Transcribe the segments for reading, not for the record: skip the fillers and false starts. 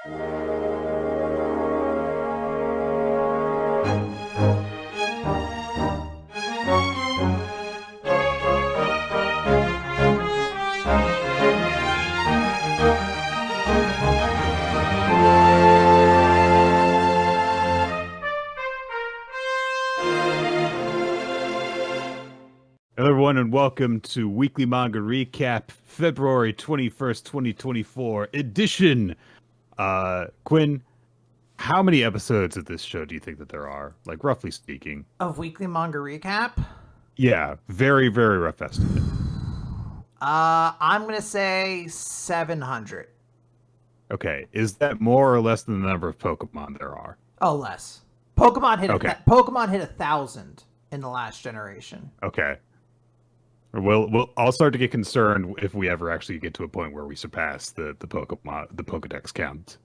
Hello, everyone, and welcome to Weekly Manga Recap, February 21st, 2024 edition. Quinn, how many episodes of this show do you think that there are? Like, roughly speaking. Of Weekly Manga Recap? Yeah, very, very rough estimate. I'm going to say 700. Okay, is that more or less than the number of Pokemon there are? Oh, less. Pokemon hit Okay. 1,000 in the last generation. Okay. I'll start to get concerned if we ever actually get to a point where we surpass the Pokedex count.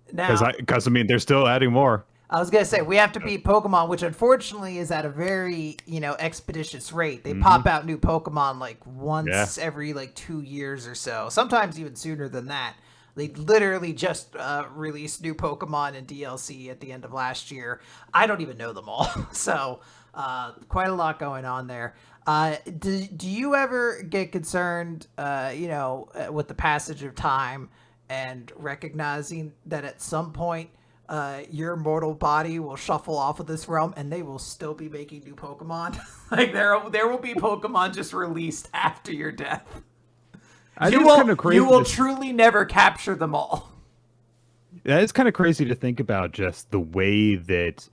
Because I mean, they're still adding more. I was going to say, we have to beat Pokemon, which unfortunately is at a very, expeditious rate. They pop out new Pokemon like once every 2 years or so. Sometimes even sooner than that. They literally just released new Pokemon and DLC at the end of last year. I don't even know them all. So quite a lot going on there. Do you ever get concerned, with the passage of time and recognizing that at some point your mortal body will shuffle off of this realm and they will still be making new Pokemon? Like there will be Pokemon just released after your death. You will truly never capture them all. That is kind of crazy to think about, just the way that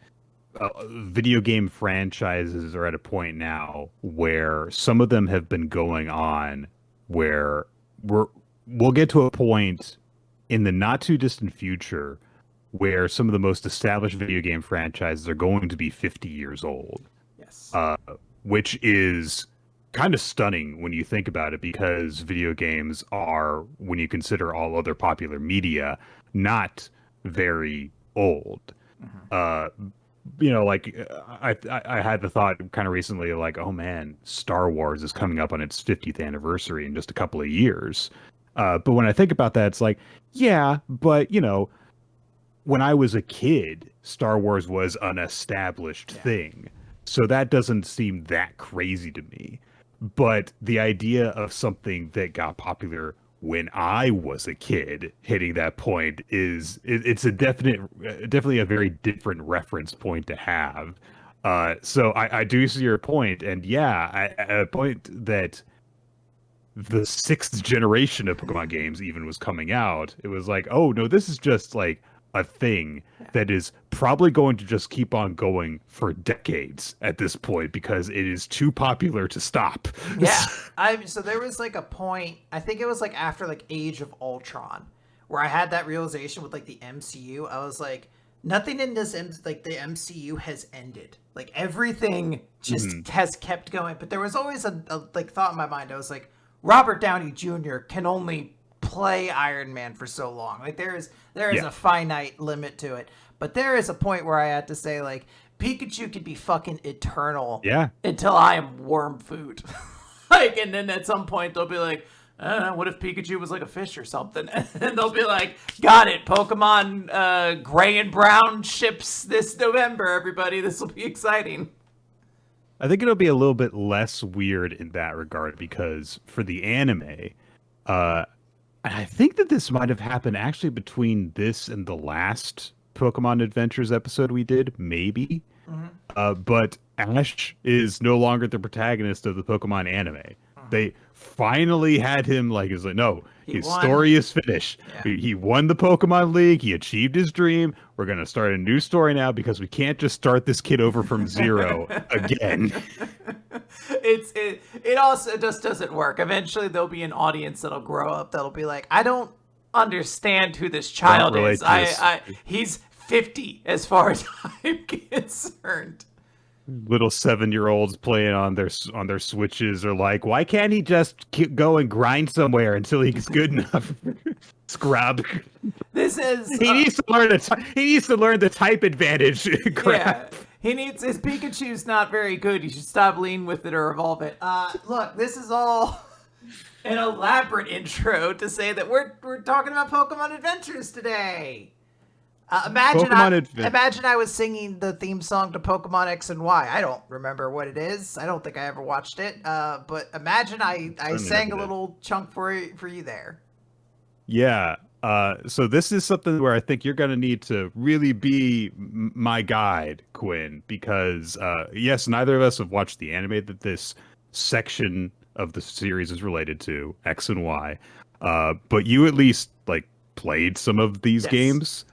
video game franchises are at a point now where some of them have been going on where we'll get to a point in the not too distant future where some of the most established video game franchises are going to be 50 years old. Yes. Which is kind of stunning when you think about it, because video games are, when you consider all other popular media, not very old. I had the thought kind of recently, like, oh man, Star Wars is coming up on its 50th anniversary in just a couple of years. But when I think about that, it's like, yeah, but when I was a kid, Star Wars was an established thing. So that doesn't seem that crazy to me. But the idea of something that got popular when I was a kid hitting that point it's definitely a very different reference point to have. So I do see your point, and at a point that the 6th generation of Pokemon games even was coming out, it was like, oh no, this is just like a thing that is probably going to just keep on going for decades at this point because it is too popular to stop. Yeah. So there was like a point, I think it was like after like Age of Ultron, where I had that realization with like the MCU. I was like, nothing in this like the MCU has ended. Like everything just has kept going. But there was always a like thought in my mind. I was like, Robert Downey Jr. can only play Iron Man for so long. Like there is a finite limit to it. But there is a point where I had to say, like, Pikachu could be fucking eternal until I am worm food. Like, and then at some point they'll be like, what if Pikachu was like a fish or something? And they'll be like, got it, Pokemon Gray and Brown ships this November, everybody. This will be exciting. I think it'll be a little bit less weird in that regard, because for the anime, I think that this might have happened actually between this and the last Pokemon Adventures episode we did, maybe. But Ash is no longer the protagonist of the Pokemon anime. They finally had him, like, it's like, no, his story is finished. Yeah. He won the Pokemon League. He achieved his dream. We're going to start a new story now because we can't just start this kid over from zero again. It also just doesn't work. Eventually there'll be an audience that'll grow up that'll be like, I don't understand who this child is. He's 50 as far as I'm concerned. Little 7-year-olds playing on their Switches are like, why can't he just go and grind somewhere until he's good enough? Scrub. This is he needs to learn the type advantage. Crap. Yeah, his Pikachu's not very good. You should stop leaning with it or evolve it. Look, this is all An elaborate intro to say that we're talking about Pokemon Adventures today. Pokemon Advent. Imagine I was singing the theme song to Pokemon X and Y. I don't remember what it is. I don't think I ever watched it. But imagine I Certainly sang never a did. little chunk for you there. Yeah. So this is something where I think you're going to need to really be my guide, Quinn, because yes, neither of us have watched the anime that this section of the series is related to, X and Y. But you at least like played some of these Yes. games,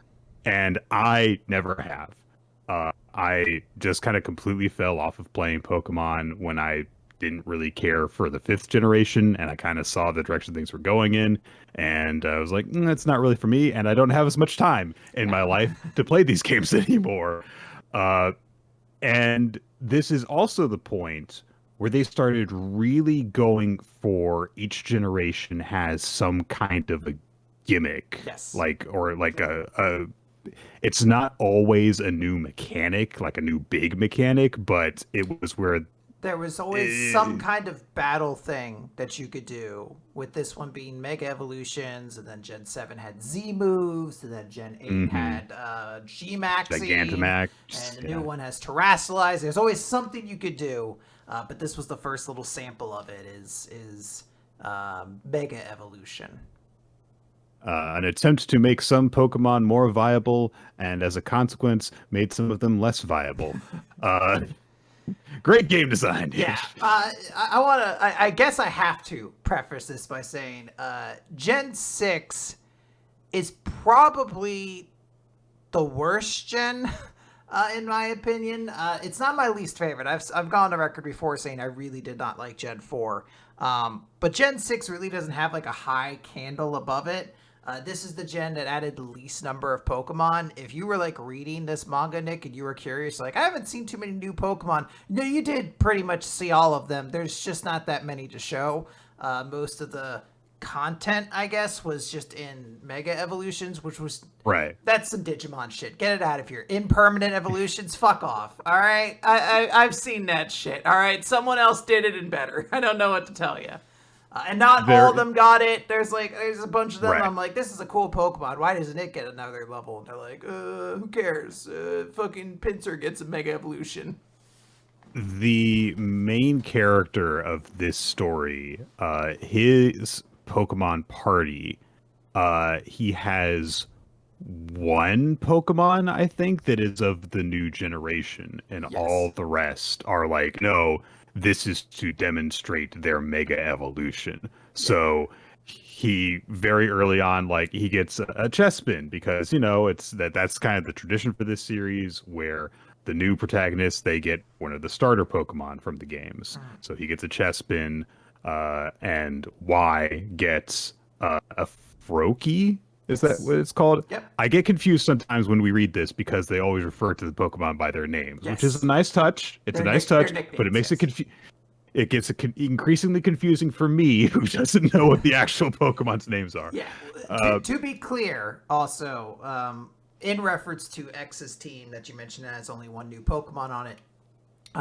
and I never have. I just kind of completely fell off of playing Pokemon when I didn't really care for the fifth generation, and I kind of saw the direction things were going in, and I was like, it's not really for me, and I don't have as much time in Yeah. my life to play these games anymore. Uh, and this is also the point where they started really going for each generation has some kind of a gimmick, Yes. like or like a it's not always a new mechanic, like a new big mechanic, but it was where There was always some eh, kind of battle thing that you could do, with this one being Mega Evolutions, and then Gen 7 had Z moves, and then Gen 8 mhm, had G Maxing, and Gigantamax, the new yeah. one has Terrasilize. There's always something you could do, but this was the first little sample of it, is Mega Evolution. An attempt to make some Pokemon more viable, and as a consequence, made some of them less viable. Uh, Great game design. Yeah, I want to. I guess I have to preface this by saying Gen 6 is probably the worst gen, in my opinion. It's not my least favorite. I've gone on record before saying I really did not like Gen 4. But Gen 6 really doesn't have like a high candle above it. This is the gen that added the least number of Pokemon. If you were like reading this manga, Nick, and you were curious, like, I haven't seen too many new Pokemon. No, you did pretty much see all of them. There's just not that many to show. Most of the content, I guess, was just in Mega Evolutions, which was Right. that's some Digimon shit. Get it out of here. Impermanent evolutions, fuck off. All right, I've seen that shit. All right, someone else did it and better. I don't know what to tell you. And not all There, of them got it. There's a bunch of them. right. I'm like, this is a cool Pokemon. Why doesn't it get another level? And they're like, who cares? Fucking Pinsir gets a Mega Evolution. The main character of this story, his Pokemon party, he has one Pokemon, I think, that is of the new generation, and all Yes. the rest are like, no, this is to demonstrate their mega evolution. Yeah. So he very early on, like he gets a Chespin because it's that's kind of the tradition for this series where the new protagonists they get one of the starter Pokemon from the games. Mm. So he gets a Chespin, and Y gets a Froakie. Is that Yes. what it's called? Yep. I get confused sometimes when we read this because they always refer to the Pokemon by their names, which is a Yes. nice touch. It's a nice Their touch, but it nicknames. makes Yes. it gets increasingly confusing for me who doesn't know what the actual Pokemon's names are. Yeah. Uh, To be clear, also, in reference to X's team that you mentioned that has only one new Pokemon on it,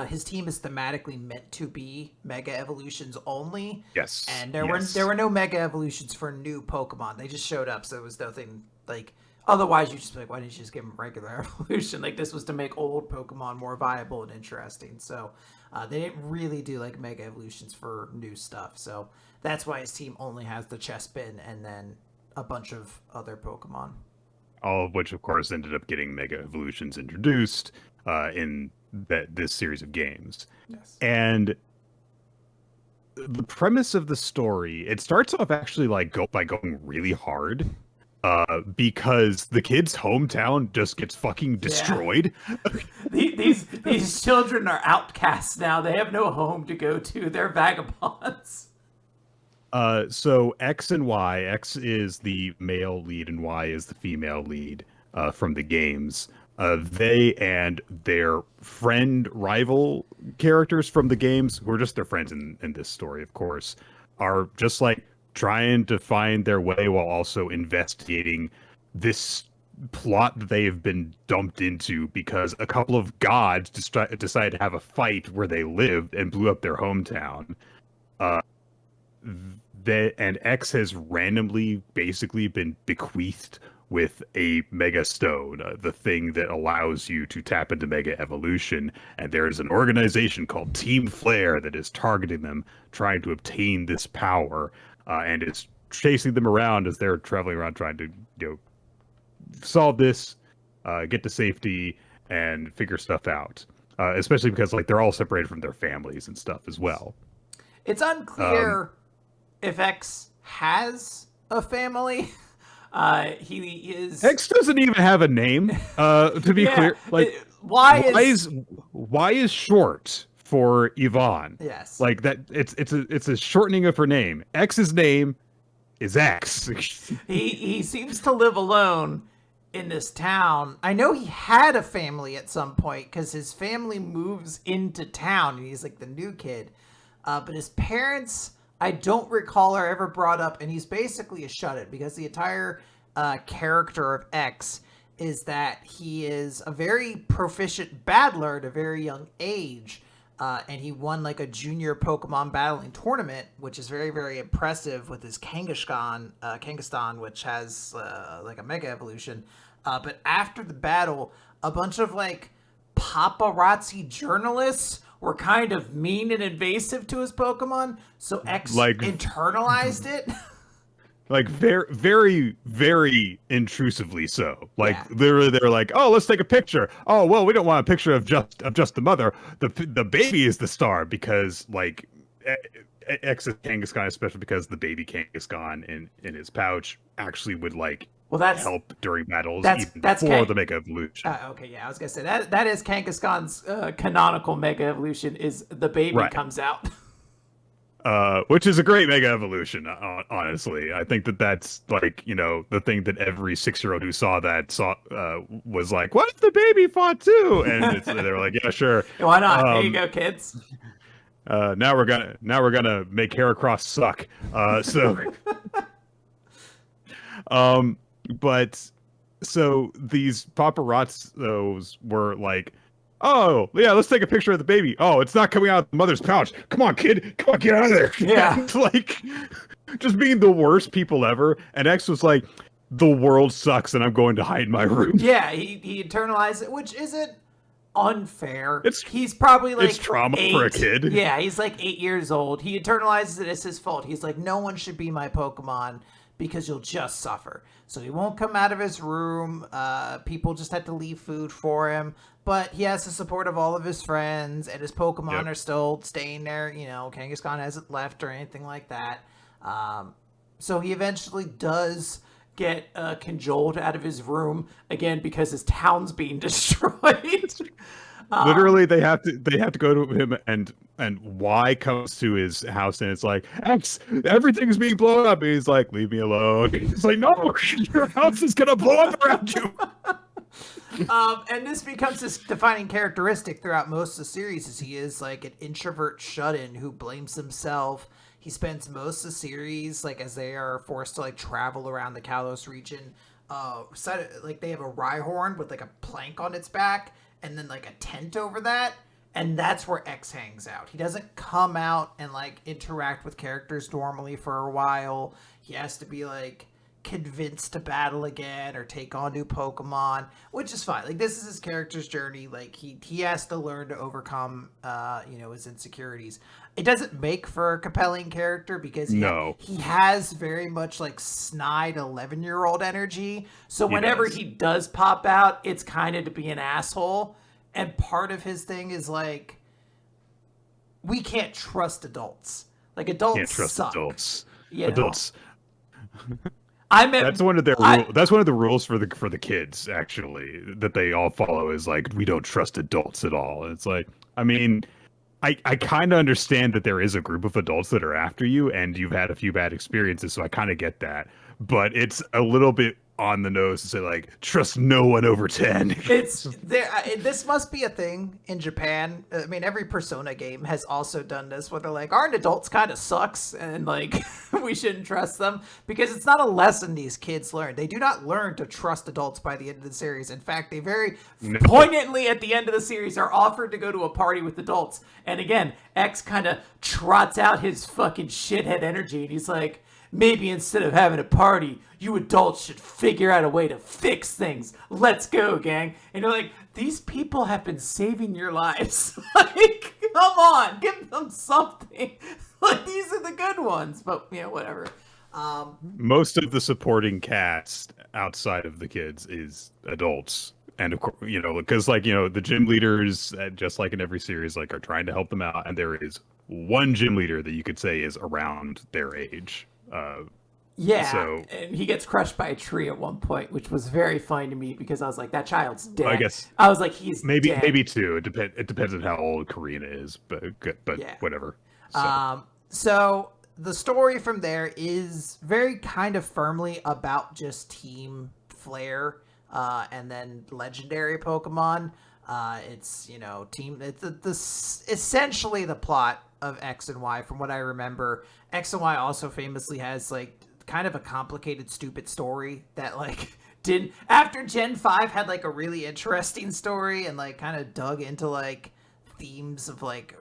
his team is thematically meant to be Mega Evolutions only, yes, and there yes, were no Mega Evolutions for new Pokemon. They just showed up, so there was nothing like. Otherwise, you just be like, why didn't you just give him regular evolution? Like this was to make old Pokemon more viable and interesting. So they didn't really do like Mega Evolutions for new stuff. So that's why his team only has the Chespin and then a bunch of other Pokemon. all of which, of course, ended up getting Mega Evolutions introduced in this series of games. Yes. And the premise of the story, it starts off actually like by going really hard because the kid's hometown just gets fucking Yeah. destroyed. These children are outcasts now. They have no home to go to. They're vagabonds. So X and Y, X is the male lead and Y is the female lead from the games. They and their friend rival characters from the games, who are just their friends in this story, of course, are just like trying to find their way while also investigating this plot that they have been dumped into because a couple of gods decided to have a fight where they lived and blew up their hometown. Uh, and X has randomly basically been bequeathed with a Mega Stone, the thing that allows you to tap into Mega Evolution. And there's an organization called Team Flare that is targeting them, trying to obtain this power, and it's chasing them around as they're traveling around trying to, solve this, get to safety, and figure stuff out. Especially because like they're all separated from their families and stuff as well. It's unclear if X has a family. He is. X doesn't even have a name. To be clear, like Y is short for Yvonne. Yes. Like that. It's a shortening of her name. X's name is X. he seems to live alone in this town. I know he had a family at some point because his family moves into town and he's like the new kid. But his parents, I don't recall are ever brought up, and he's basically a shut-in because the entire character of X is that he is a very proficient battler at a very young age, and he won like a junior Pokemon battling tournament, which is very, very impressive with his Kangaskhan, which has like a Mega Evolution. But after the battle, a bunch of like paparazzi journalists were kind of mean and invasive to his Pokemon, so X internalized it. Like very, very, very intrusively so. Like they're like, oh, let's take a picture. Oh, well, we don't want a picture of just the mother. The baby is the star because like X's Kangaskhan, especially because the baby Kangaskhan in his pouch actually would like help during battles even before the Mega Evolution. Okay, yeah, I was gonna say that is Kangaskhan's canonical Mega Evolution is the baby comes out. Which is a great Mega Evolution, honestly. I think that's like, the thing that every 6-year-old who saw was like, what if the baby fought too? And they were like, yeah, sure. Why not? Here you go, kids. Now we're gonna make Heracross suck. But so these paparazzos were like, oh yeah, let's take a picture of the baby. Oh, it's not coming out of the mother's pouch. Come on, kid. Come on, get out of there. Yeah. And, like, just being the worst people ever. And X was like, the world sucks and I'm going to hide in my room. Yeah, he internalized it, which isn't unfair. He's probably like it's trauma 8. for a kid. Yeah, he's like 8 years old. He internalizes it as his fault. He's like, no one should be my Pokemon because you'll just suffer. So he won't come out of his room. People just have to leave food for him. But he has the support of all of his friends, and his Pokemon are still staying there. Kangaskhan hasn't left or anything like that. So he eventually does get cajoled out of his room again because his town's being destroyed. Literally, they have to go to him, and Y comes to his house, and it's like, X, everything's being blown up. And he's like, leave me alone. He's like, no, your house is gonna blow up around you. And this becomes his defining characteristic throughout most of the series, is he is like an introvert shut-in who blames himself. He spends most of the series like as they are forced to like travel around the Kalos region. Like they have a Rhyhorn with like a plank on its back, and then like a tent over that, and that's where X hangs out. He doesn't come out and like interact with characters normally for a while. He has to be like convinced to battle again or take on new Pokemon, which is fine. Like this is his character's journey. Like he has to learn to overcome his insecurities. It doesn't make for a compelling character because he has very much like snide 11-year-old energy. So whenever he does pop out, it's kind of to be an asshole. And part of his thing is like, we can't trust adults. Like adults can't trust suck. Adults. Adults. That's one of their that's one of the rules for the kids, actually, that they all follow, is like, we don't trust adults at all. And it's like, I mean, I kind of understand that there is a group of adults that are after you and you've had a few bad experiences, so I kind of get that. But it's a little bit on the nose and say like, trust no one over 10. It's there. This must be a thing in Japan. I mean, every Persona game has also done this, where they're like, "Aren't adults kind of sucks?" and like, we shouldn't trust them, because it's not a lesson these kids learn. They do not learn to trust adults by the end of the series. In fact, they very poignantly at the end of the series are offered to go to a party with adults. And again, X kind of trots out his fucking shithead energy, and he's like, maybe instead of having a party, you adults should figure out a way to fix things. Let's go, gang. And you're like, these people have been saving your lives. Like, come on, give them something. Like, these are the good ones. But, whatever. Most of the supporting cast outside of the kids is adults. And of course, because the gym leaders, just like in every series, like are trying to help them out. And there is one gym leader that you could say is around their age. And he gets crushed by a tree at one point, which was very funny to me, because I was like, that child's dead. I guess I was like, he's maybe dead. maybe two. It depends on how old Karina is, but whatever. So the story from there is very kind of firmly about just Team Flare, and then legendary Pokemon. It's essentially the plot of X and Y from what I remember. X and Y also famously has like kind of a complicated, stupid story that like didn't, after Gen 5 had like a really interesting story and like kind of dug into like themes of like,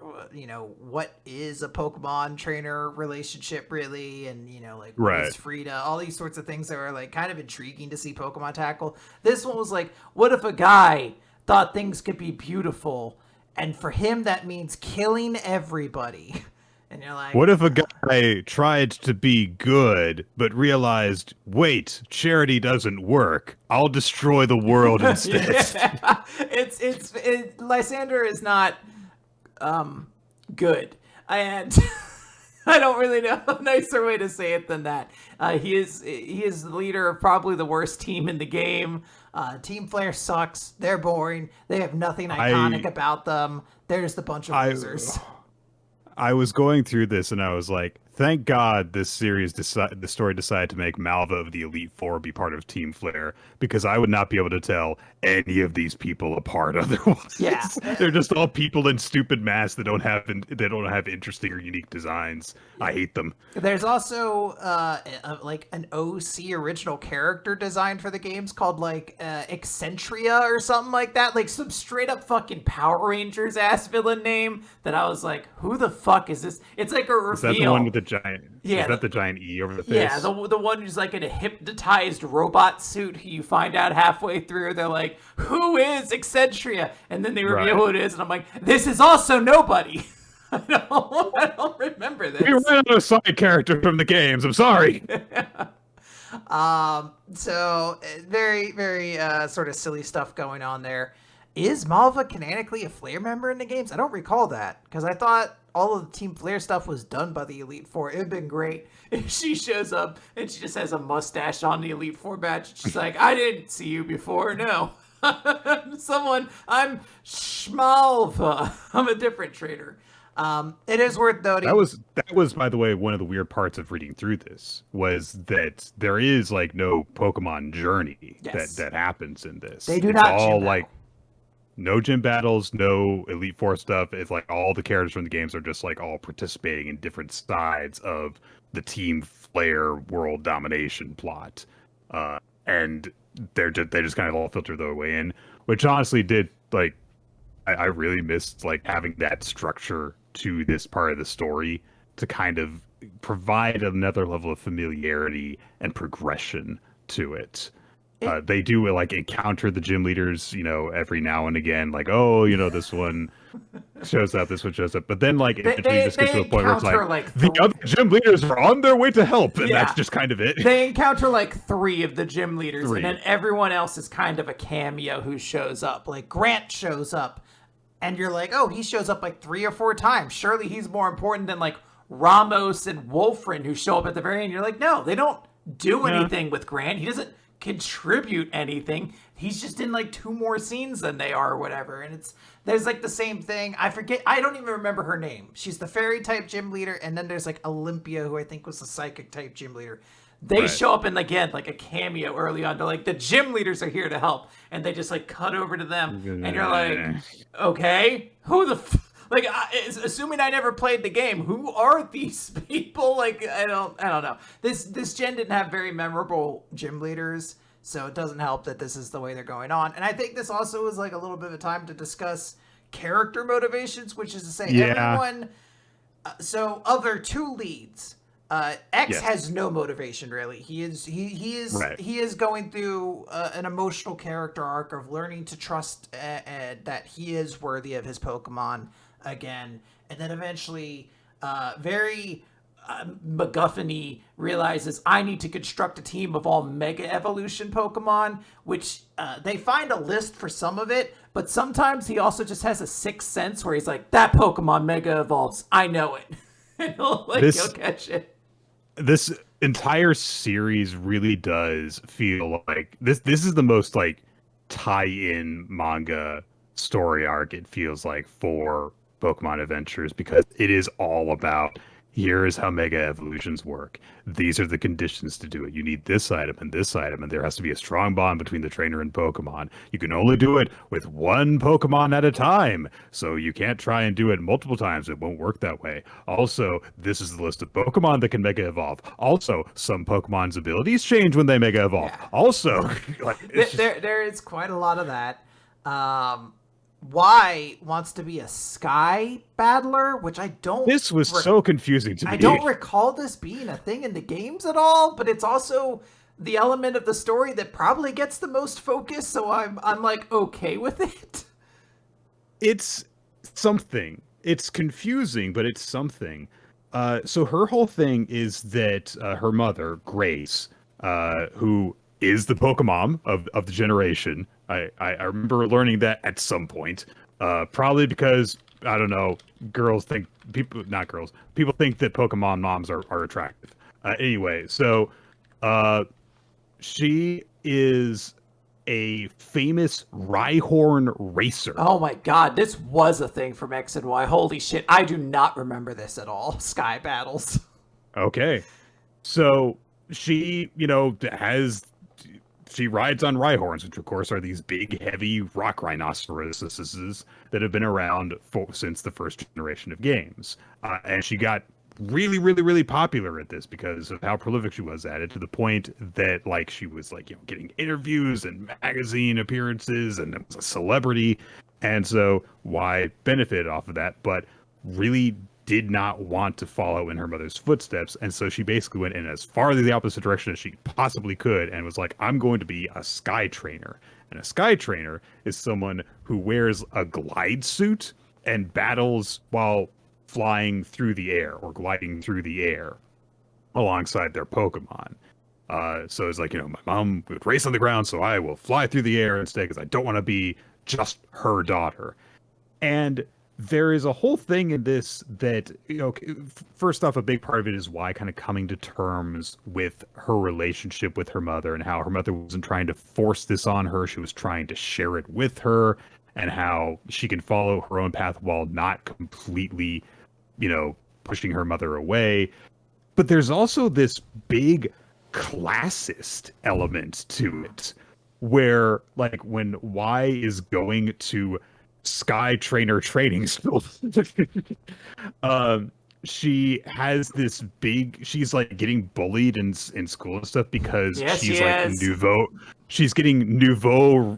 what is a Pokemon trainer relationship really, and like what is Frida, all these sorts of things that were like kind of intriguing to see Pokemon tackle. This one was like, what if a guy thought things could be beautiful, and for him that means killing everybody? And you're like, what if a guy tried to be good but realized, wait, charity doesn't work, I'll destroy the world instead? Lysander is not good, and I don't really know a nicer way to say it than that. He is the leader of probably the worst team in the game. Team Flare sucks. They're boring. They have nothing iconic about them. They're just a bunch of losers. I was going through this and I was like, thank God this series the story decided to make Malva of the Elite Four be part of Team Flare, because I would not be able to tell any of these people apart otherwise. Yeah. They're just all people in stupid masks that don't have interesting or unique designs. I hate them. There's also like an OC original character design for the games called like Eccentrica or something like that, like some straight up fucking Power Rangers ass villain name that I was like, who the fuck is this? It's like a reveal. Is that the one with the giant? Yeah, is that the giant E over the face? Yeah, the one who's like in a hypnotized robot suit who you find out halfway through. They're like, who is Eccentrica? And then they reveal who it is, and I'm like, this is also nobody. I don't remember this. We ran out of side character from the games. I'm sorry. So very, very sort of silly stuff going on there. Is Malva canonically a Flare member in the games? I don't recall that, because I thought all of the Team Flare stuff was done by the Elite Four. It would have been great if she shows up and she just has a mustache on the Elite Four badge. She's like, I didn't see you before, no. I'm Schmalva. I'm a different trader. It is worth noting. That was, by the way, one of the weird parts of reading through this, was that there is like no Pokemon journey that happens in this. They do not. All like no gym battles, no Elite Four stuff. It's like all the characters from the games are just like all participating in different sides of the Team Flare world domination plot, and they just kind of all filter their way in, which honestly did like I really missed like having that structure to this part of the story to kind of provide another level of familiarity and progression to it. They do like encounter the gym leaders, every now and again, like, oh, this one shows up, this one shows up, but then like eventually just gets to a point where it's like the other gym leaders are on their way to help, and that's just kind of it. They encounter like 3 of the gym leaders, and then everyone else is kind of a cameo who shows up. Like Grant shows up, and you're like, oh, he shows up like 3 or 4 times. Surely he's more important than like Ramos and Wolfrin, who show up at the very end. You're like, no, they don't do anything with Grant. He doesn't contribute anything. He's just in like 2 more scenes than they are or whatever. And there's like the same thing. I don't even remember her name. She's the fairy type gym leader, and then there's like Olympia, who I think was the psychic type gym leader. They show up in again like a cameo early on. They're like, the gym leaders are here to help, and they just like cut over to them, and you're like, okay, who the like? Assuming I never played the game, who are these people? Like, I don't know. This gen didn't have very memorable gym leaders, so it doesn't help that this is the way they're going on. And I think this also is like a little bit of a time to discuss character motivations, which is to say, everyone. So of their two leads, X has no motivation really. He is going through an emotional character arc of learning to trust that he is worthy of his Pokemon again, and then eventually, very MacGuffin-y realizes I need to construct a team of all Mega Evolution Pokemon, which they find a list for some of it, but sometimes he also just has a sixth sense where he's like, that Pokemon Mega Evolves, I know it. And he'll catch it. This entire series really does feel like this is the most like tie-in manga story arc it feels like for Pokemon Adventures, because it is all about, here is how Mega Evolutions work. These are the conditions to do it. You need this item, and there has to be a strong bond between the trainer and Pokemon. You can only do it with one Pokemon at a time, so you can't try and do it multiple times. It won't work that way. Also, this is the list of Pokemon that can Mega Evolve. Also, some Pokemon's abilities change when they Mega Evolve. Yeah. Also, like, there is quite a lot of that. Y wants to be a sky battler, which I don't... This was so confusing to me. I don't recall this being a thing in the games at all, but it's also the element of the story that probably gets the most focus, so I'm like okay with it. It's something. It's confusing, but it's something. So her whole thing is that her mother, Grace, who is the Pokemon of the generation. I remember learning that at some point, probably because, I don't know, people think that Pokemon moms are attractive. Anyway, so she is a famous Rhyhorn racer. Oh my god, this was a thing from X and Y. Holy shit, I do not remember this at all. Sky battles. Okay. So she, she rides on Rhyhorns, which of course are these big, heavy rock rhinoceroses that have been around since the first generation of games. And she got really, really, really popular at this because of how prolific she was at it, to the point that like she was like, getting interviews and magazine appearances and was a celebrity. And so Y benefited off of that, but really did not want to follow in her mother's footsteps. And so she basically went in as far the opposite direction as she possibly could and was like, I'm going to be a sky trainer. And a sky trainer is someone who wears a glide suit and battles while flying through the air or gliding through the air alongside their Pokemon. So it's like, my mom would race on the ground, so I will fly through the air instead because I don't want to be just her daughter. And there is a whole thing in this that, first off, a big part of it is Y kind of coming to terms with her relationship with her mother and how her mother wasn't trying to force this on her. She was trying to share it with her, and how she can follow her own path while not completely, pushing her mother away. But there's also this big classist element to it where, like, when Y is going to Sky Trainer training school, she has this she's like getting bullied in school and stuff because she's like she's getting nouveau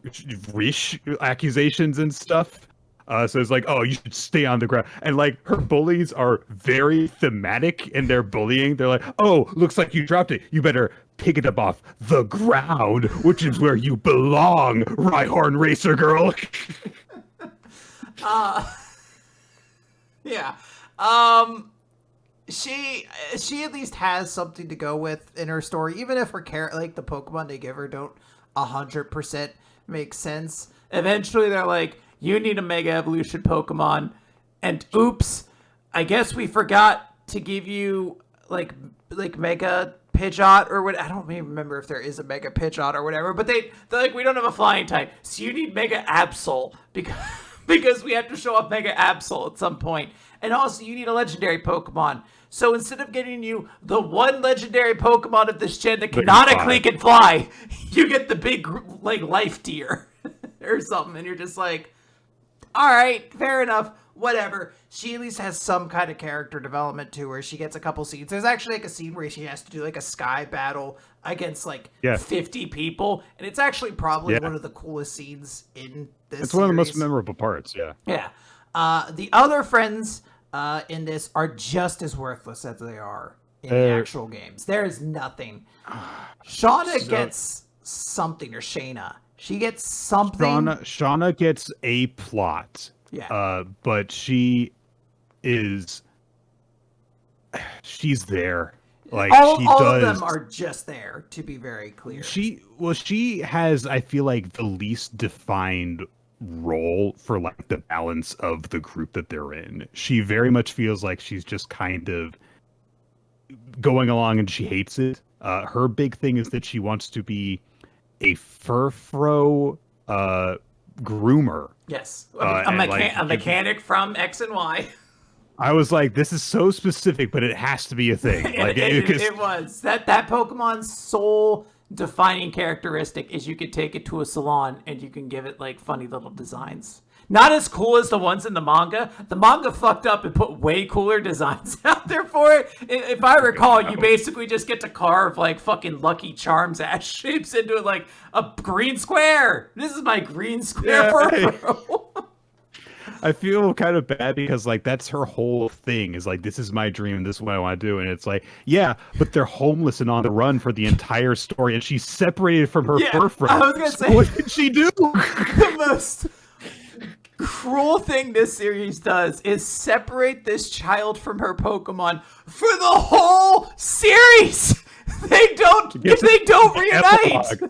riche accusations and stuff. So it's like, oh, you should stay on the ground. And like her bullies are very thematic in their bullying. They're like, oh, looks like you dropped it. You better pick it up off the ground, which is where you belong, Rhyhorn Racer girl. Yeah. She at least has something to go with in her story, even if her like the Pokemon they give her don't 100% make sense. Eventually they're like, you need a Mega Evolution Pokemon, and oops, I guess we forgot to give you like Mega Pidgeot or what. I don't even remember if there is a Mega Pidgeot or whatever, but they're like, we don't have a flying type, so you need Mega Absol because we have to show off Mega Absol at some point. And also, you need a legendary Pokemon. So instead of getting you the one legendary Pokemon of this gen that canonically can fly, you get the big, like, life deer or something. And you're just like, all right, fair enough, whatever. She at least has some kind of character development to her. She gets a couple scenes. There's actually like a scene where she has to do like a sky battle against like 50 people. And it's actually probably one of the coolest scenes in this It's series. one of the most memorable parts, Yeah. The other friends in this are just as worthless as they are in the actual games. There is nothing. Shauna gets something, or Shayna. She gets something. Shauna gets a plot. Yeah. But she's there. Like all of them are just there, to be very clear. She has, I feel like, the least defined role for like the balance of the group that they're in. She very much feels like she's just kind of going along and she hates it. Her big thing is that she wants to be a furfro groomer. Yes, a mechanic from X and Y. I was like, this is so specific, but it has to be a thing. Like it was that Pokemon's sole defining characteristic is you could take it to a salon and you can give it like funny little designs. Not as cool as the ones in the manga. The manga fucked up and put way cooler designs out there for it. If I recall, you basically just get to carve like fucking Lucky Charms ass shapes into it, like a green square. This is my green square Furfro. I feel kind of bad because like that's her whole thing is like, this is my dream, this is what I want to do, and it's like, yeah, but they're homeless and on the run for the entire story, and she's separated from her Furfro. I was gonna say, what did she do? The most cruel thing this series does is separate this child from her Pokemon for the whole series. They don't reunite.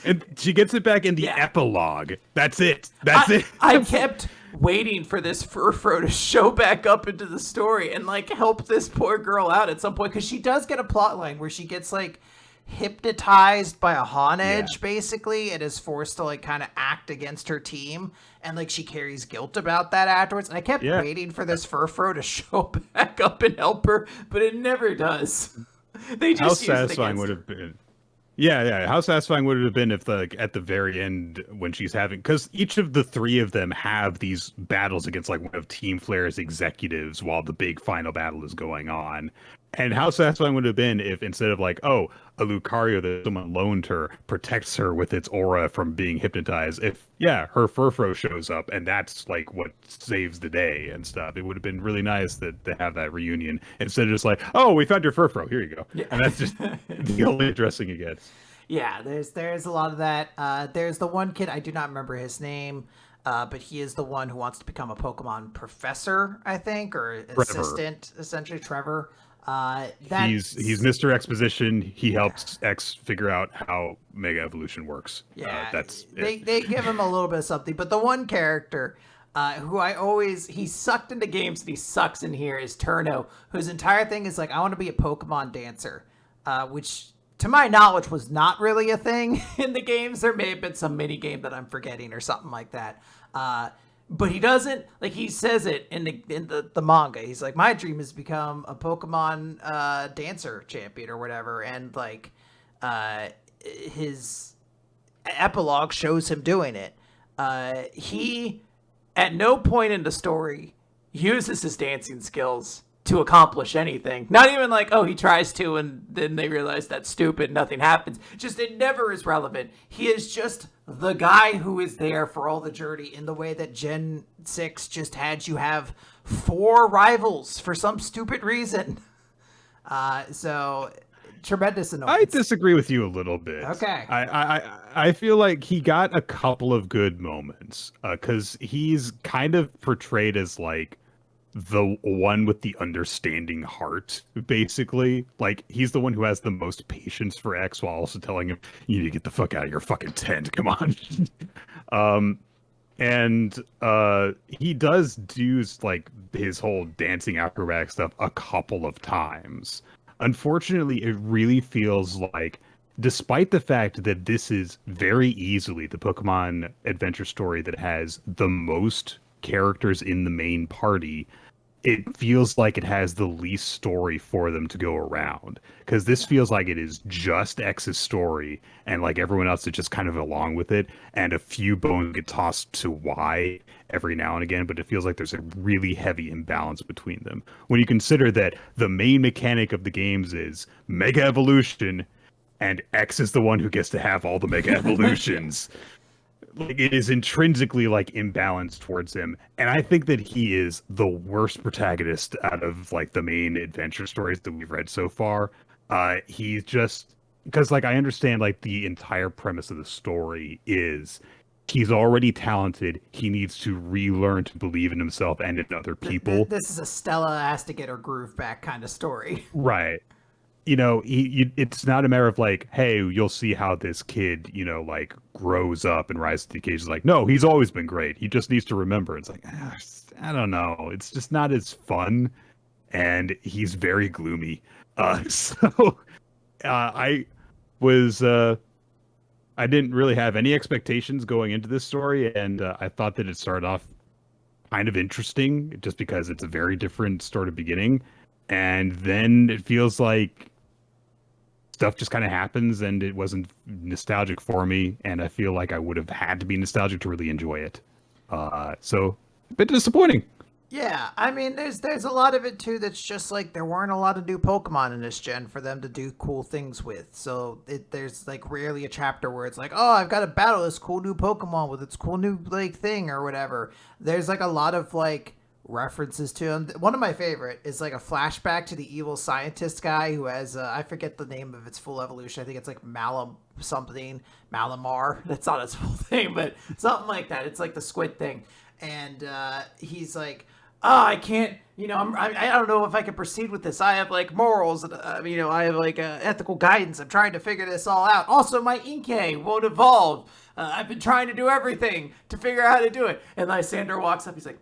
And she gets it back in the epilogue. That's it. That's it. I kept waiting for this Furfro to show back up into the story and like help this poor girl out at some point, because she does get a plot line where she gets like hypnotized by a Honedge basically and is forced to like kind of act against her team, and like she carries guilt about that afterwards. And I kept waiting for this Furfro to show back up and help her, but it never does. They just How satisfying would have been. Yeah. How satisfying would it have been if, like, at the very end when she's having, because each of the three of them have these battles against like one of Team Flare's executives while the big final battle is going on. And how satisfying would it have been if instead of like, oh, a Lucario that someone loaned her protects her with its aura from being hypnotized, if her Furfro shows up and that's like what saves the day and stuff. It would have been really nice to have that reunion instead of just like, oh, we found your Furfro, here you go. And that's just the only addressing it gets. Yeah, there's a lot of that. There's the one kid, I do not remember his name, but he is the one who wants to become a Pokemon professor, I think, or assistant, essentially, Trevor. He's Mr. Exposition. He helps X figure out how Mega Evolution works. Yeah, they give him a little bit of something. But the one character who he's sucked into games and he sucks in here is Turno, whose entire thing is like, I want to be a Pokemon dancer, which to my knowledge was not really a thing in the games. There may have been some mini game that I'm forgetting or something like that. But he doesn't, like, he says it in the manga. He's like, my dream is to become a Pokemon dancer champion or whatever. And like his epilogue shows him doing it. He at no point in the story uses his dancing skills to accomplish anything. Not even like, oh, he tries to and then they realize that's stupid, nothing happens. Just, it never is relevant. He is just the guy who is there for all the journey, in the way that Gen 6 just had you have 4 rivals for some stupid reason. So tremendous annoyance. I disagree with you a little bit. Okay. I feel like he got a couple of good moments because he's kind of portrayed as like the one with the understanding heart, basically. Like, he's the one who has the most patience for X while also telling him, you need to get the fuck out of your fucking tent, come on. And he does do like his whole dancing acrobatic stuff a couple of times. Unfortunately, it really feels like despite the fact that this is very easily the Pokemon adventure story that has the most characters in the main party, it feels like it has the least story for them to go around. Because this feels like it is just X's story, and like everyone else is just kind of along with it, and a few bones get tossed to Y every now and again, but it feels like there's a really heavy imbalance between them. When you consider that the main mechanic of the games is Mega Evolution, and X is the one who gets to have all the Mega Yeah. Evolutions. Like it is intrinsically like imbalanced towards him, and I think that he is the worst protagonist out of like the main adventure stories that we've read so far. He's just because like I understand like the entire premise of the story is he's already talented. He needs to relearn to believe in himself and in other people. This is a Stella has to get her groove back kind of story. Right. It's not a matter of like, hey, you'll see how this kid, like grows up and rises to the occasion. Like, no, he's always been great. He just needs to remember. It's like, I don't know. It's just not as fun, and he's very gloomy. So I was, I didn't really have any expectations going into this story, and I thought that it started off kind of interesting just because it's a very different sort of beginning, and then it feels like stuff just kind of happens and it wasn't nostalgic for me, and I feel like I would have had to be nostalgic to really enjoy it. So a bit disappointing. Yeah, I mean, there's a lot of it too that's just like there weren't a lot of new Pokemon in this gen for them to do cool things with. So there's like rarely a chapter where it's like, oh, I've got to battle this cool new Pokemon with its cool new like thing or whatever. There's like a lot of like references to him. One of my favorite is like a flashback to the evil scientist guy who has I forget the name of its full evolution. I think it's like Malam something, Malamar. That's not its full name, but something like that. It's like the squid thing, and he's like, oh, I can't, I don't know if I can proceed with this. I have like morals, and, I have like ethical guidance. I'm trying to figure this all out. Also, my Inkay won't evolve. I've been trying to do everything to figure out how to do it. And Lysander walks up. He's like,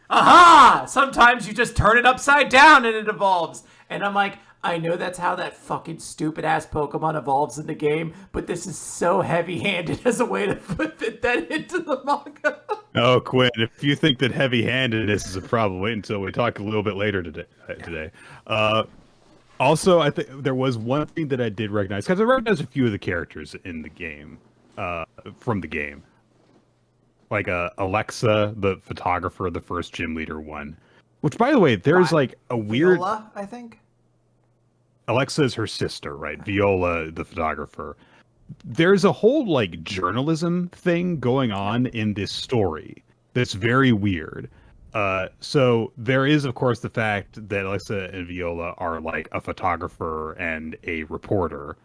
aha! Sometimes you just turn it upside down and it evolves. And I'm like, I know that's how that fucking stupid ass Pokemon evolves in the game, but this is so heavy handed as a way to fit that into the manga. Oh, Quinn, if you think that heavy-handedness is a problem, wait until we talk a little bit later today. Today. Also, I think there was one thing that I did recognize because I recognized a few of the characters in the game, from the game, like Alexa, the photographer, the first gym leader one. Which, by the way, there's like a weird. Viola, I think. Alexa is her sister, right? Viola, the photographer. There's a whole like journalism thing going on in this story that's very weird. So there is, of course, the fact that Alexa and Viola are like a photographer and a reporter.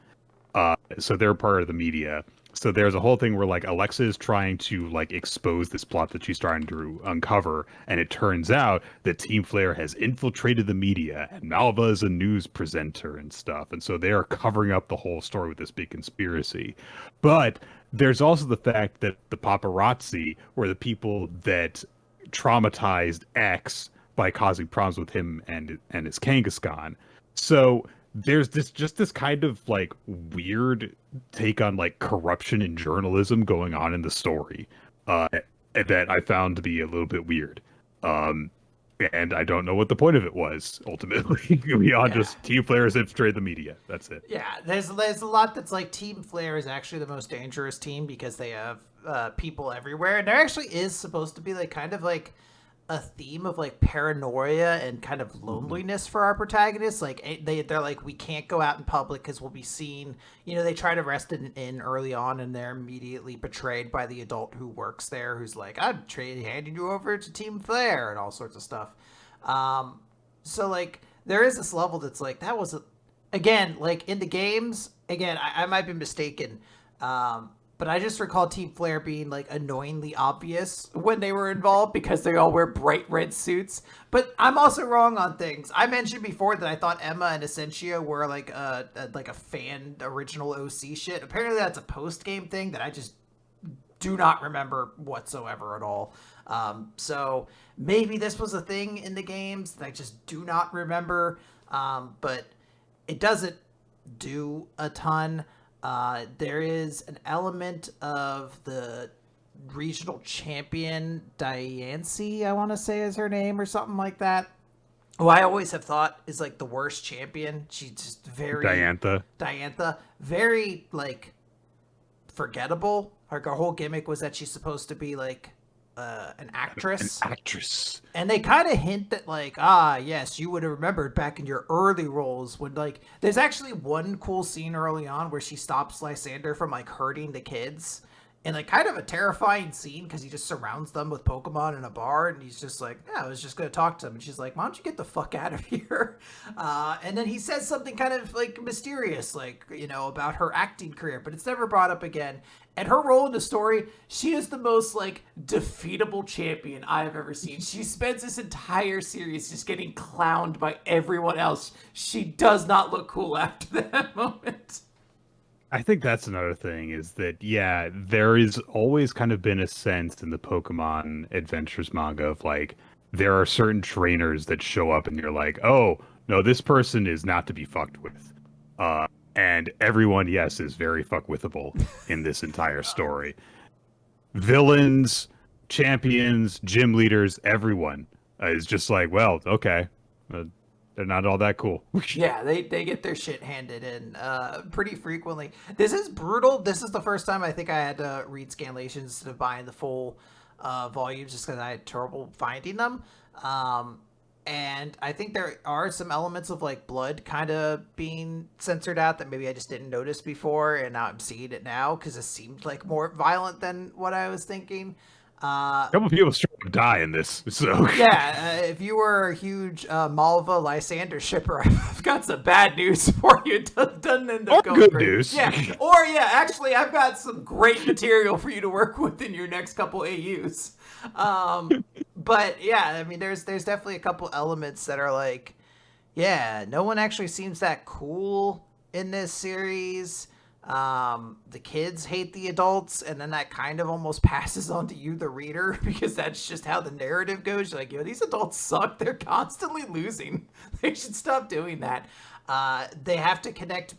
So they're part of the media. So there's a whole thing where like Alexa is trying to like expose this plot that she's trying to uncover, and it turns out that Team Flare has infiltrated the media, and Malva is a news presenter and stuff, and so they are covering up the whole story with this big conspiracy. But there's also the fact that the paparazzi were the people that traumatized X by causing problems with him and his Kangaskhan. So there's this kind of like weird take on like corruption in journalism going on in the story, uh, that I found to be a little bit weird. Um, and I don't know what the point of it was ultimately beyond Yeah. just team players infiltrate the media. That's it. Yeah, there's a lot that's like Team Flare is actually the most dangerous team because they have people everywhere, and there actually is supposed to be like kind of like a theme of like paranoia and kind of loneliness for our protagonists. Like they're like we can't go out in public because we'll be seen. They try to arrest an inn early on, and they're immediately betrayed by the adult who works there, who's like, I'm handing you over to Team Flare and all sorts of stuff. So like there is this level that's like that was again like in the games again I might be mistaken, but I just recall Team Flare being like annoyingly obvious when they were involved because they all wear bright red suits. But I'm also wrong on things. I mentioned before that I thought Emma and Essentia were like a fan original OC shit. Apparently that's a post game thing that I just do not remember whatsoever at all. So maybe this was a thing in the games that I just do not remember. But it doesn't do a ton. There is an element of the regional champion Diancie, I want to say is her name or something like that. Who I always have thought is like the worst champion. She's just very Diantha. Diantha, very like forgettable. Her whole gimmick was that she's supposed to be like an actress. An actress. And they kind of hint that like, yes, you would have remembered back in your early roles when like there's actually one cool scene early on where she stops Lysander from like hurting the kids. And like kind of a terrifying scene because he just surrounds them with Pokemon in a bar and he's just like, yeah, I was just gonna talk to them. And she's like, why don't you get the fuck out of here? And then he says something kind of like mysterious, like, you know, about her acting career, but it's never brought up again. And her role in the story, she is the most like defeatable champion I've ever seen. She spends this entire series just getting clowned by everyone else. She does not look cool after that moment. I think that's another thing is that, yeah, there is always kind of been a sense in the Pokemon Adventures manga of like, there are certain trainers that show up and you're like, oh, no, this person is not to be fucked with. And everyone, yes, is very fuck withable in this entire story. Villains, champions, gym leaders, everyone is just like, well, okay. They're not all that cool. Yeah, they get their shit handed in pretty frequently. This is brutal. This is the first time I think I had to read scanlations instead of buying the full volumes just because I had trouble finding them. And I think there are some elements of like blood kind of being censored out that maybe I just didn't notice before, and now I'm seeing it now because it seemed like more violent than what I was thinking. A couple people straight up die in this, so Yeah, if you were a huge Malva Lysander shipper, I've got some bad news for you. It doesn't end up going good great. news. Yeah, or yeah, actually, I've got some great material for you to work with in your next couple AUs. But yeah, I mean, there's definitely a couple elements that are like, yeah, no one actually seems that cool in this series. The kids hate the adults, and then that kind of almost passes on to you, the reader, because that's just how the narrative goes. You're like, yo, these adults suck. They're constantly losing. They should stop doing that. They have to connect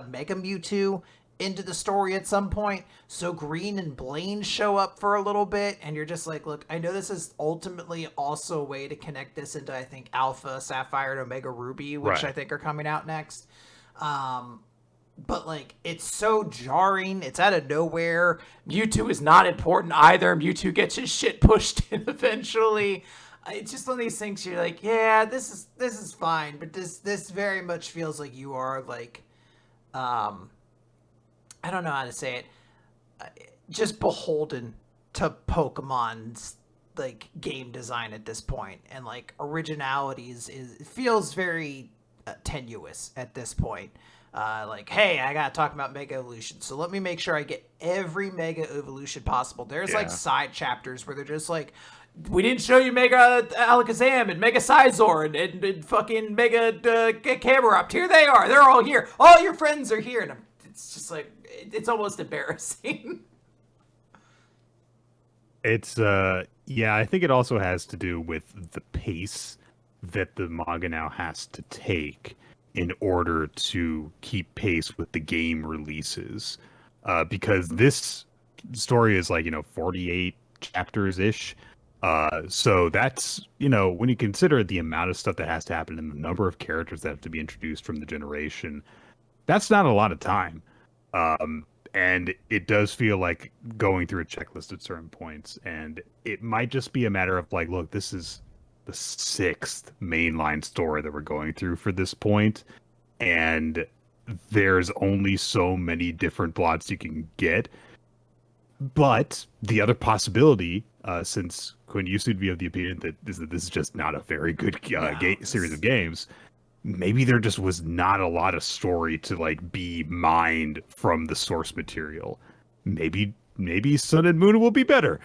Mega Mewtwo into the story at some point. So Green and Blaine show up for a little bit, and you're just like, look, I know this is ultimately also a way to connect this into, I think, Alpha, Sapphire, and Omega Ruby, which right. I think are coming out next. But like it's so jarring. It's out of nowhere. Mewtwo is not important either. Mewtwo gets his shit pushed in eventually. It's just one of these things you're like, yeah, this is fine, but this very much feels like you are like, I don't know how to say it, just beholden to Pokemon's like game design at this point, and like originality is it feels very tenuous at this point. Like, hey, I gotta talk about Mega Evolution, so let me make sure I get every Mega Evolution possible. There's like side chapters where they're just like, we didn't show you Mega Alakazam and Mega Sizor and fucking Mega Camerupt. Here they are. They're all here. All your friends are here. And it's just like, it's almost embarrassing. It's yeah, I think it also has to do with the pace that the manga now has to take in order to keep pace with the game releases. Because this story is like, 48 chapters ish. So that's, when you consider the amount of stuff that has to happen and the number of characters that have to be introduced from the generation, that's not a lot of time. And it does feel like going through a checklist at certain points. And it might just be a matter of like, look, this is the 6th mainline story that we're going through for this point, and there's only so many different plots you can get. But the other possibility, since Quinn used to be of the opinion that this is just not a very good series of games, maybe there just was not a lot of story to like be mined from the source material. Maybe Sun and Moon will be better.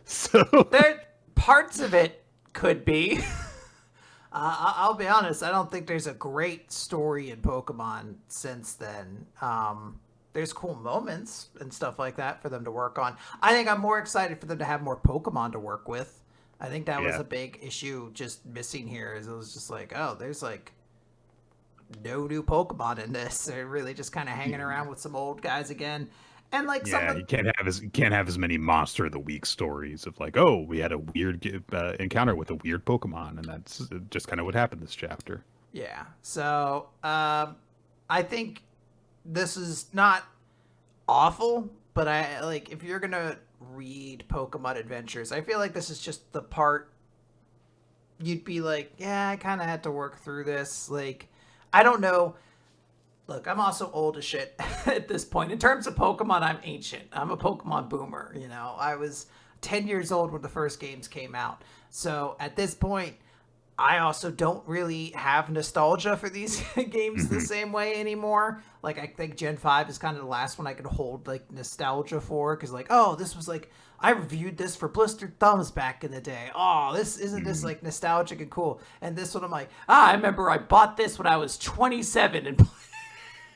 So there, parts of it could be. I'll be honest, I don't think there's a great story in Pokemon since then. There's cool moments and stuff like that for them to work on. I think I'm more excited for them to have more Pokemon to work with. I think that was a big issue just missing here. Is it was just like, oh, there's like no new Pokemon in this. They're really just kind of hanging around with some old guys again. And like some Yeah, of you can't have as many monster of the week stories of like, oh, we had a weird encounter with a weird Pokemon, and that's just kind of what happened this chapter. yeah. So I think this is not awful, but I like if you're gonna read Pokemon Adventures, I feel like this is just the part you'd be like, yeah, I kind of had to work through this. Like, I don't know. Look, I'm also old as shit at this point. In terms of Pokemon, I'm ancient. I'm a Pokemon boomer. You know, I was 10 years old when the first games came out. So at this point, I also don't really have nostalgia for these games the Hmm. same way anymore. Like I think Gen 5 is kind of the last one I could hold like nostalgia for cuz like, oh, this was like I reviewed this for Blistered Thumbs back in the day. Oh, this isn't this Hmm. like nostalgic and cool. And this one I'm like, I remember I bought this when I was 27 and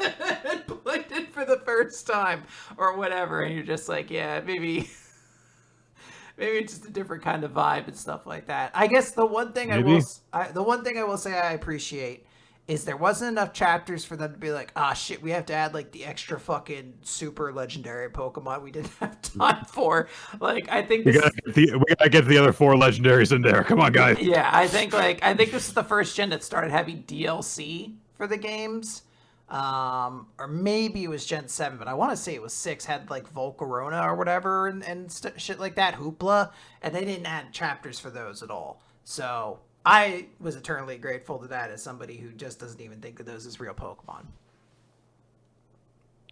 and played it for the first time or whatever and you're just like, yeah, maybe it's just a different kind of vibe and stuff like that. I guess Maybe. the one thing I will say I appreciate is there wasn't enough chapters for them to be like, ah, shit, we have to add like the extra fucking super legendary Pokemon we didn't have time for. Like, I think this is, We gotta get the other four legendaries in there. Come on, guys. yeah, I think this is the first gen that started having DLC for the games. Or maybe it was Gen 7, but I want to say it was 6, had like Volcarona or whatever and shit like that, Hoopla, and they didn't add chapters for those at all. So I was eternally grateful to that as somebody who just doesn't even think of those as real Pokemon.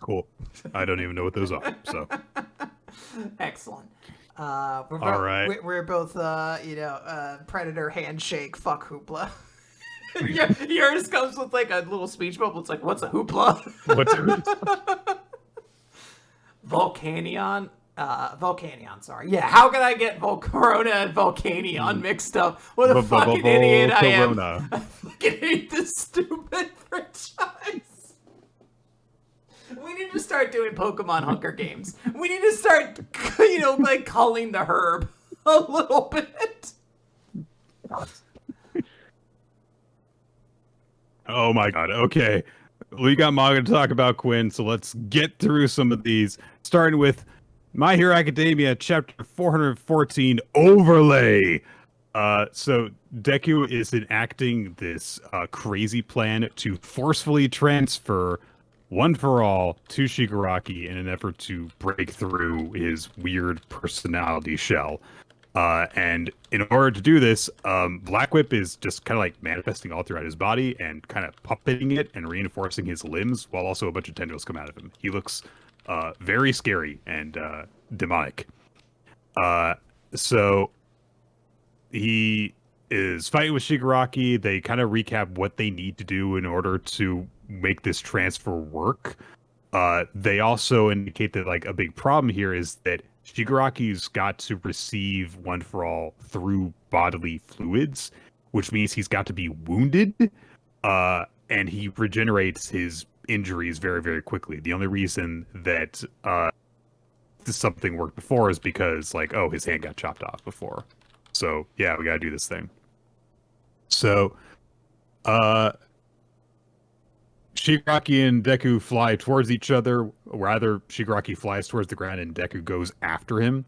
Cool. I don't even know what those are. So, Excellent. all right. We're both Predator handshake fuck Hoopla. Yeah, yours comes with like a little speech bubble. It's like, what's a Hoopla? What's Volcanion. Volcanion, sorry. Yeah, how can I get Volcarona and Volcanion mixed up? What a fucking idiot I am. Corona? I fucking hate this stupid franchise. We need to start doing Pokemon Hunger Games. We need to start, like culling the herb a little bit. Oh my god. Okay. We got manga to talk about, Quinn, so let's get through some of these. Starting with My Hero Academia, chapter 414, Overlay. So Deku is enacting this crazy plan to forcefully transfer One for All to Shigaraki in an effort to break through his weird personality shell. And in order to do this, Black Whip is just kind of like manifesting all throughout his body and kind of puppeting it and reinforcing his limbs while also a bunch of tendrils come out of him. He looks very scary and demonic. So he is fighting with Shigaraki. They kind of recap what they need to do in order to make this transfer work. They also indicate that like a big problem here is that Shigaraki's got to receive One for All through bodily fluids, which means he's got to be wounded, and he regenerates his injuries very, very quickly. The only reason that something worked before is because like, oh, his hand got chopped off before. So yeah, we gotta do this thing. So uh Shigaraki and Deku fly towards each other. Or rather, Shigaraki flies towards the ground and Deku goes after him.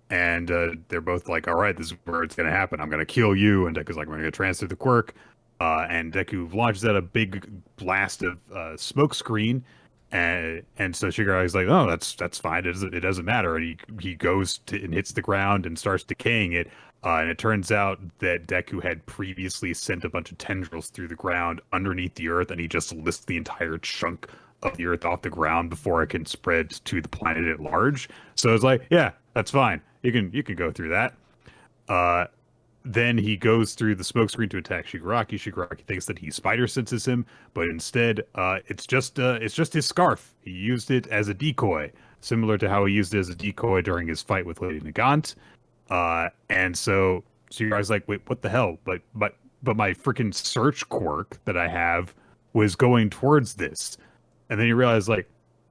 And they're both like, all right, this is where it's going to happen. I'm going to kill you. And Deku's like, we're going to transfer the quirk. And Deku launches out a big blast of smoke screen. And so Shigaraki's like, oh, that's fine. It doesn't matter. And he goes to, and hits the ground and starts decaying it. And it turns out that Deku had previously sent a bunch of tendrils through the ground underneath the earth, and he just lifts the entire chunk of the earth off the ground before it can spread to the planet at large. So it's like, yeah, that's fine. You can go through that. Uh, then he goes through the smokescreen to attack Shigaraki. Shigaraki thinks that he spider senses him, but instead, it's just his scarf. He used it as a decoy, similar to how he used it as a decoy during his fight with Lady Nagant. And so Shigaraki's like, wait, what the hell? But my freaking search quirk that I have was going towards this, and then you realize like,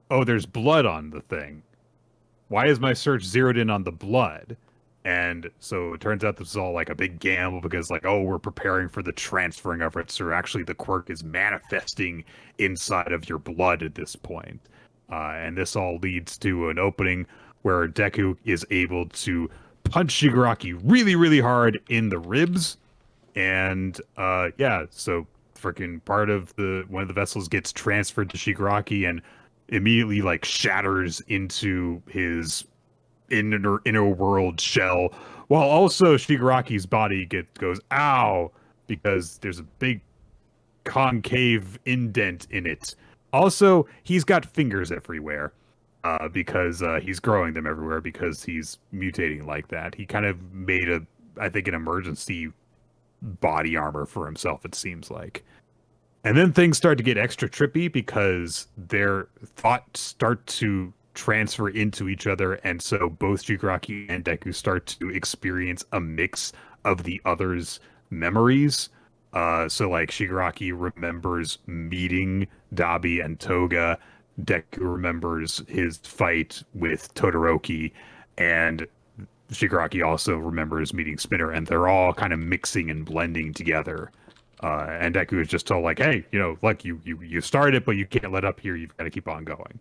oh, there's blood on the thing. Why is my search zeroed in on the blood? And so it turns out this is all like a big gamble because, like, oh, we're preparing for the transferring of it. So actually, the quirk is manifesting inside of your blood at this point. And this all leads to an opening where Deku is able to punch Shigaraki really, really hard in the ribs. And yeah, so freaking part of the one of the vessels gets transferred to Shigaraki and immediately like shatters into his inner world shell, while also Shigaraki's body goes ow because there's a big concave indent in it. Also, he's got fingers everywhere because he's growing them everywhere because he's mutating like that. He kind of made I think, an emergency body armor for himself, it seems like. And then things start to get extra trippy because their thoughts start to transfer into each other. And so both Shigaraki and Deku start to experience a mix of the other's memories. So, like, Shigaraki remembers meeting Dabi and Toga. Deku remembers his fight with Todoroki. And Shigaraki also remembers meeting Spinner. And they're all kind of mixing and blending together. And Deku is just told, like, hey, like, you started, but you can't let up here. You've got to keep on going.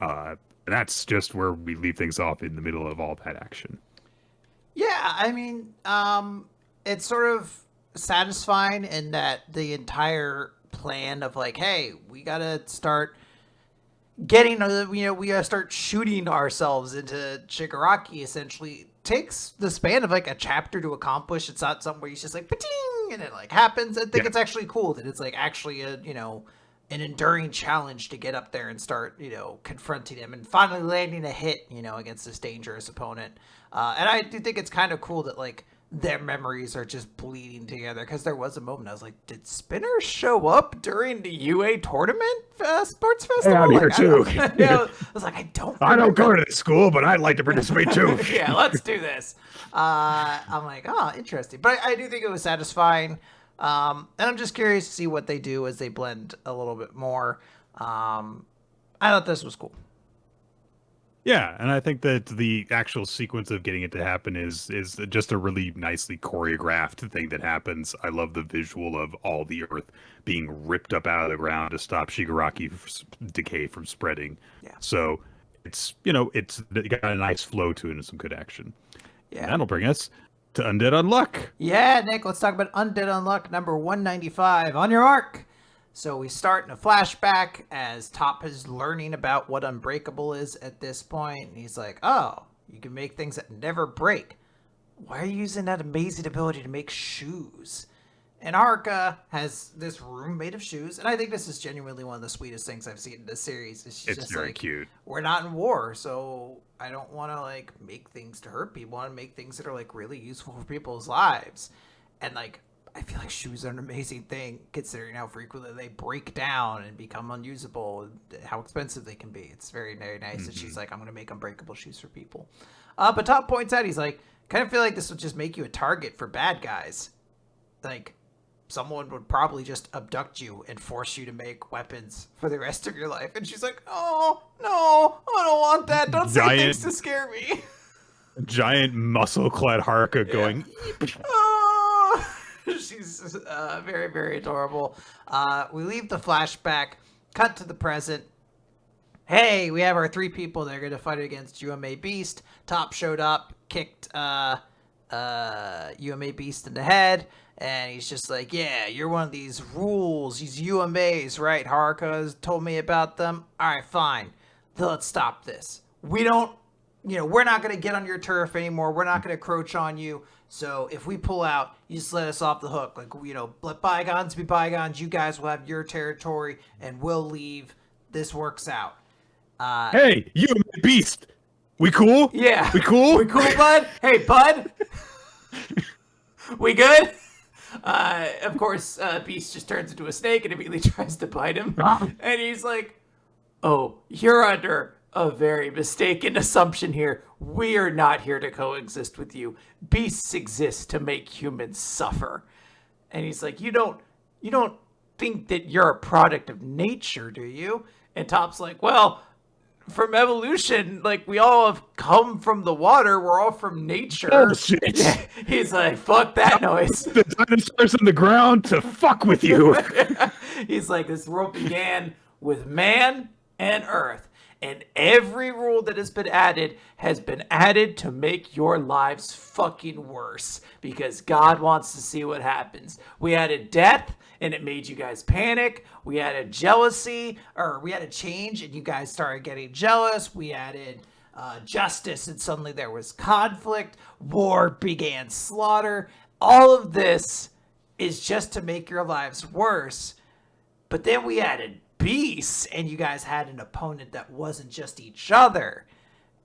And that's just where we leave things off in the middle of all that action. Yeah, I mean, it's sort of satisfying in that the entire plan of like, hey, we gotta start getting, we gotta start shooting ourselves into Shigaraki essentially takes the span of like a chapter to accomplish. It's not something where he's just like, pa-ting, and it like happens. I think it's actually cool that it's like actually a, an enduring challenge to get up there and start, confronting him and finally landing a hit, against this dangerous opponent. And I do think it's kind of cool that like their memories are just bleeding together, because there was a moment I was like, did Spinner show up during the UA tournament sports festival? Yeah, I'm here too. I was like, I don't go to this school, but I'd like to participate too. Yeah, let's do this. I'm like, oh, interesting. But I do think it was satisfying. And I'm just curious to see what they do as they blend a little bit more. I thought this was cool. Yeah, and I think that the actual sequence of getting it to happen is just a really nicely choreographed thing that happens. I love the visual of all the earth being ripped up out of the ground to stop Shigaraki's decay from spreading. Yeah. So it's it's got a nice flow to it and some good action. Yeah. And that'll bring us to Undead Unluck. Yeah, Nick, let's talk about Undead Unluck number 195. On your mark. So we start in a flashback as Top is learning about what Unbreakable is at this point. And he's like, oh, you can make things that never break. Why are you using that amazing ability to make shoes? And Haruka has this room made of shoes. And I think this is genuinely one of the sweetest things I've seen in this series. It's just very like, cute. We're not in war, so I don't want to like make things to hurt people. I want to make things that are like really useful for people's lives. And like, I feel like shoes are an amazing thing, considering how frequently they break down and become unusable, how expensive they can be. It's very, very nice that she's like, I'm going to make unbreakable shoes for people. But Top points out, he's like, kind of feel like this would just make you a target for bad guys. Like, someone would probably just abduct you and force you to make weapons for the rest of your life. And she's like, oh, no, I don't want that. Don't say things to scare me. Giant muscle-clad Haruka going, She's very, very adorable. We leave the flashback, cut to the present. Hey, we have our three people that are going to fight against UMA Beast. Top showed up, kicked UMA Beast in the head, and he's just like, yeah, you're one of these rules, these UMAs, right? Haruka has told me about them. All right, fine. Let's stop this. We don't, we're not going to get on your turf anymore. We're not going to encroach on you. So if we pull out, you just let us off the hook. Like, let bygones be bygones. You guys will have your territory, and we'll leave. This works out. Hey, you beast. We cool? Yeah. We cool? We cool, bud? Hey, bud? We good? Of course, Beast just turns into a snake and immediately tries to bite him. And he's like, oh, you're under a very mistaken assumption here. We are not here to coexist with you. Beasts exist to make humans suffer. And he's like, you don't think that you're a product of nature, do you? And Top's like, well, from evolution, like, we all have come from the water. We're all from nature. Oh, shit. Yeah. He's like, fuck that noise. The dinosaurs on the ground to fuck with you. He's like, this world began with man and earth. And every rule that has been added to make your lives fucking worse. Because God wants to see what happens. We added death, and it made you guys panic. We added jealousy, or we added change, and you guys started getting jealous. We added justice, and suddenly there was conflict. War began slaughter. All of this is just to make your lives worse. But then we added beasts, and you guys had an opponent that wasn't just each other.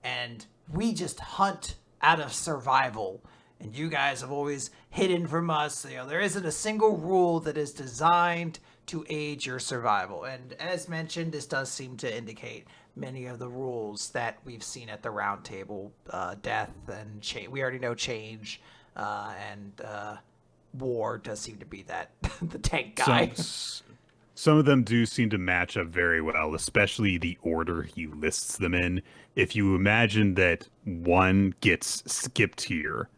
And we just hunt out of survival. And you guys have always hidden from us. You know, there isn't a single rule that is designed to aid your survival. And as mentioned, this does seem to indicate many of the rules that we've seen at the round table. Death and change. We already know change. And war does seem to be that the tank guy. Some of them do seem to match up very well, especially the order he lists them in. If you imagine that one gets skipped here,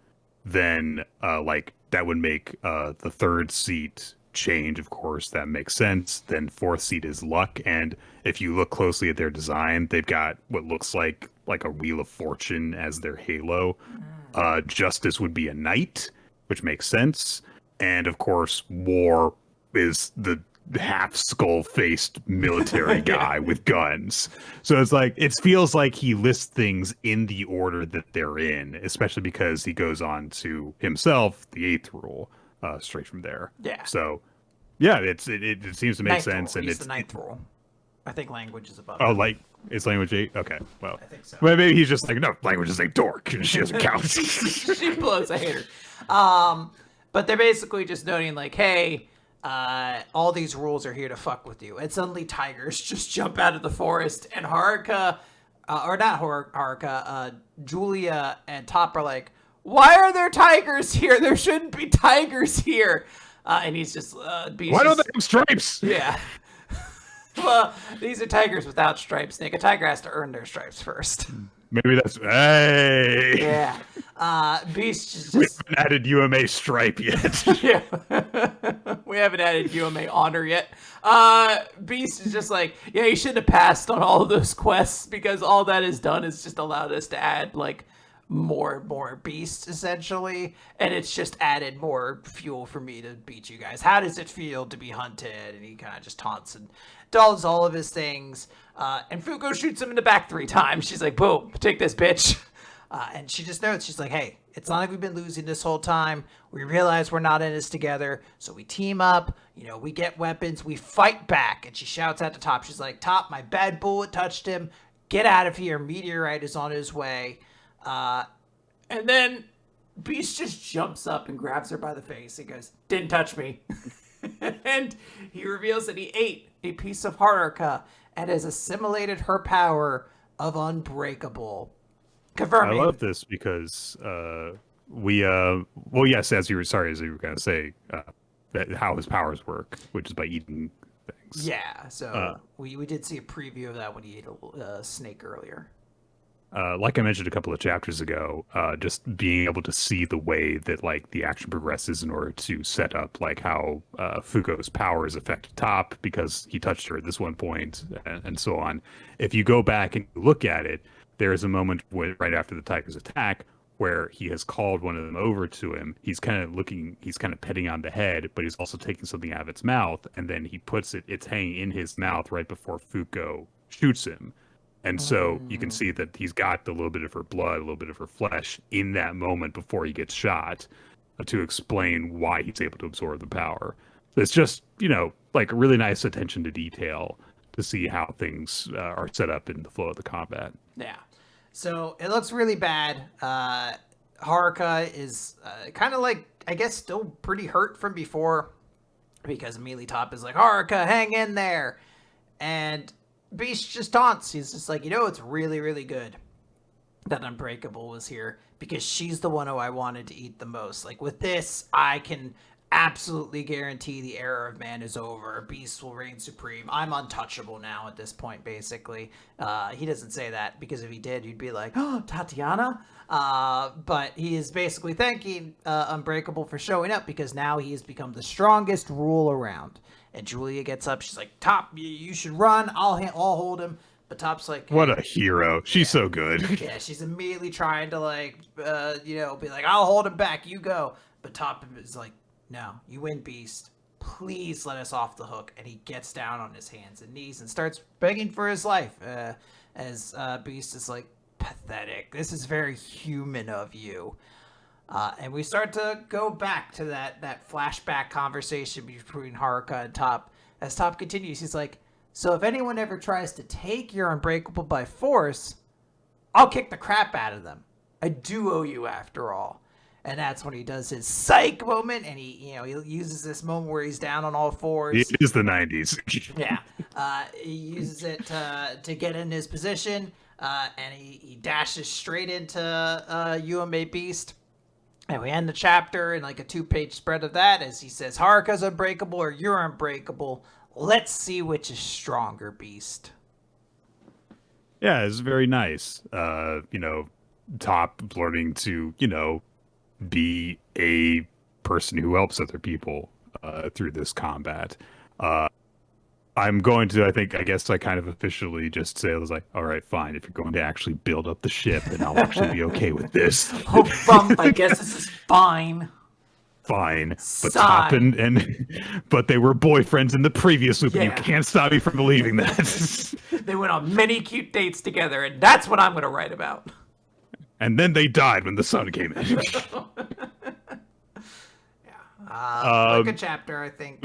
then like that would make the third seat change. Of course, that makes sense. Then fourth seat is luck, and if you look closely at their design, they've got what looks like a wheel of fortune as their halo. Justice would be a knight, which makes sense, and of course, war is the half skull faced military guy with guns. So it's like, it feels like he lists things in the order that they're in, especially because he goes on to himself the eighth rule straight from there. Yeah. So yeah, it seems to make Ninth sense. rule. And He's it's the ninth rule. I think language is above. Oh, like it's language 8? Okay, well, I think so. Well, maybe he's just like, no, language is a dork and she doesn't count. She blows. I hate her. But they're basically just noting like, hey, all these rules are here to fuck with you. And suddenly tigers just jump out of the forest, and Haruka, or not Haruka, Julia and Top are like, why are there tigers here? There shouldn't be tigers here. And he's just, Why don't they have stripes? Yeah. Well, these are tigers without stripes, Nick. A tiger has to earn their stripes first. Maybe that's, hey. Yeah. Beast just... We haven't added UMA stripe yet. Yeah. We haven't added UMA honor yet. Beast is just like, yeah, you shouldn't have passed on all of those quests, because all that has done is just allowed us to add, like, more beasts, essentially. And it's just added more fuel for me to beat you guys. How does it feel to be hunted? And he kind of just taunts and does all of his things. And Fuko shoots him in the back 3 times. She's like, boom, take this, bitch. And she just notes, she's like, hey, it's not like we've been losing this whole time. We realize we're not in this together. So we team up, you know, we get weapons, we fight back. And she shouts at the Top. She's like, Top, my bad bullet touched him. Get out of here. Meteorite is on his way. And then Beast just jumps up and grabs her by the face. He goes, didn't touch me. And he reveals that he ate a piece of Haruka and has assimilated her power of unbreakable. Confirming. I love this because well, yes, as you were going to say, that how his powers work, which is by eating things. Yeah, so we did see a preview of that when he ate a snake earlier. Like I mentioned a couple of chapters ago, just being able to see the way that like the action progresses in order to set up like how Fuko's powers affect Top because he touched her at this one point and so on. If you go back and look at it, there is a moment right after the tiger's attack where he has called one of them over to him. He's kind of petting on the head, but he's also taking something out of its mouth, and then he puts it's hanging in his mouth right before Fuko shoots him. And so you can see that he's got a little bit of her blood, a little bit of her flesh in that moment before he gets shot to explain why he's able to absorb the power. It's just, you know, like a really nice attention to detail to see how things are set up in the flow of the combat. Yeah. So it looks really bad. Haruka is kind of like, I guess, still pretty hurt from before because immediately Top is like, Haruka, hang in there. And Beast just taunts. He's just like, you know, it's really, really good that Unbreakable was here because she's the one who I wanted to eat the most. Like with this, I can absolutely guarantee the era of man is over. Beast will reign supreme. I'm untouchable now at this point, basically. He doesn't say that, because if he did, you'd be like, oh, Tatiana? But he is basically thanking Unbreakable for showing up, because now he has become the strongest rule around. And Julia gets up. She's like, Top, you should run. I'll hold him. But Top's like, hey. What a hero. She's Yeah. so good. Yeah, she's immediately trying to, like, be like, I'll hold him back. You go. But Top is like, no, you win, Beast. Please let us off the hook. And he gets down on his hands and knees and starts begging for his life. As Beast is like, pathetic. This is very human of you. And we start to go back to that flashback conversation between Haruka and Top. As Top continues, he's like, so if anyone ever tries to take your Unbreakable by force, I'll kick the crap out of them. I do owe you, after all. And that's when he does his psych moment, and he uses this moment where he's down on all fours. It is the 90s. Yeah. He uses it to get in his position, and he dashes straight into UMA Beast. And we end the chapter in like a 2-page spread of that, as he says, Haruka's unbreakable or you're unbreakable. Let's see which is stronger, Beast. Yeah, it's very nice. Top learning to, be a person who helps other people through this combat. I'm going to, I guess I kind of officially just say, I was like, all right, fine. If you're going to actually build up the ship, then I'll actually be okay with this. Oh, Rump, I guess this is fine. Fine. But Sigh. Top but they were boyfriends in the previous loop, and you Yeah. can't stop me from believing that. They went on many cute dates together, and that's what I'm going to write about. And then they died when the sun came in. Like a chapter, I think.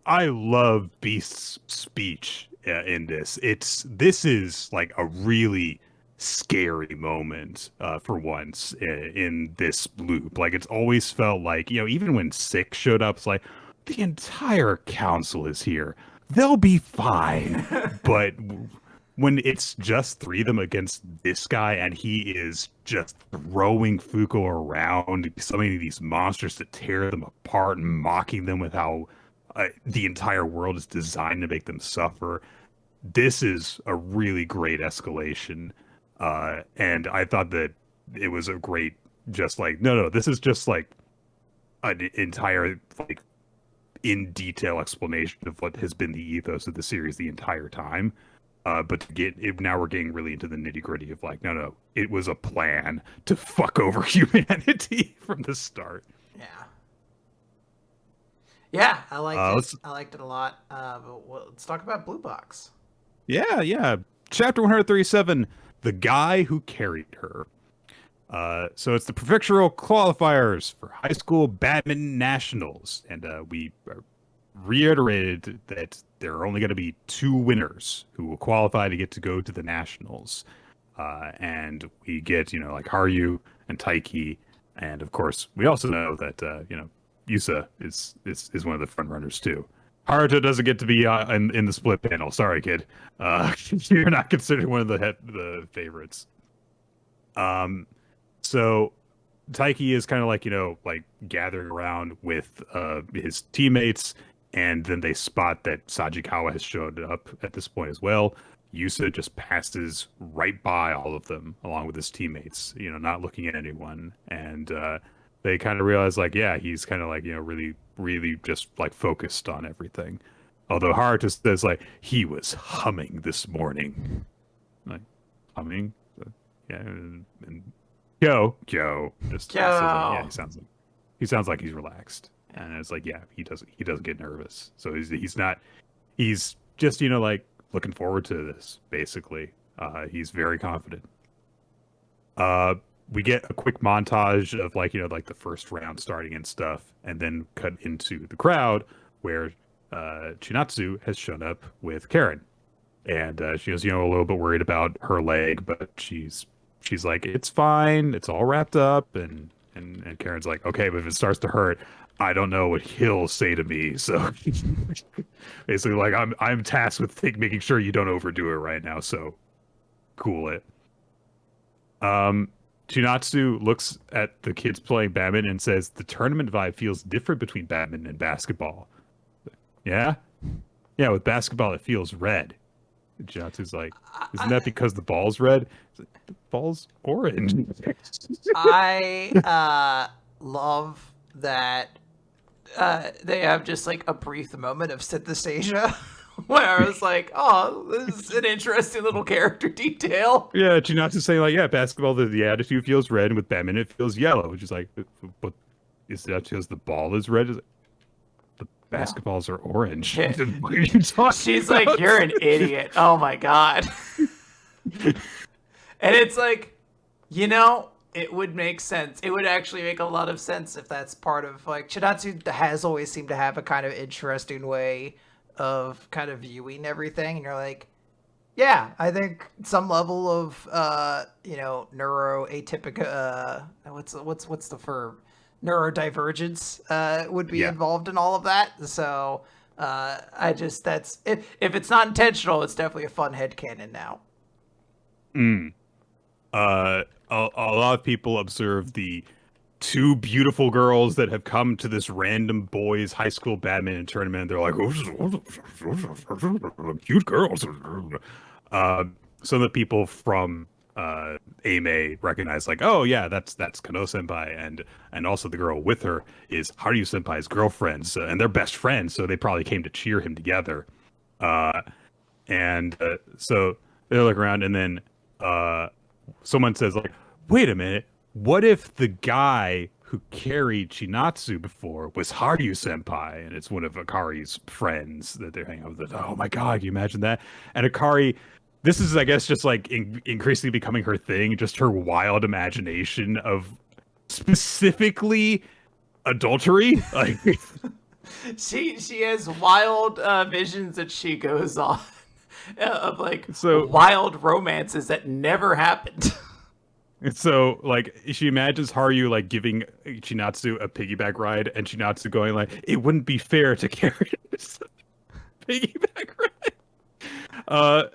I love Beast's speech in this. This is like a really scary moment for once in this loop. Like, it's always felt like, even when Six showed up, it's like, the entire council is here. They'll be fine. But when it's just 3 of them against this guy, and he is just throwing Fuko around, summoning these monsters to tear them apart and mocking them with how the entire world is designed to make them suffer. This is a really great escalation. And I thought that it was a great, just like, no, this is just like an entire, like, in detail explanation of what has been the ethos of the series the entire time. But now we're getting really into the nitty gritty of like, no, it was a plan to fuck over humanity from the start. Yeah. Yeah, I liked it. I liked it a lot. But let's talk about Blue Box. Yeah. Chapter 137, The Guy Who Carried Her. So it's the prefectural qualifiers for high school badminton nationals. And we reiterated that there are only going to be 2 winners who will qualify to get to go to the nationals. And we get, like Haru and Taiki. And of course, we also know that, Yusa is one of the front runners too. Haruto doesn't get to be in the split panel. Sorry, kid. You're not considered one of the favorites. So Taiki is kind of like, like gathering around with his teammates, and then they spot that Sajikawa has showed up at this point as well. Yusa just passes right by all of them along with his teammates, not looking at anyone. And they kind of realize, like, yeah, he's kind of like, really, really just like focused on everything. Although Haruto says, like, he was humming this morning. Like, humming? Yeah. And Kyo just says, yeah, he sounds like he's relaxed. And it's like, yeah, he doesn't get nervous. So he's just, like, looking forward to this, basically. He's very confident. We get a quick montage of like, like the first round starting and stuff, and then cut into the crowd where Chinatsu has shown up with Karen. And she was, a little bit worried about her leg, but she's like, it's fine, it's all wrapped up. And Karen's like, okay, but if it starts to hurt, I don't know what he'll say to me. So basically, like, I'm tasked with making sure you don't overdo it right now. So cool it. Chinatsu looks at the kids playing badminton and says, the tournament vibe feels different between badminton and basketball. Yeah? Yeah, with basketball, it feels red. And Chinatsu's like, isn't that because the ball's red? It's like, the ball's orange. I love that they have just like a brief moment of synesthesia where I was like, oh, this is an interesting little character detail. Yeah, Chinatsu's saying, like, yeah, basketball, the attitude feels red, and with badminton, it feels yellow, which is like, but is that because the ball is red? Is it, the No. basketballs are orange. Yeah. What are you talking She's about? like, you're an idiot. Oh my God. And it's like, it would make sense. It would actually make a lot of sense if that's part of like Chinatsu has always seemed to have a kind of interesting way of kind of viewing everything, and you're like, yeah, I think some level of neuroatypical what's the verb, neurodivergence would be Yeah. involved in all of that. So I just that's if it's not intentional, it's definitely a fun headcanon now. Mm. A lot of people observe the two beautiful girls that have come to this random boys' high school badminton tournament. They're like, cute girls. Some of the people from Aimei recognize, like, oh yeah, that's Kano Senpai, and also the girl with her is Haru Senpai's girlfriend, so, and they're best friends, so they probably came to cheer him together. Uh, and so they look around, and then someone says, like, wait a minute, what if the guy who carried Chinatsu before was Haru Senpai, and it's one of Akari's friends that they're hanging out with? Oh my god, can you imagine that? And Akari, this is, I guess, just like increasingly becoming her thing, just her wild imagination of specifically adultery. Like, She has wild visions that she goes on of like so wild romances that never happened. So, like, she imagines Haru, like, giving Chinatsu a piggyback ride, and Chinatsu going, like, it wouldn't be fair to carry this piggyback ride.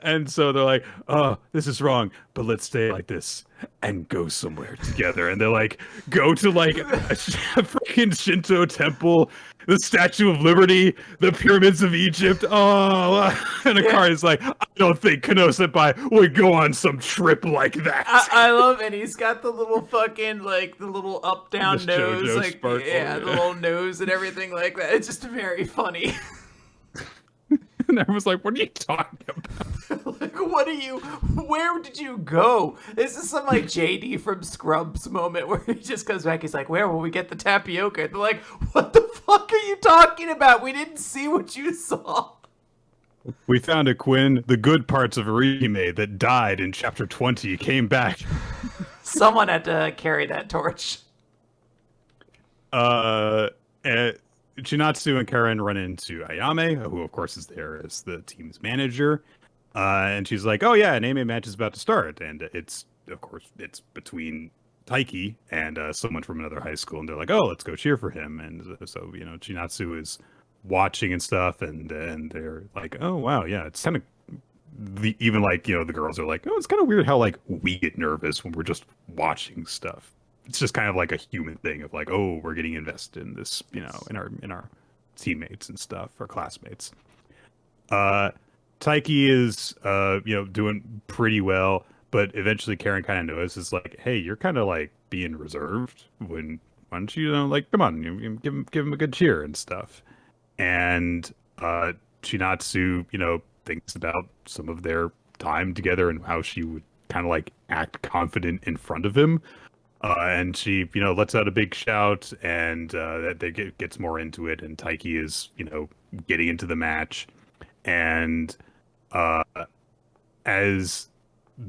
And so they're like, oh, this is wrong, but let's stay like this and go somewhere together. And they're like, go to, like, a freaking Shinto temple, the Statue of Liberty, the pyramids of Egypt. Oh, and Akari's like, I don't think Kano Senpai would go on some trip like that. I love, and he's got the little fucking like the little up down The nose, Chojo like sparkle, yeah, the little nose and everything like that. It's just very funny. And I was like, what are you talking about? Like, where did you go? This is some like JD from Scrubs moment where he just comes back. He's like, where will we get the tapioca? And they're like, what the fuck are you talking about? We didn't see what you saw. We found a Quinn, the good parts of Orihime that died in chapter 20 came back. Someone had to carry that torch. Chinatsu and Karen run into Ayame, who of course is there as the team's manager. And she's like, oh yeah, an anime match is about to start. And it's between Taiki and someone from another high school. And they're like, oh, let's go cheer for him. And so, Chinatsu is watching and stuff. And they're like, oh, wow, yeah, it's kind of even like, the girls are like, oh, it's kind of weird how like we get nervous when we're just watching stuff. It's just kind of like a human thing of like, oh, we're getting invested in this, in our teammates and stuff, our classmates. Taiki is, doing pretty well, but eventually Karen kind of notices like, hey, you're kind of like being reserved. Why don't you, like, come on, give him a good cheer and stuff. And Chinatsu, thinks about some of their time together and how she would kind of like act confident in front of him. And she, lets out a big shout, and that gets more into it. And Taiki is, getting into the match, and as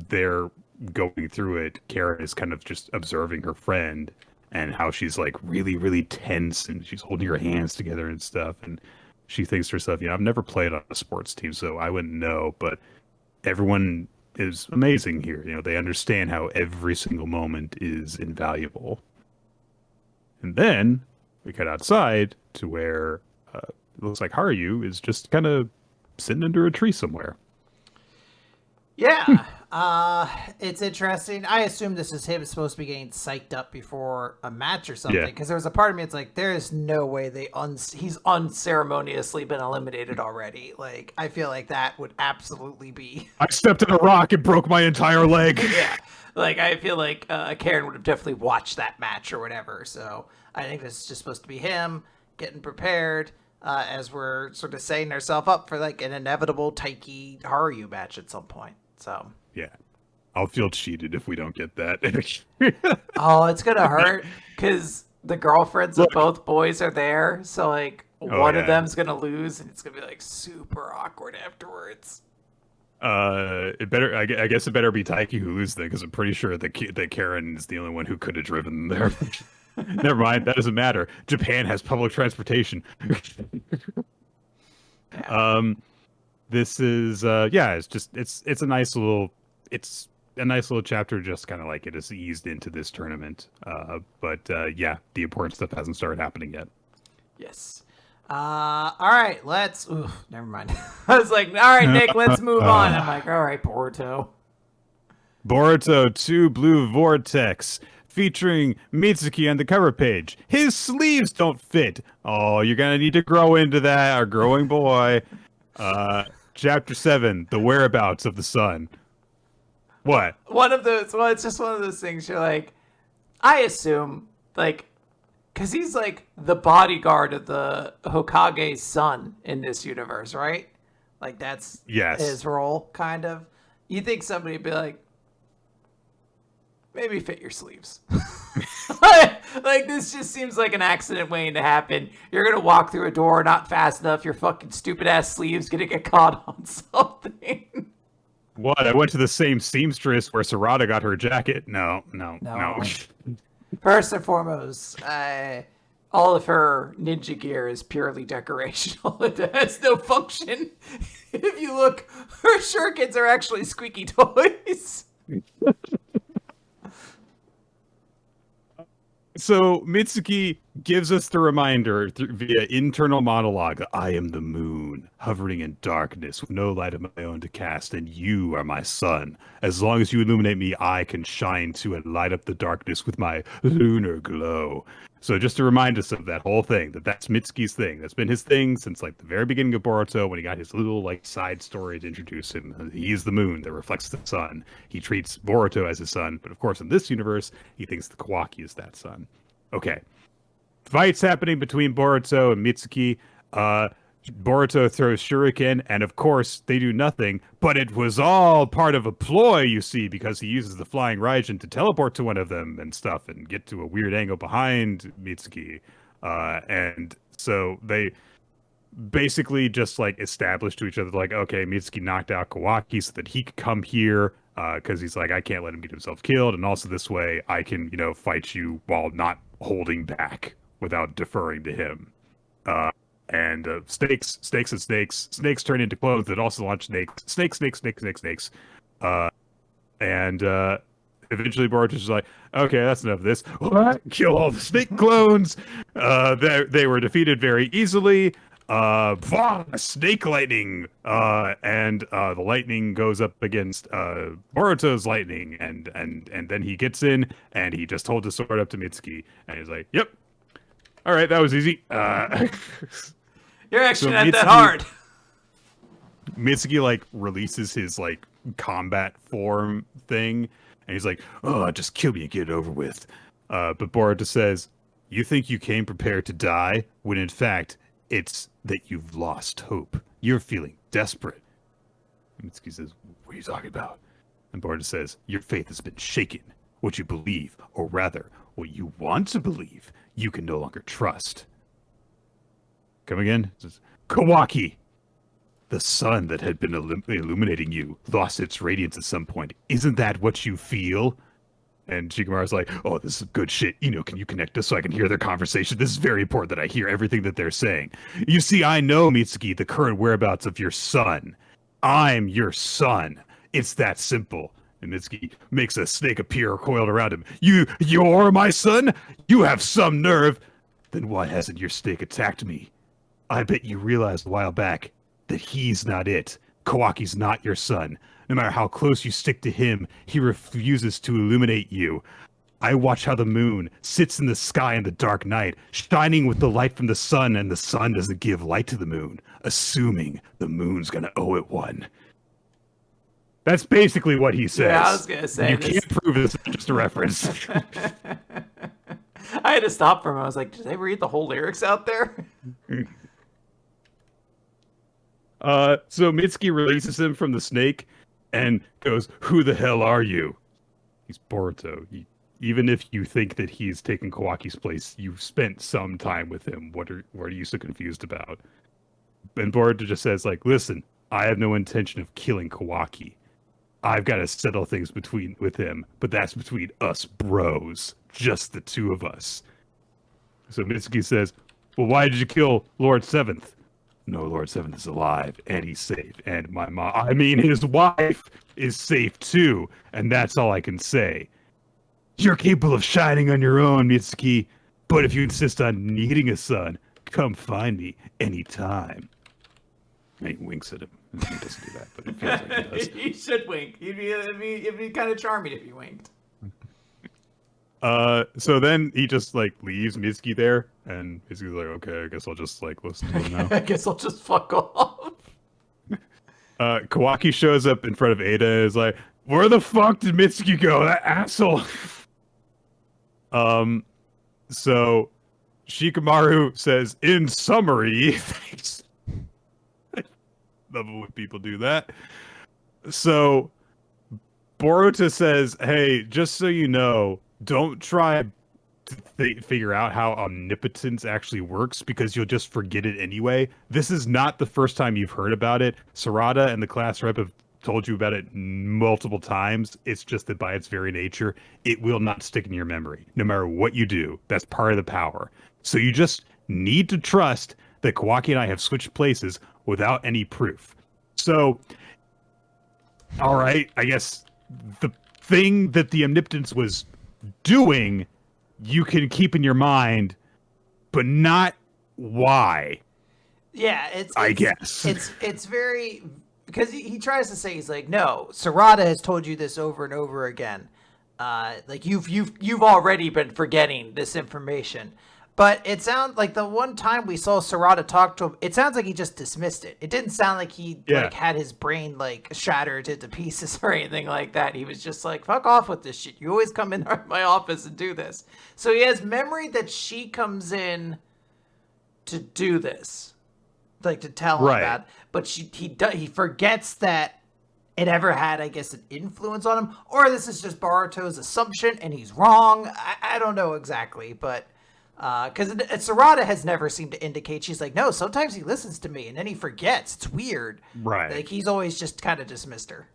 they're going through it, Karen is kind of just observing her friend and how she's like really, really tense, and she's holding her hands together and stuff. And she thinks to herself, I've never played on a sports team, so I wouldn't know, but everyone is amazing here. They understand how every single moment is invaluable. And then we cut outside to where it looks like Haru is just kind of sitting under a tree somewhere. Yeah. It's interesting. I assume this is him supposed to be getting psyched up before a match or something. Yeah. Because there was a part of me, it's like, there is no way he's unceremoniously been eliminated already. Like, I feel like that would absolutely be. I stepped in a rock and broke my entire leg. Yeah. Like, I feel like Karen would have definitely watched that match or whatever. So I think this is just supposed to be him getting prepared as we're sort of setting ourselves up for like an inevitable Taiki Haruyu match at some point. So. Yeah. I'll feel cheated if we don't get that. Oh, it's gonna hurt because the girlfriends of Look. both boys are there. So like one of yeah. them's gonna lose, and it's gonna be like super awkward afterwards. It better. I guess it better be Taiki who loses then, because I'm pretty sure that Karen is the only one who could have driven them there. Never mind. That doesn't matter. Japan has public transportation. This is it's a nice little chapter, just kind of like it is eased into this tournament. But the important stuff hasn't started happening yet. Yes. All right. Let's. Ooh, never mind. I was like, all right, Nick, let's move on. I'm like, all right, Boruto. Boruto 2 Blue Vortex, featuring Mitsuki on the cover page. His sleeves don't fit. Oh, you're gonna need to grow into that, our growing boy. Chapter 7, The Whereabouts of the Sun. What? One of those. Well, it's just one of those things. You're like, I assume, like, because he's like the bodyguard of the Hokage's son in this universe, right? Like that's his role, kind of. You think somebody would be like, maybe fit your sleeves. Like this just seems like an accident waiting to happen. You're gonna walk through a door not fast enough. Your fucking stupid ass sleeves gonna get caught on something. What? I went to the same seamstress where Sarada got her jacket. No. First and foremost, all of her ninja gear is purely decorational. It has no function. If you look, her shurikens are actually squeaky toys. So Mitsuki gives us the reminder via internal monologue. I am the moon, hovering in darkness with no light of my own to cast, and you are my sun. As long as you illuminate me, I can shine too and light up the darkness with my lunar glow. So just to remind us of that whole thing, that's Mitsuki's thing. That's been his thing since like the very beginning of Boruto, when he got his little like side story to introduce him. He is the moon that reflects the sun. He treats Boruto as his son, but of course in this universe, he thinks the Kawaki is that son. Okay. Fights happening between Boruto and Mitsuki. Boruto throws shuriken, and of course they do nothing, but it was all part of a ploy, you see, because he uses the flying Raijin to teleport to one of them and stuff and get to a weird angle behind Mitsuki. And so they basically just like establish to each other like, okay, Mitsuki knocked out Kawaki so that he could come here, because he's like, I can't let him get himself killed, and also this way I can, fight you while not holding back without deferring to him. And snakes turn into clones that also launch snakes. And eventually Boruto's just like, okay, that's enough of this. Kill all the snake clones. They were defeated very easily. Snake lightning. And the lightning goes up against Boruto's lightning, and then he gets in and he just holds his sword up to Mitsuki, and he's like, yep. All right, that was easy. You're actually not that hard. Mitsuki like releases his like combat form thing, and he's like, "Oh, just kill me and get it over with." But Boruto says, "You think you came prepared to die, when in fact it's that you've lost hope. You're feeling desperate." And Mitsuki says, "What are you talking about?" And Boruto says, "Your faith has been shaken. What you believe, or rather, what you want to believe, you can no longer trust." Come again? It says, Kawaki, the sun that had been illuminating you, lost its radiance at some point. Isn't that what you feel? And Shikamaru's like, oh, this is good shit. Can you connect us so I can hear their conversation? This is very important that I hear everything that they're saying. You see, I know, Mitsuki, the current whereabouts of your son. I'm your son. It's that simple. And Mitsuki makes a snake appear coiled around him. You're my son? You have some nerve. Then why hasn't your snake attacked me? I bet you realized a while back that he's not it. Kawaki's not your son. No matter how close you stick to him, he refuses to illuminate you. I watch how the moon sits in the sky in the dark night, shining with the light from the sun, and the sun doesn't give light to the moon, assuming the moon's gonna owe it one. That's basically what he says. Yeah, I was gonna say You this. can't prove this, it's just a reference. I had to stop for him. I was like, did they read the whole lyrics out there? So Mitsuki releases him from the snake and goes, "Who the hell are you?" He's Boruto. Even if you think that he's taken Kawaki's place, you've spent some time with him. What are you so confused about? And Boruto just says, like, listen, I have no intention of killing Kawaki. I've got to settle things with him, but that's between us bros, just the two of us. So Mitsuki says, well, why did you kill Lord Seventh? No, Lord Seventh is alive, and he's safe, and his wife is safe too, and that's all I can say. You're capable of shining on your own, Mitsuki, but if you insist on needing a son, come find me anytime. And he winks at him. He doesn't do that, but it feels like he does. You should wink. It'd be kind of charming if you winked. So then he just like leaves Mitsuki there, and Mitsuki's like, okay, I guess I'll just like listen to him now. I guess I'll just fuck off. Kawaki shows up in front of Ada and is like, where the fuck did Mitsuki go? That asshole. So Shikamaru says, in summary, thanks. Love it when people do that. So Boruto says, hey, just so you know, don't try to figure out how omnipotence actually works because you'll just forget it anyway. This is not the first time you've heard about it. Sarada and the class rep have told you about it multiple times. It's just that by its very nature, it will not stick in your memory. No matter what you do, that's part of the power. So you just need to trust that Kawaki and I have switched places without any proof. So, all right, I guess the thing that the omnipotence was doing, you can keep in your mind, but not why. Yeah, I guess it's very, because he tries to say, he's like, no, Sarada has told you this over and over again. Like you've already been forgetting this information. But it sounds like the one time we saw Sarada talk to him, it sounds like he just dismissed it. It didn't sound like he like had his brain like shattered into pieces or anything like that. He was just like, fuck off with this shit. You always come in my office and do this. So he has memory that she comes in to do this, like to tell him that. But he forgets that it ever had, I guess, an influence on him. Or this is just Boruto's assumption and he's wrong. I don't know exactly, but... because Sarada has never seemed to indicate. She's like, no, sometimes he listens to me and then he forgets. It's weird. Right. Like he's always just kind of dismissed her.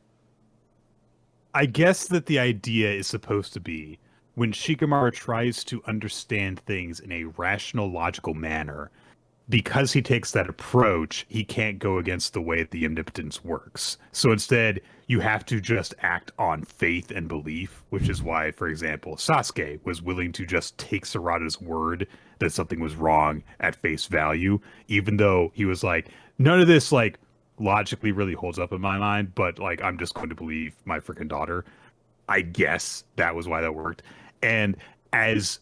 I guess that the idea is supposed to be when Shikamaru tries to understand things in a rational, logical manner, because he takes that approach, he can't go against the way the omnipotence works. So instead, you have to just act on faith and belief, which is why, for example, Sasuke was willing to just take Sarada's word that something was wrong at face value, even though he was like, none of this, like, logically really holds up in my mind, but, like, I'm just going to believe my freaking daughter. I guess that was why that worked. And as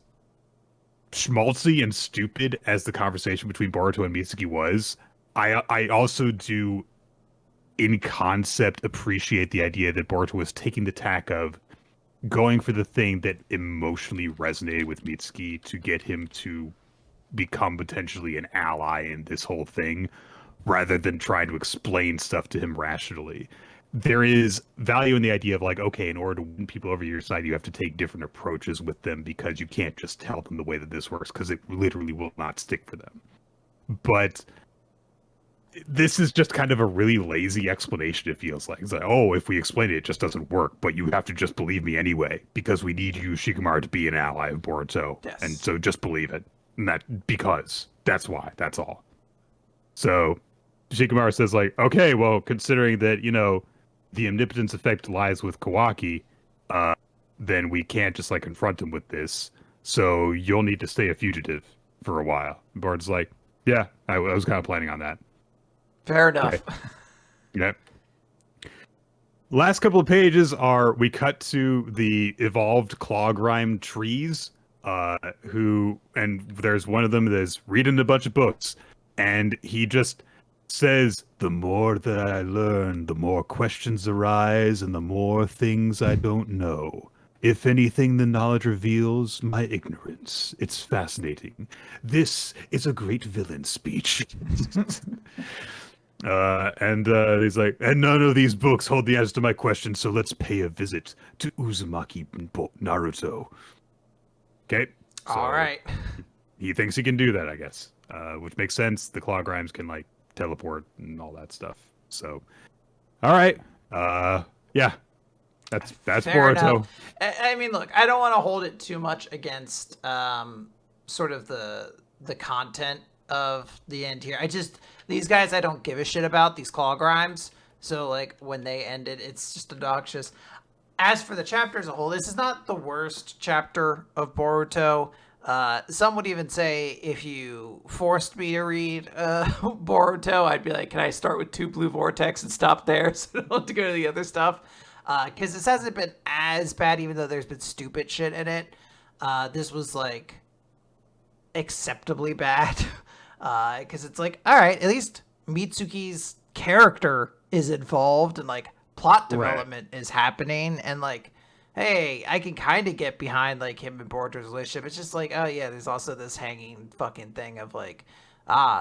schmaltzy and stupid as the conversation between Boruto and Mitsuki was, I also do, in concept, appreciate the idea that Boruto was taking the tack of going for the thing that emotionally resonated with Mitsuki to get him to become potentially an ally in this whole thing, rather than trying to explain stuff to him rationally. There is value in the idea of like, okay, in order to win people over your side, you have to take different approaches with them because you can't just tell them the way that this works because it literally will not stick for them. But this is just kind of a really lazy explanation, it feels like. It's like, oh, if we explain it, it just doesn't work, but you have to just believe me anyway because we need you, Shikamaru, to be an ally of Boruto. Yes. And so just believe it. And that's why, that's all. So Shikamaru says like, okay, well, considering that, you know, the omnipotence effect lies with Kawaki, then we can't just like confront him with this. So you'll need to stay a fugitive for a while. And Bard's like, yeah, I was kind of planning on that. Fair enough. Okay. Yep. Last couple of pages are we cut to the evolved claw-grimed trees, and there's one of them that's reading a bunch of books, and he just says, "The more that I learn, the more questions arise, and the more things I don't know. If anything, the knowledge reveals my ignorance. It's fascinating. This is a great villain speech." He's like, and none of these books hold the answers to my questions, so let's pay a visit to Uzumaki Naruto. Okay, All so right. he thinks he can do that, I guess, which makes sense. The Claw Grimes can like teleport and all that stuff. So, all right, yeah, that's Fair Boruto. enough. I mean, look, I don't want to hold it too much against sort of the content of the end here. I just these guys I don't give a shit about these claw grimes. So like when they ended, it's just obnoxious. As for the chapter as a whole, this is not the worst chapter of Boruto. Some would even say if you forced me to read Boruto, I'd be like, can I start with 2 blue Vortex and stop there so I don't have to go to the other stuff? Because this hasn't been as bad, even though there's been stupid shit in it. This was like acceptably bad. Because it's like, all right, at least Mitsuki's character is involved and like plot Right. development is happening. And like, hey, I can kind of get behind like him and Boruto's relationship. It's just like, oh yeah, there's also this hanging fucking thing of like,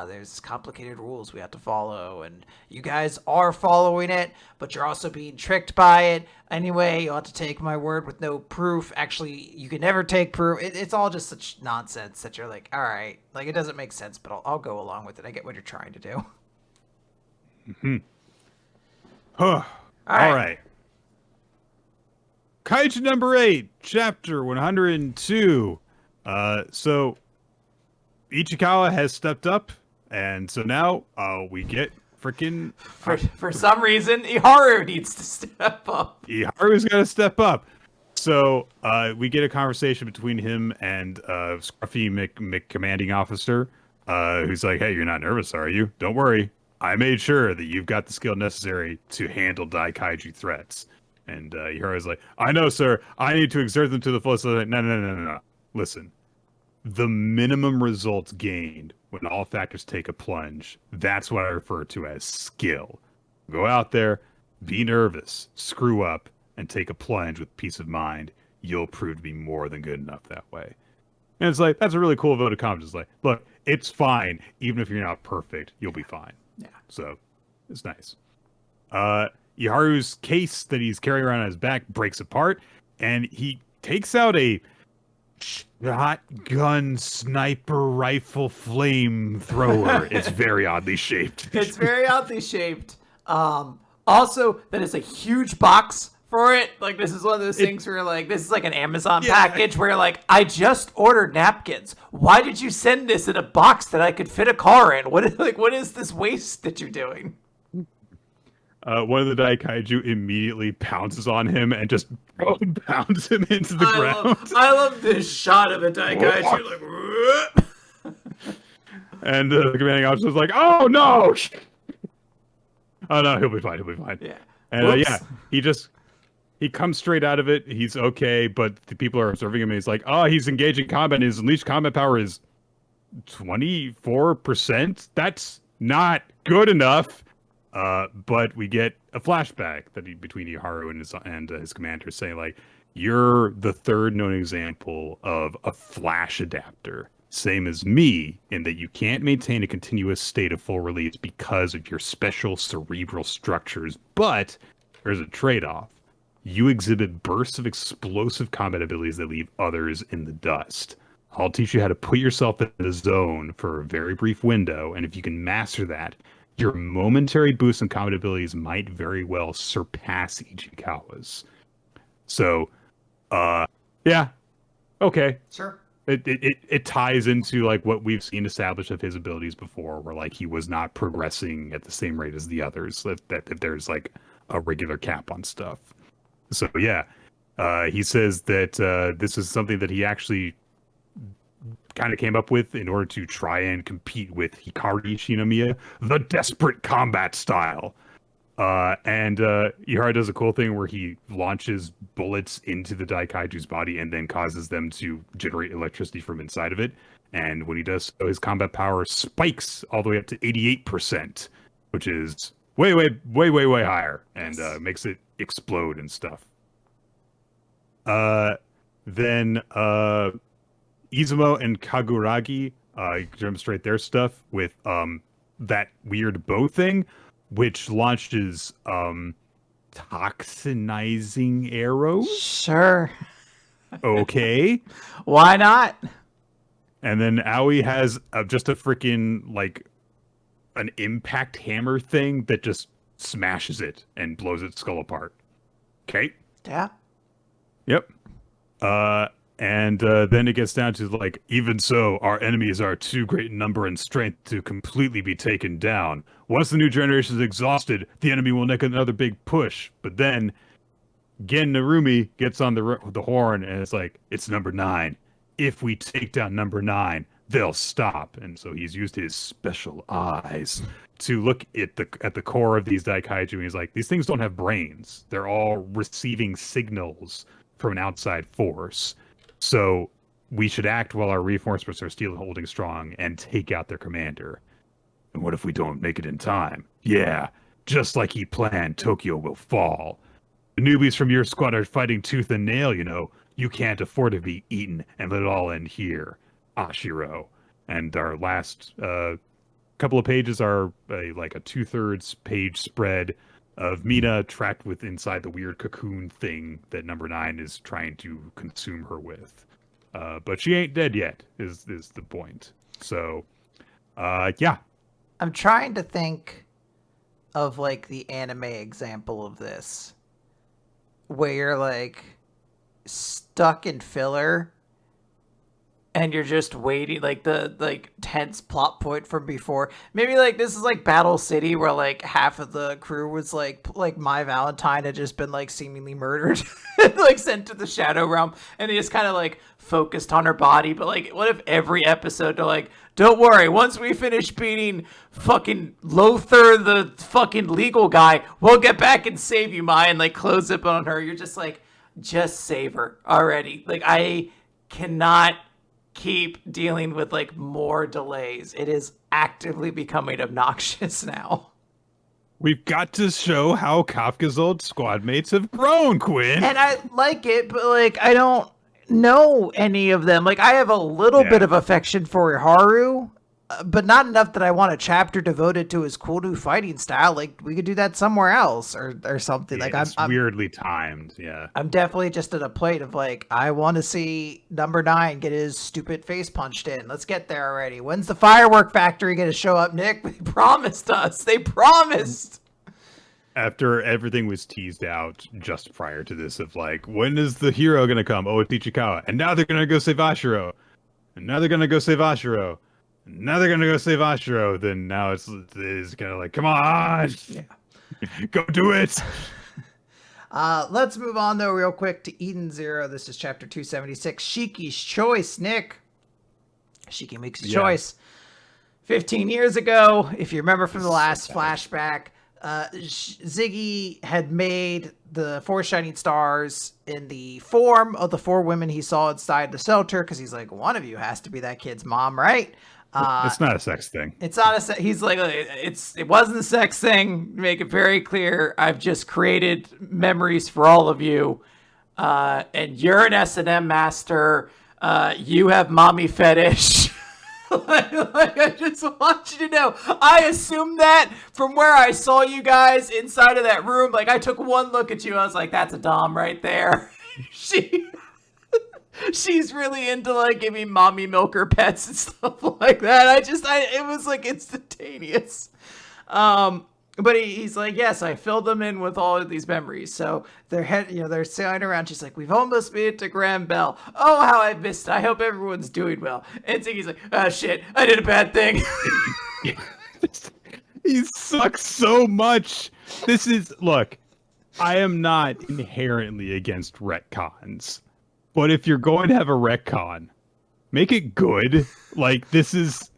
there's complicated rules we have to follow, and you guys are following it, but you're also being tricked by it. Anyway, you'll have to take my word with no proof. Actually, you can never take proof. It's all just such nonsense that you're like, all right, like it doesn't make sense, but I'll go along with it. I get what you're trying to do. Huh. All All right. right. Kaiju number 8, chapter 102. So Ichikawa has stepped up, and so now we get freaking For some reason, Iharu needs to step up. Iharu's got to step up. So we get a conversation between him and Scruffy Commanding Officer, who's like, "Hey, you're not nervous, are you? Don't worry. I made sure that you've got the skill necessary to handle Daikaiju threats." And Iharu's like, "I know, sir. I need to exert them to the fullest." Like, no, no, no, no, no. Listen, the minimum results gained when all factors take a plunge, that's what I refer to as skill. Go out there, be nervous, screw up, and take a plunge with peace of mind. You'll prove to be more than good enough that way. And it's like, that's a really cool vote of confidence. Like, look, it's fine. Even if you're not perfect, you'll be fine. Yeah. So it's nice. Yaharu's case that he's carrying around on his back breaks apart, and he takes out a shotgun sniper rifle flamethrower. It's very oddly shaped. It's very oddly shaped. Also, that is a huge box for it. Like this is one of those things where like this is like an Amazon package where like I just ordered napkins. Why did you send this in a box that I could fit a car in? What is this waste that you're doing? One of the Daikaiju immediately pounces on him and just pounds him into the ground. I love this shot of a Daikaiju like. And the commanding officer is like, "Oh no! Oh no, he'll be fine. He'll be fine." Yeah. And he comes straight out of it. He's okay, but the people are observing him. And he's like, "Oh, he's engaged in combat. And his unleashed combat power is 24%. That's not good enough." But we get a flashback between Iharu and his commander saying like, "You're the third known example of a flash adapter, same as me, in that you can't maintain a continuous state of full release because of your special cerebral structures. But there's a trade-off. You exhibit bursts of explosive combat abilities that leave others in the dust. I'll teach you how to put yourself in the zone for a very brief window, and if you can master that, your momentary boost in combat abilities might very well surpass Ichikawa's." So, yeah, okay. Sure. It ties into like what we've seen established of his abilities before, where like he was not progressing at the same rate as the others. That there's like a regular cap on stuff. So yeah, he says that this is something that he actually kind of came up with in order to try and compete with Hikari Shinomiya, the desperate combat style. And Ihara does a cool thing where he launches bullets into the Daikaiju's body and then causes them to generate electricity from inside of it. And when he does so, his combat power spikes all the way up to 88%, which is way, way, way, way, way higher, and makes it explode and stuff. Uh, then Izumo and Kaguragi demonstrate their stuff with that weird bow thing, which launches toxinizing arrows. Sure. Okay. Why not? And then Aoi has just a freaking like an impact hammer thing that just smashes it and blows its skull apart. Okay. Yeah. Yep. And then it gets down to like, even so, our enemies are too great in number and strength to completely be taken down. Once the new generation is exhausted, the enemy will make another big push. But then, Gen Narumi gets on the horn and it's like, it's number 9. If we take down number 9, they'll stop. And so he's used his special eyes to look at the core of these Daikaiju. And he's like, these things don't have brains. They're all receiving signals from an outside force. So we should act while our reinforcements are still holding strong and take out their commander. And what if we don't make it in time? Yeah, just like he planned, Tokyo will fall. The newbies from your squad are fighting tooth and nail, you know. You can't afford to be eaten and let it all end here. Ashiro. And our last couple of pages are like a 2/3 page spread of Mina trapped with inside the weird cocoon thing that number 9 is trying to consume her with. But she ain't dead yet, is the point. So, yeah. I'm trying to think of like the anime example of this, where you're like stuck in filler and you're just waiting, like the like tense plot point from before. Maybe like this is like Battle City, where like half of the crew was like My Valentine had just been like seemingly murdered, like sent to the Shadow Realm, and they just kind of like focused on her body. But like, what if every episode they're like, don't worry, once we finish beating fucking Lothar, the fucking legal guy, we'll get back and save you, Mai, and like close up on her. You're just like, just save her already. Like, I cannot keep dealing with like more delays. It is actively becoming obnoxious now. We've got to show how Kafka's old squad mates have grown, Quinn. And I like it, but like I don't know any of them. Like I have a little bit of affection for Haru, but not enough that I want a chapter devoted to his cool new fighting style. Like we could do that somewhere else or something. Yeah, like it's weirdly timed. Yeah, I'm definitely just at a plate of like, I want to see number 9 get his stupid face punched in. Let's get there already. When's the firework factory going to show up, Nick? They promised us. They promised. After everything was teased out just prior to this, of like, when is the hero going to come? Oh, it's Ichikawa. And now they're going to go save Ashiro. And now they're going to go save Ashiro. Now they're gonna go save Ashiro. Then now it's kind of like, come on, go do it. Let's move on though real quick to Eden Zero. This is chapter 276. Shiki's choice. Nick, Shiki makes a choice. 15 years ago, if you remember from the last flashback, Ziggy had made the 4 shining stars in the form of the 4 women he saw inside the shelter, because he's like, one of you has to be that kid's mom, right? It's not a sex thing. It's not a sex. He's like, it wasn't a sex thing. Make it very clear. I've just created memories for all of you. And you're an S&M master. You have mommy fetish. like, I just want you to know. I assumed that from where I saw you guys inside of that room. Like, I took one look at you. I was like, that's a dom right there. She's really into like giving mommy milker pets and stuff like that. It was like instantaneous. But he's like, yes, I filled them in with all of these memories. So they're sailing around. She's like, we've almost made it to Grand Bell. Oh, how I missed it. I hope everyone's doing well. And Ziggy's like, oh shit, I did a bad thing. He sucks so much. Look, I am not inherently against retcons. But if you're going to have a retcon, make it good. Like, this is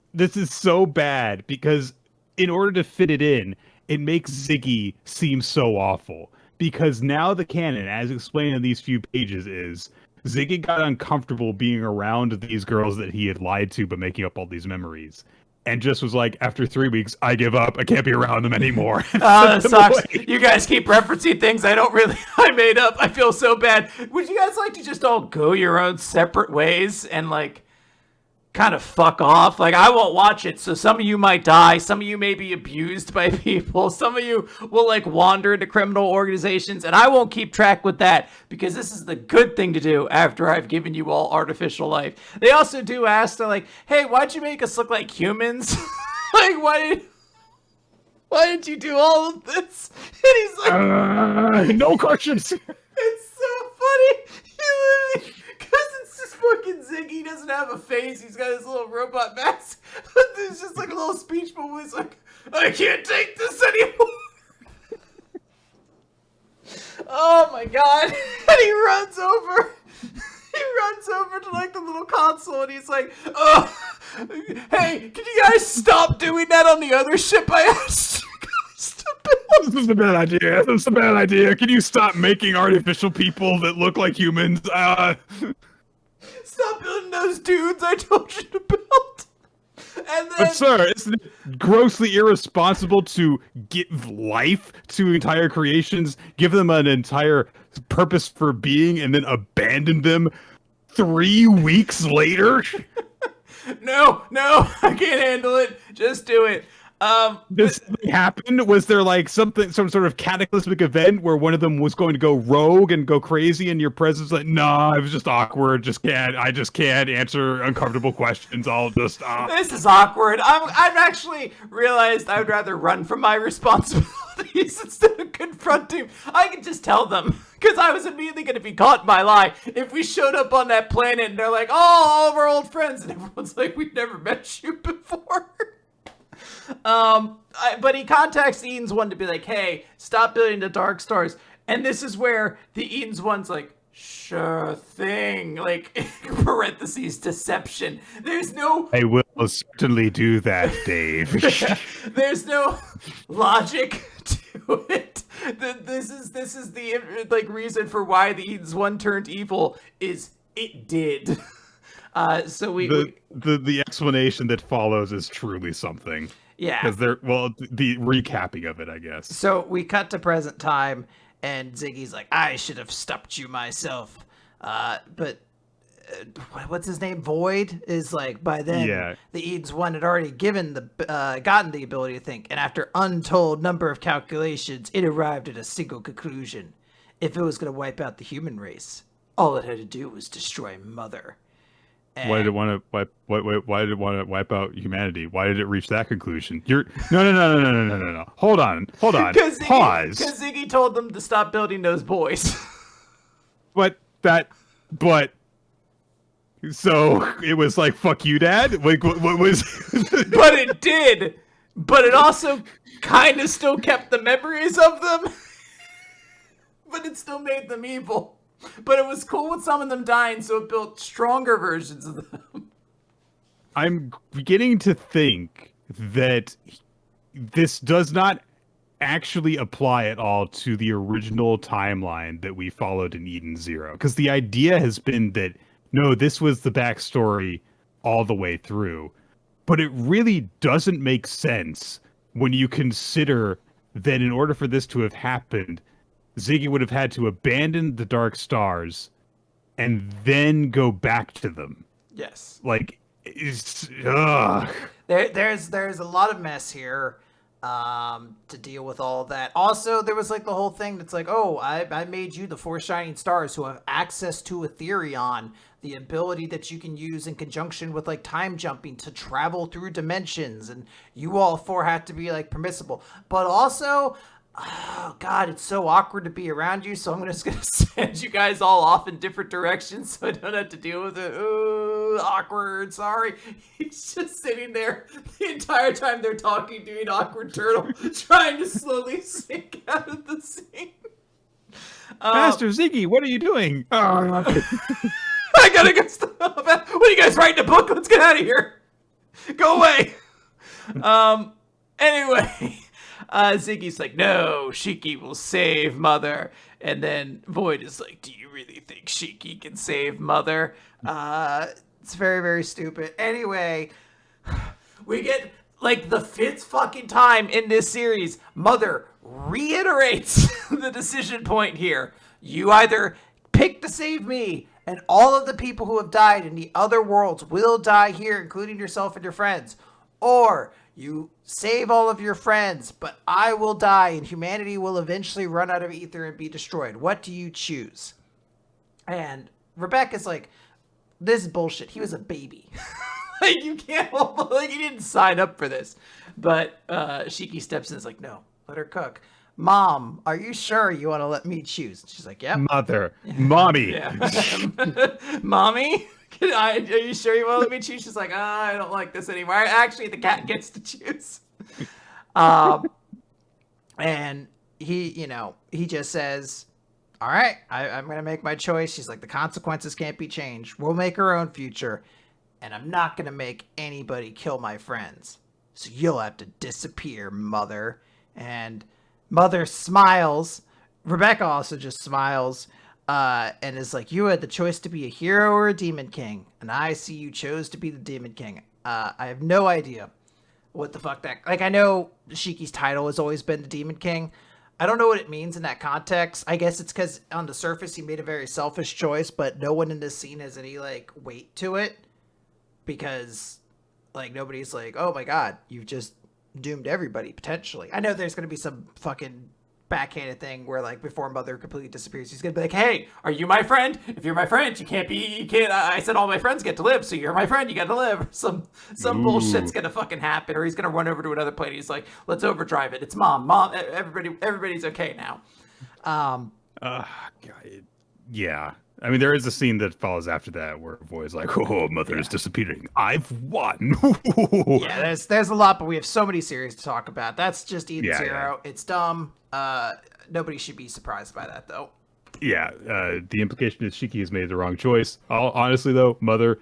so bad, because in order to fit it in, it makes Ziggy seem so awful. Because now the canon, as explained in these few pages, is Ziggy got uncomfortable being around these girls that he had lied to, but making up all these memories. And just was like, after 3 weeks, I give up. I can't be around them anymore. That sucks. You guys keep referencing things I made up. I feel so bad. Would you guys like to just all go your own separate ways and like kind of fuck off? Like, I won't watch it, so some of you might die, some of you may be abused by people, some of you will like wander into criminal organizations, and I won't keep track with that because this is the good thing to do after I've given you all artificial life. They also do ask, they're like, hey, why'd you make us look like humans? Like, why did you do all of this? And he's like, no questions. it's so funny. He literally, because it's just fucking Ziggy. He doesn't have a face. He's got his little robot mask. But there's just like a little speech bubble. He's like, I can't take this anymore. Oh my god. And he runs over. He runs over to like the little console and he's like, oh, hey, can you guys stop doing that on the other ship I asked you guys to build? This is a bad idea. This is a bad idea. Can you stop making artificial people that look like humans? Stop building those dudes I told you to build. And then, But sir, isn't it grossly irresponsible to give life to entire creations, give them an entire purpose for being, and then abandon them 3 weeks later? no, I can't handle it. Just do it. This thing happened? Was there like some sort of cataclysmic event where one of them was going to go rogue and go crazy in your presence? Like, no, it was just awkward. I just can't answer uncomfortable questions. I'll just This is awkward. I've actually realized I would rather run from my responsibilities instead of confronting. I could just tell them because I was immediately going to be caught in my lie if we showed up on that planet and they're like, oh, all of our old friends, and everyone's like, we've never met you before. But he contacts the Eden's One to be like, hey, stop building the Dark Stars. And this is where the Eden's One's like, sure thing. Like, parentheses, deception. There's no... I will certainly do that, Dave. There's no logic to it. This is the like reason for why the Eden's One turned evil is it did. So the explanation that follows is truly something. Yeah. Because the recapping of it, I guess. So we cut to present time, and Ziggy's like, I should have stopped you myself. But what's his name? Void is like, by then, the Eden's One had already gotten the ability to think, and after untold number of calculations, it arrived at a single conclusion. If it was going to wipe out the human race, all it had to do was destroy Mother. Why did it want to wipe out humanity? Why did it reach that conclusion? No. Hold on. Pause. Because Ziggy told them to stop building those boys. So it was like, fuck you, Dad? Like, what was... But it did. But it also kind of still kept the memories of them. But it still made them evil. But it was cool with some of them dying, so it built stronger versions of them. I'm beginning to think that this does not actually apply at all to the original timeline that we followed in Eden Zero. Because the idea has been that, no, this was the backstory all the way through. But it really doesn't make sense when you consider that in order for this to have happened, Ziggy would have had to abandon the Dark Stars and then go back to them. Yes. Like, there's a lot of mess here to deal with all of that. Also, there was like the whole thing that's like, oh, I made you the 4 shining stars who have access to Etherion, the ability that you can use in conjunction with like time jumping to travel through dimensions, and you all 4 have to be like permissible. But also, oh god, it's so awkward to be around you, so I'm just gonna send you guys all off in different directions so I don't have to deal with it. Ooh, awkward, sorry. He's just sitting there the entire time they're talking, doing awkward turtle, trying to slowly sink out of the scene. Master Ziggy, what are you doing? I gotta go stop. What are you guys writing a book? Let's get out of here. Go away. Anyway, Ziggy's like, no, Shiki will save Mother. And then Void is like, do you really think Shiki can save Mother? It's very, very stupid. Anyway, we get, like, the 5th fucking time in this series, Mother reiterates the decision point here. You either pick to save me, and all of the people who have died in the other worlds will die here, including yourself and your friends, or you save all of your friends, but I will die, and humanity will eventually run out of ether and be destroyed. What do you choose? And Rebecca's like, this is bullshit. He was a baby. Like, you can't, like, he didn't sign up for this. But Shiki steps in and is like, no, let her cook. Mom, are you sure you want to let me choose? She's like, yep. Mother, mommy. Mommy, are you sure you want to let me choose? She's like, I don't like this anymore. Actually, the cat gets to choose. And he just says, all right, I'm going to make my choice. She's like, the consequences can't be changed. We'll make our own future. And I'm not going to make anybody kill my friends. So you'll have to disappear, Mother. And Mother smiles. Rebecca also just smiles and is like, you had the choice to be a hero or a demon king. And I see you chose to be the demon king. I have no idea what the fuck that... Like, I know Shiki's title has always been the demon king. I don't know what it means in that context. I guess it's because on the surface he made a very selfish choice, but no one in this scene has any, like, weight to it. Because, like, nobody's like, oh my god, you've just doomed everybody, potentially. I know there's going to be some fucking backhanded thing where, like, before Mother completely disappears, he's going to be like, hey, are you my friend? If you're my friend, you can't, I said all my friends get to live, so you're my friend, you got to live. Some bullshit's going to fucking happen, or he's going to run over to another plane. He's like, let's overdrive it. It's mom, everybody's okay now. God, yeah. I mean, there is a scene that follows after that where Void's like, oh, Mother is disappearing. I've won. Yeah, there's a lot, but we have so many series to talk about. That's just Eden Zero. Yeah. It's dumb. Nobody should be surprised by that, though. Yeah, the implication is Shiki has made the wrong choice. Honestly, though, Mother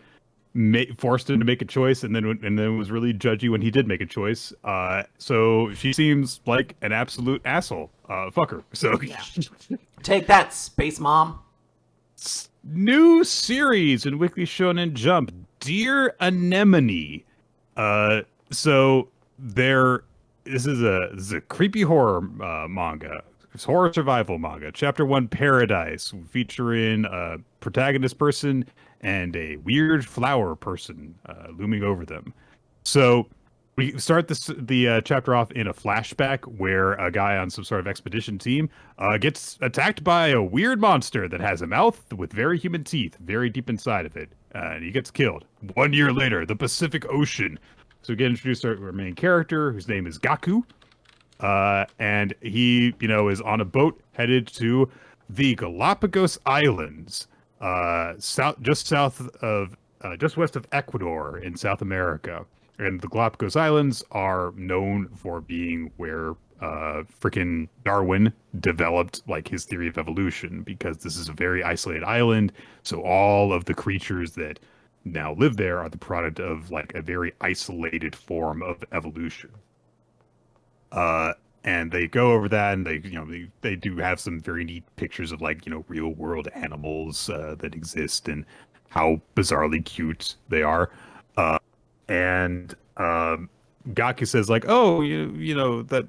forced him to make a choice, and then was really judgy when he did make a choice. So she seems like an absolute asshole. Fuck her. So yeah. Take that, Space Mom. New series in Weekly Shonen Jump, Dear Anemone. So this is a creepy horror manga. It's horror survival manga. Chapter 1, Paradise, featuring a protagonist person and a weird flower person looming over them. So we start the chapter off in a flashback where a guy on some sort of expedition team gets attacked by a weird monster that has a mouth with very human teeth very deep inside of it. And he gets killed. 1 year later, the Pacific Ocean. So we get introduced to our main character, whose name is Gaku. And he, is on a boat headed to the Galapagos Islands, just west of Ecuador in South America. And the Galapagos Islands are known for being where frickin' Darwin developed like his theory of evolution, because this is a very isolated island. So all of the creatures that now live there are the product of like a very isolated form of evolution. And they go over that, and they do have some very neat pictures of like, real world animals that exist and how bizarrely cute they are. And Gaku says like, oh,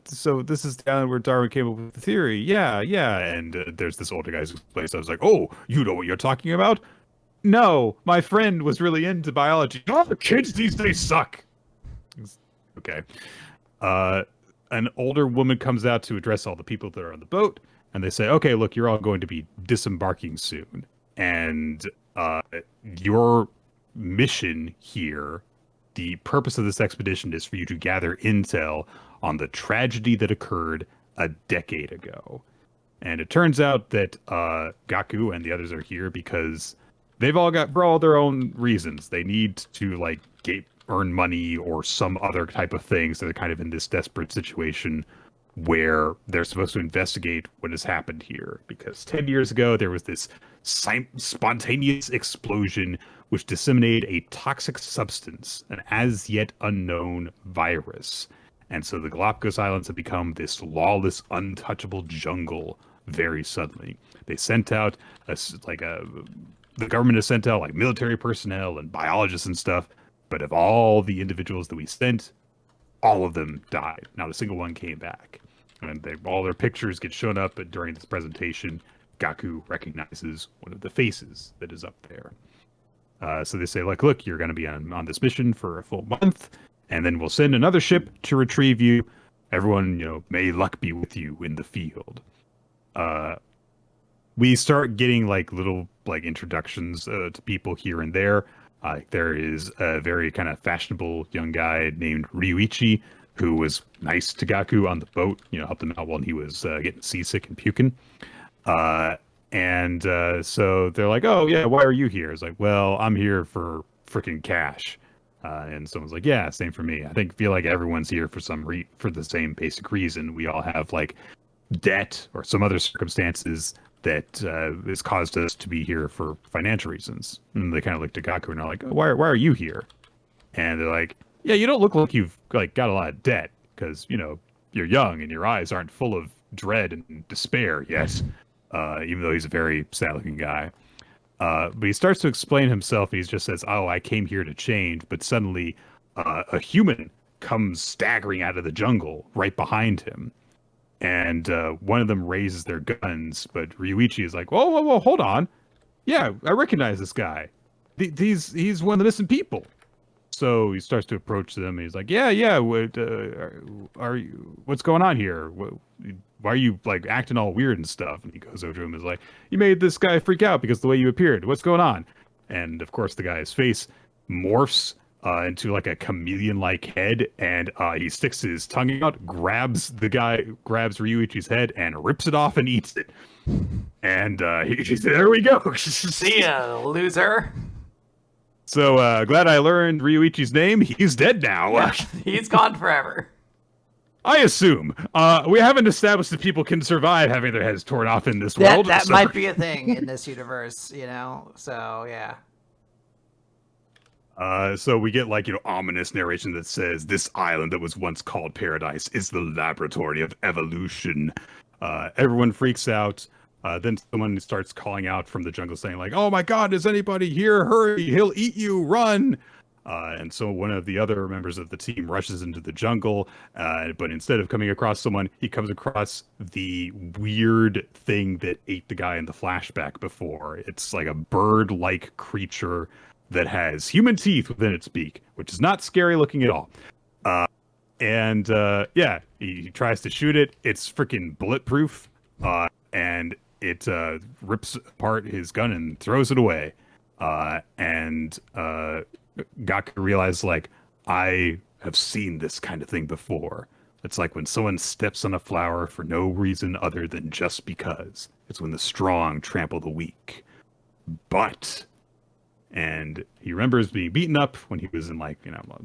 so this is down where Darwin came up with the theory. Yeah. And there's this older guy's place. I was like, oh, you know what you're talking about? No, my friend was really into biology. Oh, the kids these days suck. Okay. An older woman comes out to address all the people that are on the boat, and they say, okay, look, you're all going to be disembarking soon. And your mission here, the purpose of this expedition is for you to gather intel on the tragedy that occurred a decade ago. And it turns out that Gaku and the others are here because they've all got, for all their own reasons, they need to like earn money or some other type of thing. So they're kind of in this desperate situation where they're supposed to investigate what has happened here. Because 10 years ago, there was this spontaneous explosion which disseminated a toxic substance, an as yet unknown virus. And so the Galapagos Islands have become this lawless, untouchable jungle very suddenly. They sent out the government has sent out like military personnel and biologists and stuff, but of all the individuals that we sent, all of them died. Not a single one came back. And all their pictures get shown up, but during this presentation, Gaku recognizes one of the faces that is up there. So they say, like, look, you're going to be on this mission for a full month, and then we'll send another ship to retrieve you. Everyone, may luck be with you in the field. We start getting like little like introductions to people here and there. There is a very kind of fashionable young guy named Ryuichi who was nice to Gaku on the boat, helped him out while he was getting seasick and puking. So they're like, oh yeah, why are you here? It's like, well, I'm here for freaking cash. And someone's like, yeah, same for me. Feel like everyone's here for for the same basic reason. We all have like debt or some other circumstances that has caused us to be here for financial reasons. And they kind of look to Gaku and are like, why are you here? And they're like, yeah, you don't look like you've like got a lot of debt because, you're young and your eyes aren't full of dread and despair yet, even though he's a very sad-looking guy. But he starts to explain himself. He just says, oh, I came here to change. But suddenly a human comes staggering out of the jungle right behind him. And one of them raises their guns, but Ryuichi is like, whoa, hold on. Yeah, I recognize this guy. He's one of the missing people. So he starts to approach them. And he's like, yeah. What are you? What's going on here? Why are you like acting all weird and stuff? And he goes over to him and is like, you made this guy freak out because of the way you appeared. What's going on? And of course, the guy's face morphs into like a chameleon-like head, and he sticks his tongue out, grabs Ryuichi's head, and rips it off and eats it. And he said, there we go. See ya, loser. So glad I learned Ryuichi's name. He's dead now. Yeah, he's gone forever. I assume. We haven't established that people can survive having their heads torn off in this world. That might be a thing in this universe, So, yeah. So we get like, ominous narration that says this island that was once called Paradise is the laboratory of evolution. Everyone freaks out. Then someone starts calling out from the jungle saying like, oh my God, is anybody here? Hurry, he'll eat you, run. And so one of the other members of the team rushes into the jungle, but instead of coming across someone, he comes across the weird thing that ate the guy in the flashback before. It's like a bird-like creature that has human teeth within its beak, which is not scary looking at all. He tries to shoot it. It's freaking bulletproof, and it rips apart his gun and throws it away. Gaku realized, like, I have seen this kind of thing before. It's like when someone steps on a flower for no reason other than just because. It's when the strong trample the weak. And he remembers being beaten up when he was in like,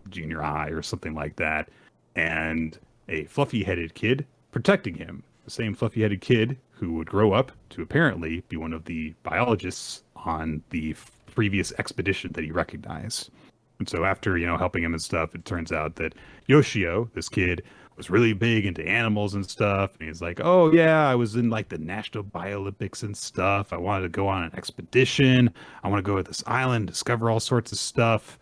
junior high or something like that. And a fluffy-headed kid protecting him. The same fluffy-headed kid who would grow up to apparently be one of the biologists on the previous expedition that he recognized. And so after, helping him and stuff, it turns out that Yoshio, this kid, was really big into animals and stuff. And he's like, oh yeah, I was in like the National Biolympics and stuff. I wanted to go on an expedition. I want to go to this island, discover all sorts of stuff.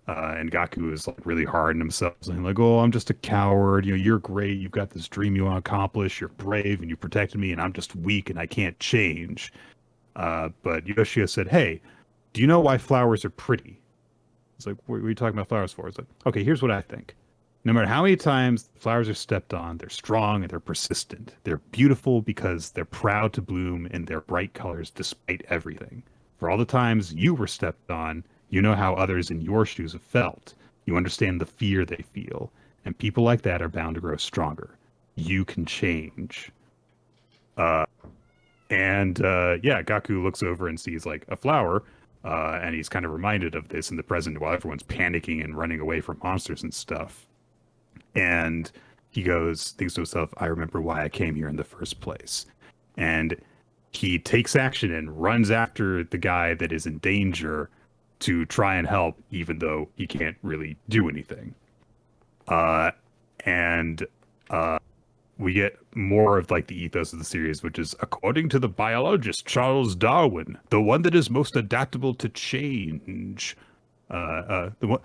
And Gaku is like really hard on himself, saying like, oh, I'm just a coward. You're great. You've got this dream you want to accomplish. You're brave and you protected me, and I'm just weak and I can't change. But Yoshio said, hey, do you know why flowers are pretty? It's like, what are you talking about flowers for? It's like, okay, here's what I think. No matter how many times the flowers are stepped on, they're strong and they're persistent. They're beautiful because they're proud to bloom in their bright colors despite everything. For all the times you were stepped on, you know how others in your shoes have felt. You understand the fear they feel. And people like that are bound to grow stronger. You can change. Gaku looks over and sees like a flower. And he's kind of reminded of this in the present while everyone's panicking and running away from monsters and stuff. And he thinks to himself, I remember why I came here in the first place. And he takes action and runs after the guy that is in danger to try and help, even though he can't really do anything. and we get more of like the ethos of the series, which is according to the biologist Charles Darwin, the one that is most adaptable to change. The one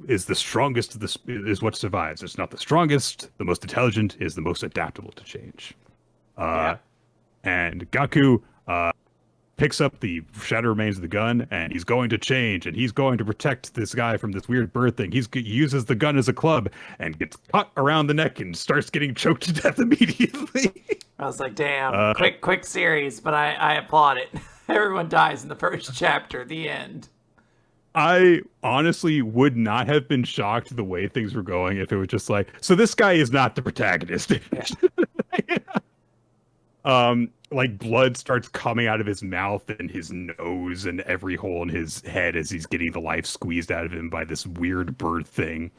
is the strongest. Is what survives. It's not the strongest. The most intelligent is the most adaptable to change. And Gaku picks up the shattered remains of the gun, and he's going to change, and he's going to protect this guy from this weird bird thing. He uses the gun as a club and gets caught around the neck and starts getting choked to death immediately. I was like, damn, quick series, but I applaud it. Everyone dies in the first chapter, the end. I honestly would not have been shocked the way things were going if it was just like, so this guy is not the protagonist. Like blood starts coming out of his mouth and his nose and every hole in his head as he's getting the life squeezed out of him by this weird bird thing.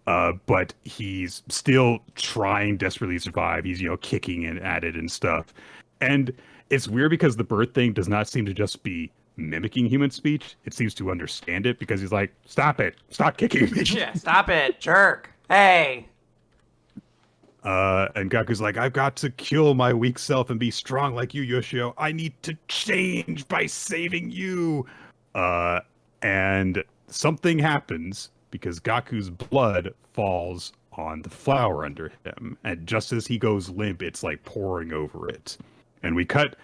But he's still trying desperately to survive. He's, kicking at it and stuff. And it's weird because the bird thing does not seem to just be mimicking human speech. It seems to understand it because he's like, stop it. Stop kicking me. Yeah, stop it, jerk. Hey. And Gaku's like, I've got to kill my weak self and be strong like you, Yoshio. I need to change by saving you. And something happens because Gaku's blood falls on the flower under him. And just as he goes limp, it's like pouring over it. And we cut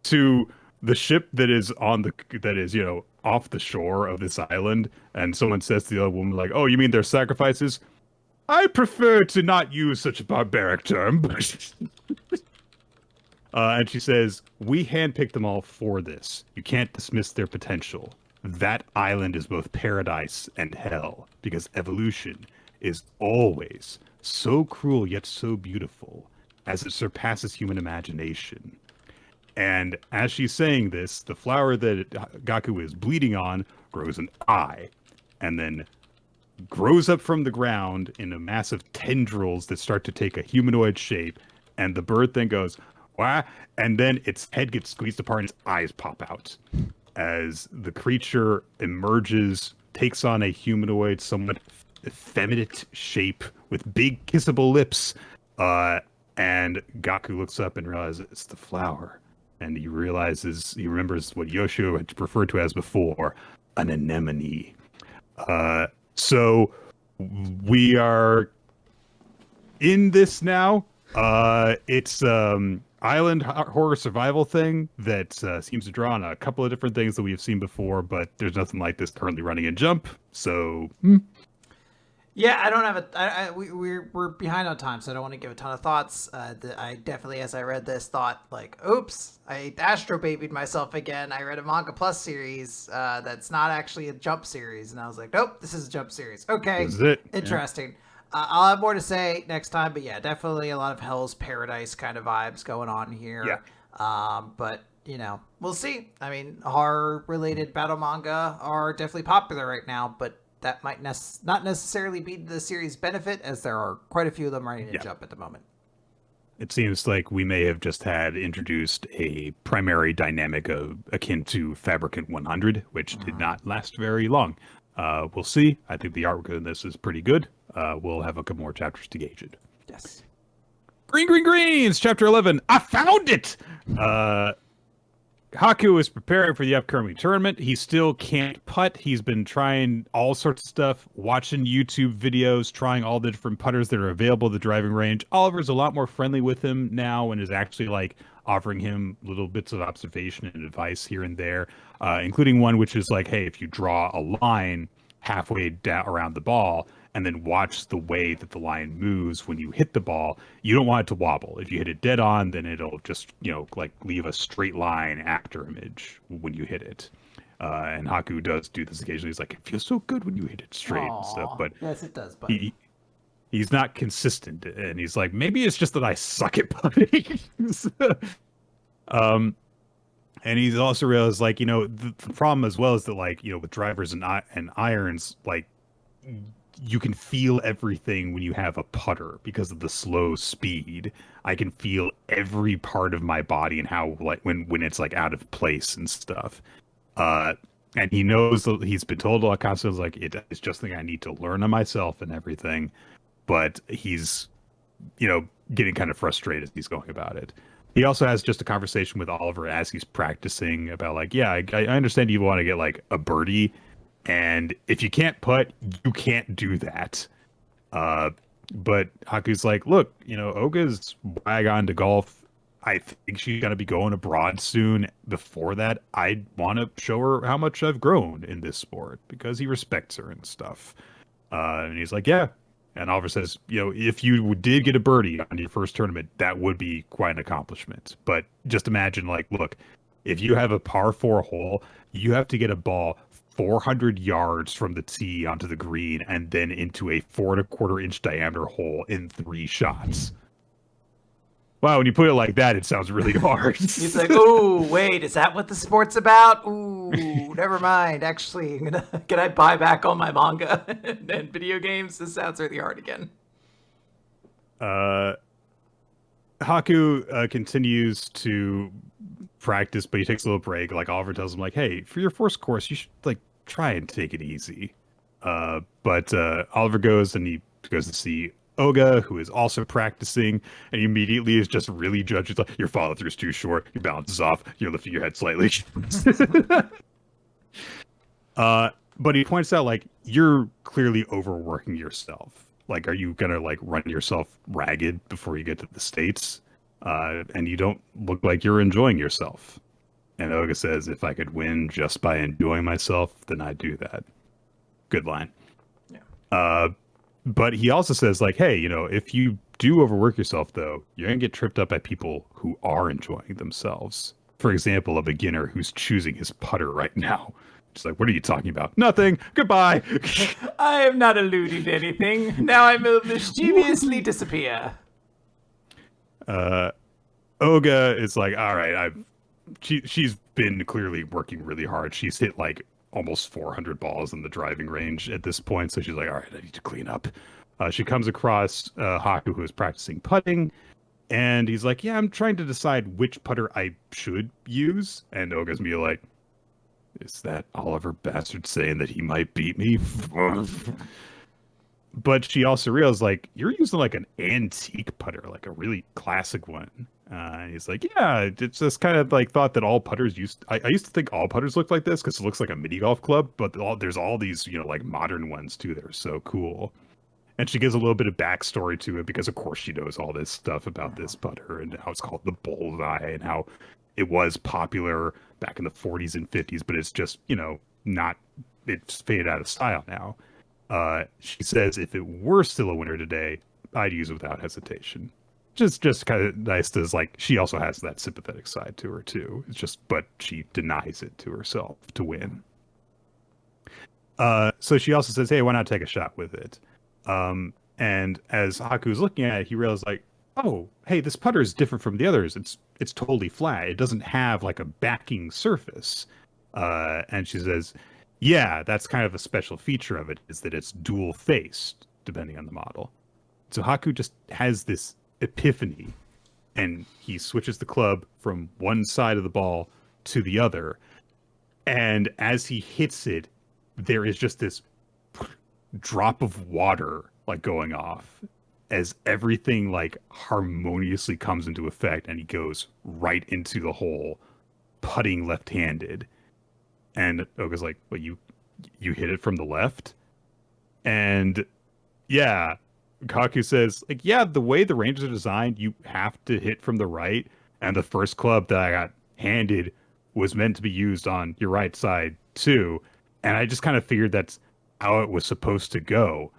to the ship that is off the shore of this island. And someone says to the other woman, like, oh, you mean there's sacrifices? I prefer to not use such a barbaric term, but and she says, we handpicked them all for this. You can't dismiss their potential. That island is both paradise and hell, because evolution is always so cruel yet so beautiful, as it surpasses human imagination. And as she's saying this, the flower that Gaku is bleeding on grows an eye, and then grows up from the ground in a mass of tendrils that start to take a humanoid shape, and the bird thing goes, wah, and then its head gets squeezed apart and its eyes pop out. As the creature emerges, takes on a humanoid, somewhat effeminate shape with big kissable lips, and Gaku looks up and realizes it's the flower. And he remembers what Yoshio had referred to as before, an anemone. So we are in this now. It's island horror survival thing that seems to draw on a couple of different things that we have seen before, but there's nothing like this currently running in Jump. So yeah, I don't have we're behind on time, so I don't want to give a ton of thoughts. I definitely, as I read this, thought like, oops, I astro babied myself again. I read a Manga Plus series that's not actually a Jump series, and I was like, nope, this is a Jump series. Okay, this is it. Interesting. Yeah. I'll have more to say next time, but yeah, definitely a lot of Hell's Paradise kind of vibes going on here. Yeah. But we'll see. I mean, horror-related battle manga are definitely popular right now, but that might not necessarily be to the series' benefit, as there are quite a few of them running in Jump at the moment. It seems like we may have just had introduced a primary dynamic akin to Fabricant 100, which did not last very long. We'll see. I think the artwork in this is pretty good. We'll have a couple more chapters to gauge it. Yes. Greens, chapter 11. I found it! Haku is preparing for the upcoming tournament. He still can't putt. He's been trying all sorts of stuff, watching YouTube videos, trying all the different putters that are available at the driving range. Oliver's a lot more friendly with him now and is actually like offering him little bits of observation and advice here and there, including one which is like, hey, if you draw a line halfway down around the ball and then watch the way that the line moves when you hit the ball, you don't want it to wobble. If you hit it dead on, then it'll just, like leave a straight line after image when you hit it. And Haku does do this occasionally. He's like, it feels so good when you hit it straight and stuff. But yes, it does. But he's not consistent. And he's like, maybe it's just that I suck at putting. And he's also realized, like, the problem as well is that, like, with drivers and irons, like, you can feel everything when you have a putter because of the slow speed. I can feel every part of my body and how, like, when it's like out of place and stuff. And he knows that he's been told a lot constantly, like, it's just something I need to learn on myself and everything. but he's, getting kind of frustrated as he's going about it. He also has just a conversation with Oliver as he's practicing about like, yeah, I understand you want to get like a birdie, and if you can't putt, you can't do that. But Haku's like, look, Oga's wag on to golf. I think she's gonna be going abroad soon. Before that, I want to show her how much I've grown in this sport because he respects her and stuff. And he's like, yeah. And Oliver says, if you did get a birdie on your first tournament, that would be quite an accomplishment. But just imagine, like, look, if you have a par 4 hole, you have to get a ball 400 yards from the tee onto the green and then into a 4.25-inch diameter hole in 3 shots. Wow, when you put it like that, it sounds really hard. He's like, "Ooh, wait, is that what the sport's about? Ooh, never mind. Actually, can I buy back all my manga and video games? This sounds really hard again." Haku continues to practice, but he takes a little break. Like Oliver tells him, like, "Hey, for your first course, you should like try and take it easy." But Oliver goes and he goes to see Oga, who is also practicing, and he immediately is just really judged. Like, your follow through is too short, your balance is off, you're lifting your head slightly. But he points out, like, you're clearly overworking yourself. Like, are you gonna like run yourself ragged before you get to the States? And you don't look like you're enjoying yourself. And Oga says, if I could win just by enjoying myself, then I'd do that. Good line. Yeah. But he also says, like, hey, if you do overwork yourself, though, you're going to get tripped up by people who are enjoying themselves. For example, a beginner who's choosing his putter right now. Just like, what are you talking about? Nothing. Goodbye. I am not alluding to anything. Now I will mischievously disappear. Oga is like, all right, she's been clearly working really hard. She's hit like almost 400 balls in the driving range at this point. So she's like, all right, I need to clean up. She comes across Haku, who is practicing putting. And he's like, yeah, I'm trying to decide which putter I should use. And Oga's me like, is that Oliver Bastard saying that he might beat me? But she also realized, like, you're using like an antique putter, like a really classic one. And he's like, yeah, it's just kind of like thought that all putters I used to think all putters looked like this because it looks like a mini golf club, but there's all these, like modern ones too that are so cool. And she gives a little bit of backstory to it because, of course, she knows all this stuff about this putter and how it's called the bullseye and how it was popular back in the 40s and 50s, but it's just, it's faded out of style now. She says if it were still a winner today, I'd use it without hesitation. Just kind of nice to, like, she also has that sympathetic side to her too. It's just, but she denies it to herself to win. So she also says, hey, why not take a shot with it? And as Haku's looking at it, he realizes, like, oh, hey, this putter is different from the others. It's totally flat. It doesn't have like a backing surface. And she says, yeah, that's kind of a special feature of it, is that it's dual faced, depending on the model. So Haku just has this epiphany, and he switches the club from one side of the ball to the other. And as he hits it, there is just this drop of water like going off as everything like harmoniously comes into effect, and he goes right into the hole, putting left-handed. And Oga's like, "What, you hit it from the left?" And yeah, Kaku says, like, yeah, the way the ranges are designed, you have to hit from the right. And the first club that I got handed was meant to be used on your right side too. And I just kind of figured that's how it was supposed to go.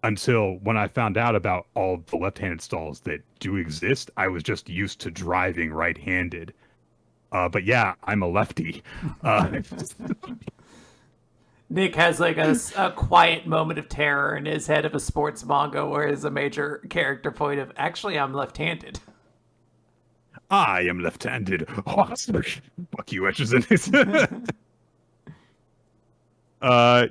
Until when I found out about all the left-handed stalls that do exist, I was just used to driving right-handed. But yeah, I'm a lefty. Nick has like a quiet moment of terror in his head of a sports manga where is a major character point of, actually, I'm left-handed. I am left-handed. Oh, fuck you, Etchison.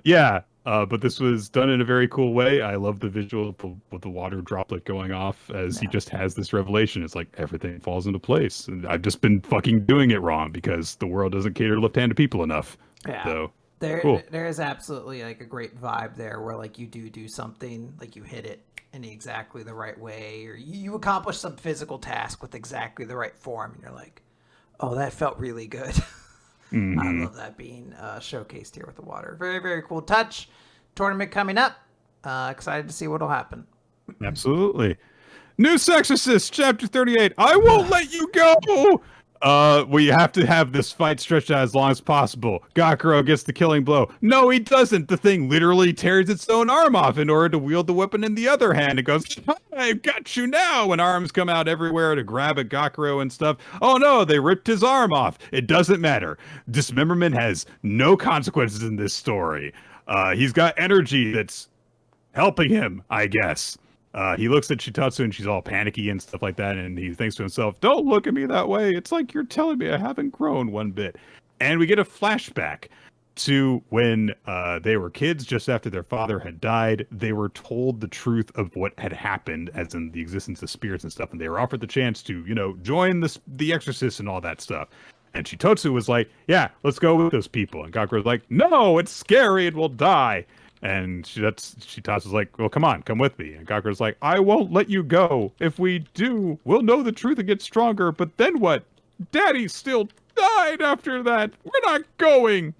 Yeah. But this was done in a very cool way. I love the visual with the water droplet going off as he just has this revelation. It's like everything falls into place. And I've just been fucking doing it wrong because the world doesn't cater to left-handed people enough. Yeah. So, There cool. is absolutely like a great vibe there where like you do something, like you hit it in exactly the right way, or you accomplish some physical task with exactly the right form, and you're like, oh, that felt really good. I love that being showcased here with the water. Very, very cool touch. Tournament coming up. Excited to see what'll happen. Absolutely. New Exorcist, Chapter 38. I won't let you go! We have to have this fight stretched out as long as possible. Gakuro gets the killing blow. No, he doesn't. The thing literally tears its own arm off in order to wield the weapon in the other hand. It goes, I've got you now! And arms come out everywhere to grab at Gakuro and stuff. Oh no, they ripped his arm off. It doesn't matter. Dismemberment has no consequences in this story. He's got energy that's helping him, I guess. He looks at Shitatsu and she's all panicky and stuff like that, and he thinks to himself, don't look at me that way. It's like you're telling me I haven't grown one bit. And we get a flashback to when they were kids, just after their father had died. They were told the truth of what had happened, as in the existence of spirits and stuff, and they were offered the chance to, join the Exorcist and all that stuff. And Shitotsu was like, yeah, let's go with those people. And Gakuro's like, no, it's scary and we'll die. And Shitatsu's like, well, come on, come with me. And Gakuro's like, I won't let you go. If we do, we'll know the truth and get stronger. But then what? Daddy still died after that. We're not going.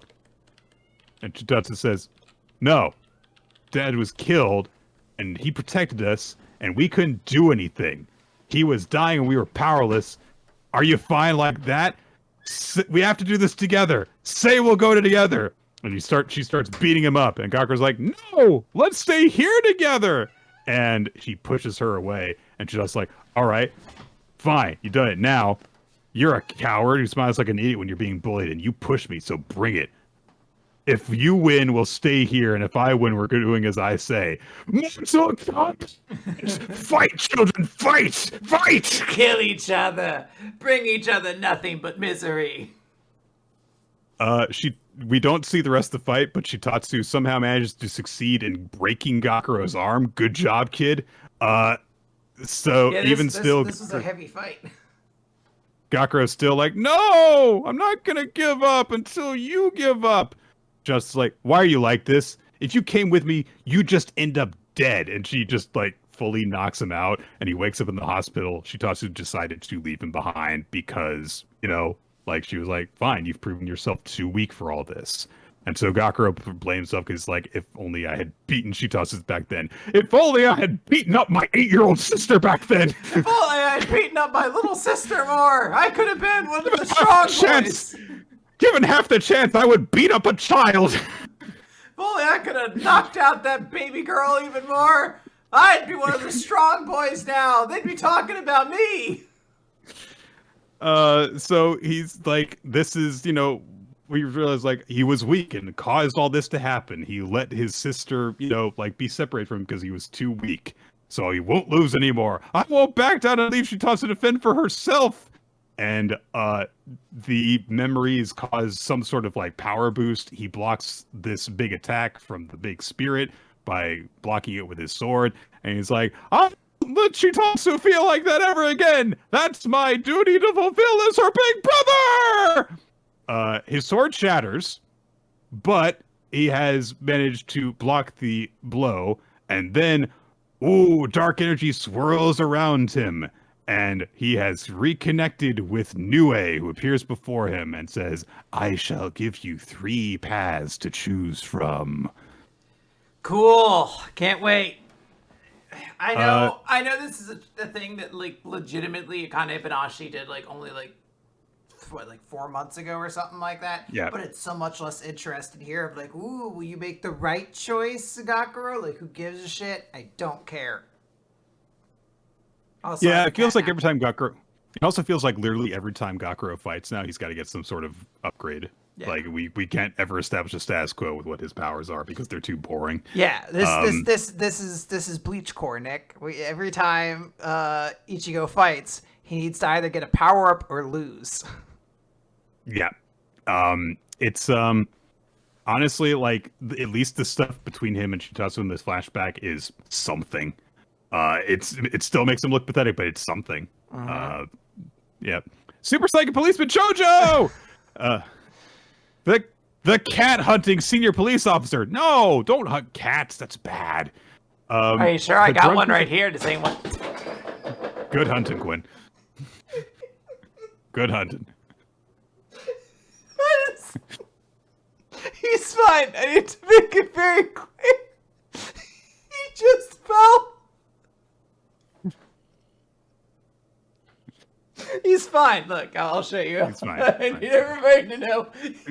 And Shitatsu says, no, Dad was killed and he protected us and we couldn't do anything. He was dying and we were powerless. Are you fine like that? We have to do this together. Say we'll go together. And she starts beating him up, and Gakuro's like, no, let's stay here together. And she pushes her away, and she's just like, all right, fine, you done it. Now, you're a coward who smiles like an idiot when you're being bullied, and you push me, so bring it. If you win, we'll stay here, and if I win, we're doing as I say. Fight, children, fight! Fight! Kill each other. Bring each other nothing but misery. We don't see the rest of the fight, but Shitatsu somehow manages to succeed in breaking Gakuro's arm. Good job, kid. This was a heavy fight. Gakuro's still like, no, I'm not gonna give up until you give up. Just like, why are you like this? If you came with me, you just end up dead. And she just like fully knocks him out, and he wakes up in the hospital. Shitatsu decided to leave him behind because, like, she was like, fine, you've proven yourself too weak for all this. And so Gakuro blames himself because, like, if only I had beaten Shitatsu back then. If only I had beaten up my 8-year-old sister back then. If only I had beaten up my little sister more. I could have been one of the strong boys. Given half the chance, I would beat up a child. If only I could have knocked out that baby girl even more. I'd be one of the strong boys now. They'd be talking about me. So he's like, this is, we realize like he was weak and caused all this to happen. He let his sister, be separated from him because he was too weak. So he won't lose anymore. I won't back down and leave Shitatsu to defend for herself. And the memories cause some sort of like power boost. He blocks this big attack from the big spirit by blocking it with his sword. And he's like, let Shitatsu feel like that ever again. That's my duty to fulfill as her big brother. His sword shatters, but he has managed to block the blow. And then, dark energy swirls around him. And he has reconnected with Nue, who appears before him and says, I shall give you 3 paths to choose from. Cool. Can't wait. I know this is a thing that like legitimately Akane-banashi did like only like 4 months ago or something like that. Yeah. But it's so much less interesting here of like, will you make the right choice, Gakuro? Like, who gives a shit? I don't care. Also, yeah, it feels like every time Gakuro... It also feels like literally every time Gakuro fights now, he's got to get some sort of upgrade. Yeah. Like, we can't ever establish a status quo with what his powers are because they're too boring. Yeah, this is Bleach Core, Nick. Every time Ichigo fights, he needs to either get a power up or lose. Yeah. It's honestly like at least the stuff between him and Shitatsu in this flashback is something. It still makes him look pathetic, but it's something. Yeah. Super Psychic Policeman Chojo! The cat hunting senior police officer. No, don't hunt cats. That's bad. Are you sure? I the got drunk one is- right here. Does anyone? Good hunting, Quinn. Good hunting. He's fine. I need to make it very clear. He just fell. He's fine. Look, I'll show you. He's fine. I need everybody to know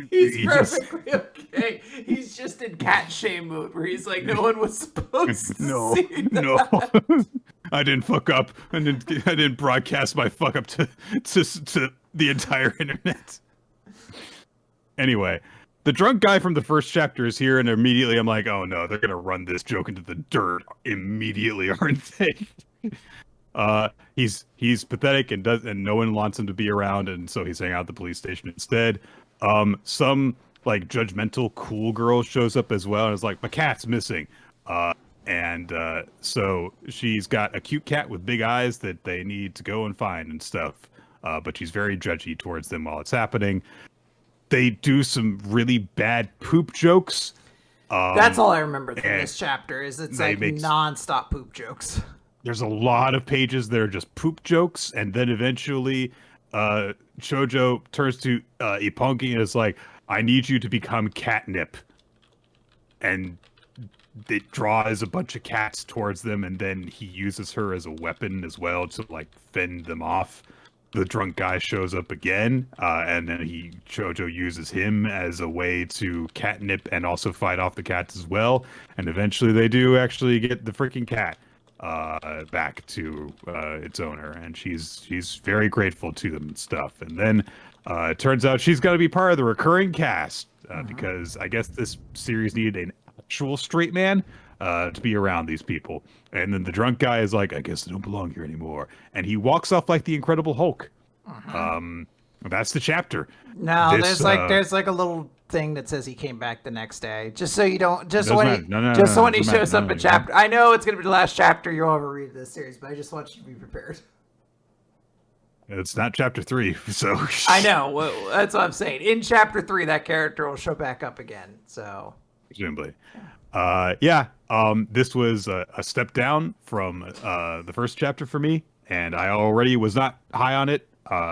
he's He just- perfectly okay. He's just in cat shame mode where he's like, no one was supposed to No, see that. no. I didn't fuck up. I didn't broadcast my fuck up to the entire internet. Anyway, the drunk guy from the first chapter is here, and immediately I'm like, oh no, they're gonna run this joke into the dirt immediately, aren't they? He's pathetic and no one wants him to be around, and so he's hanging out at the police station instead. Some like judgmental cool girl shows up as well and is like, my cat's missing. So she's got a cute cat with big eyes that they need to go and find and stuff. But she's very judgy towards them while it's happening. They do some really bad poop jokes. That's all I remember from this chapter. Is it's like non-stop poop jokes. There's a lot of pages that are just poop jokes, and then eventually Chojo turns to Ipongi and is like, I need you to become catnip. And it draws a bunch of cats towards them, and then he uses her as a weapon as well to like fend them off. The drunk guy shows up again, and then Chojo uses him as a way to catnip and also fight off the cats as well. And eventually they do actually get the freaking cat back to its owner, and she's very grateful to them and stuff. And then it turns out she's got to be part of the recurring cast because I guess this series needed an actual straight man to be around these people. And then the drunk guy is like, I guess I don't belong here anymore, and he walks off like the Incredible Hulk. That's the chapter. No, there's like a little thing that says he came back the next day, just so you don't when he shows up in chapter. I know it's gonna be the last chapter you'll ever read this series, but I just want you to be prepared. It's not chapter 3, so I know. Well, that's what I'm saying. In chapter 3, that character will show back up again. So presumably, this was a step down from the first chapter for me, and I already was not high on it.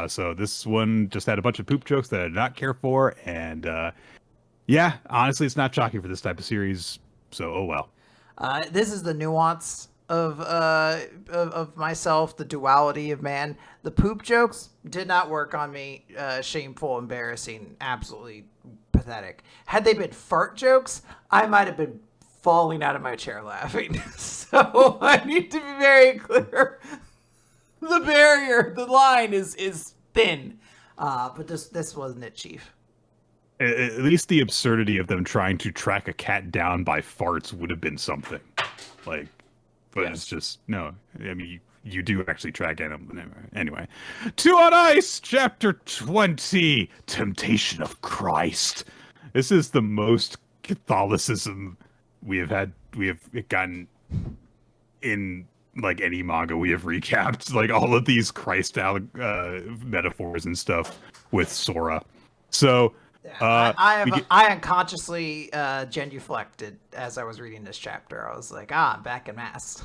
So this one just had a bunch of poop jokes that I did not care for, and honestly, it's not shocking for this type of series. So oh well. This is the nuance of myself, the duality of man. The poop jokes did not work on me. Shameful, embarrassing, absolutely pathetic. Had they been fart jokes, I might have been falling out of my chair laughing. So I need to be very clear. The barrier, the line is thin. But this wasn't it, Chief. At least the absurdity of them trying to track a cat down by farts would have been something. Like, but yes. It's just, no. I mean, you do actually track animals. Anyway. 2 on Ice, Chapter 20, Temptation of Christ. This is the most Catholicism we have gotten in like any manga we have recapped. Like all of these Christ metaphors and stuff with Sora. So I unconsciously genuflected as I was reading this chapter. I was like, I'm back in mass.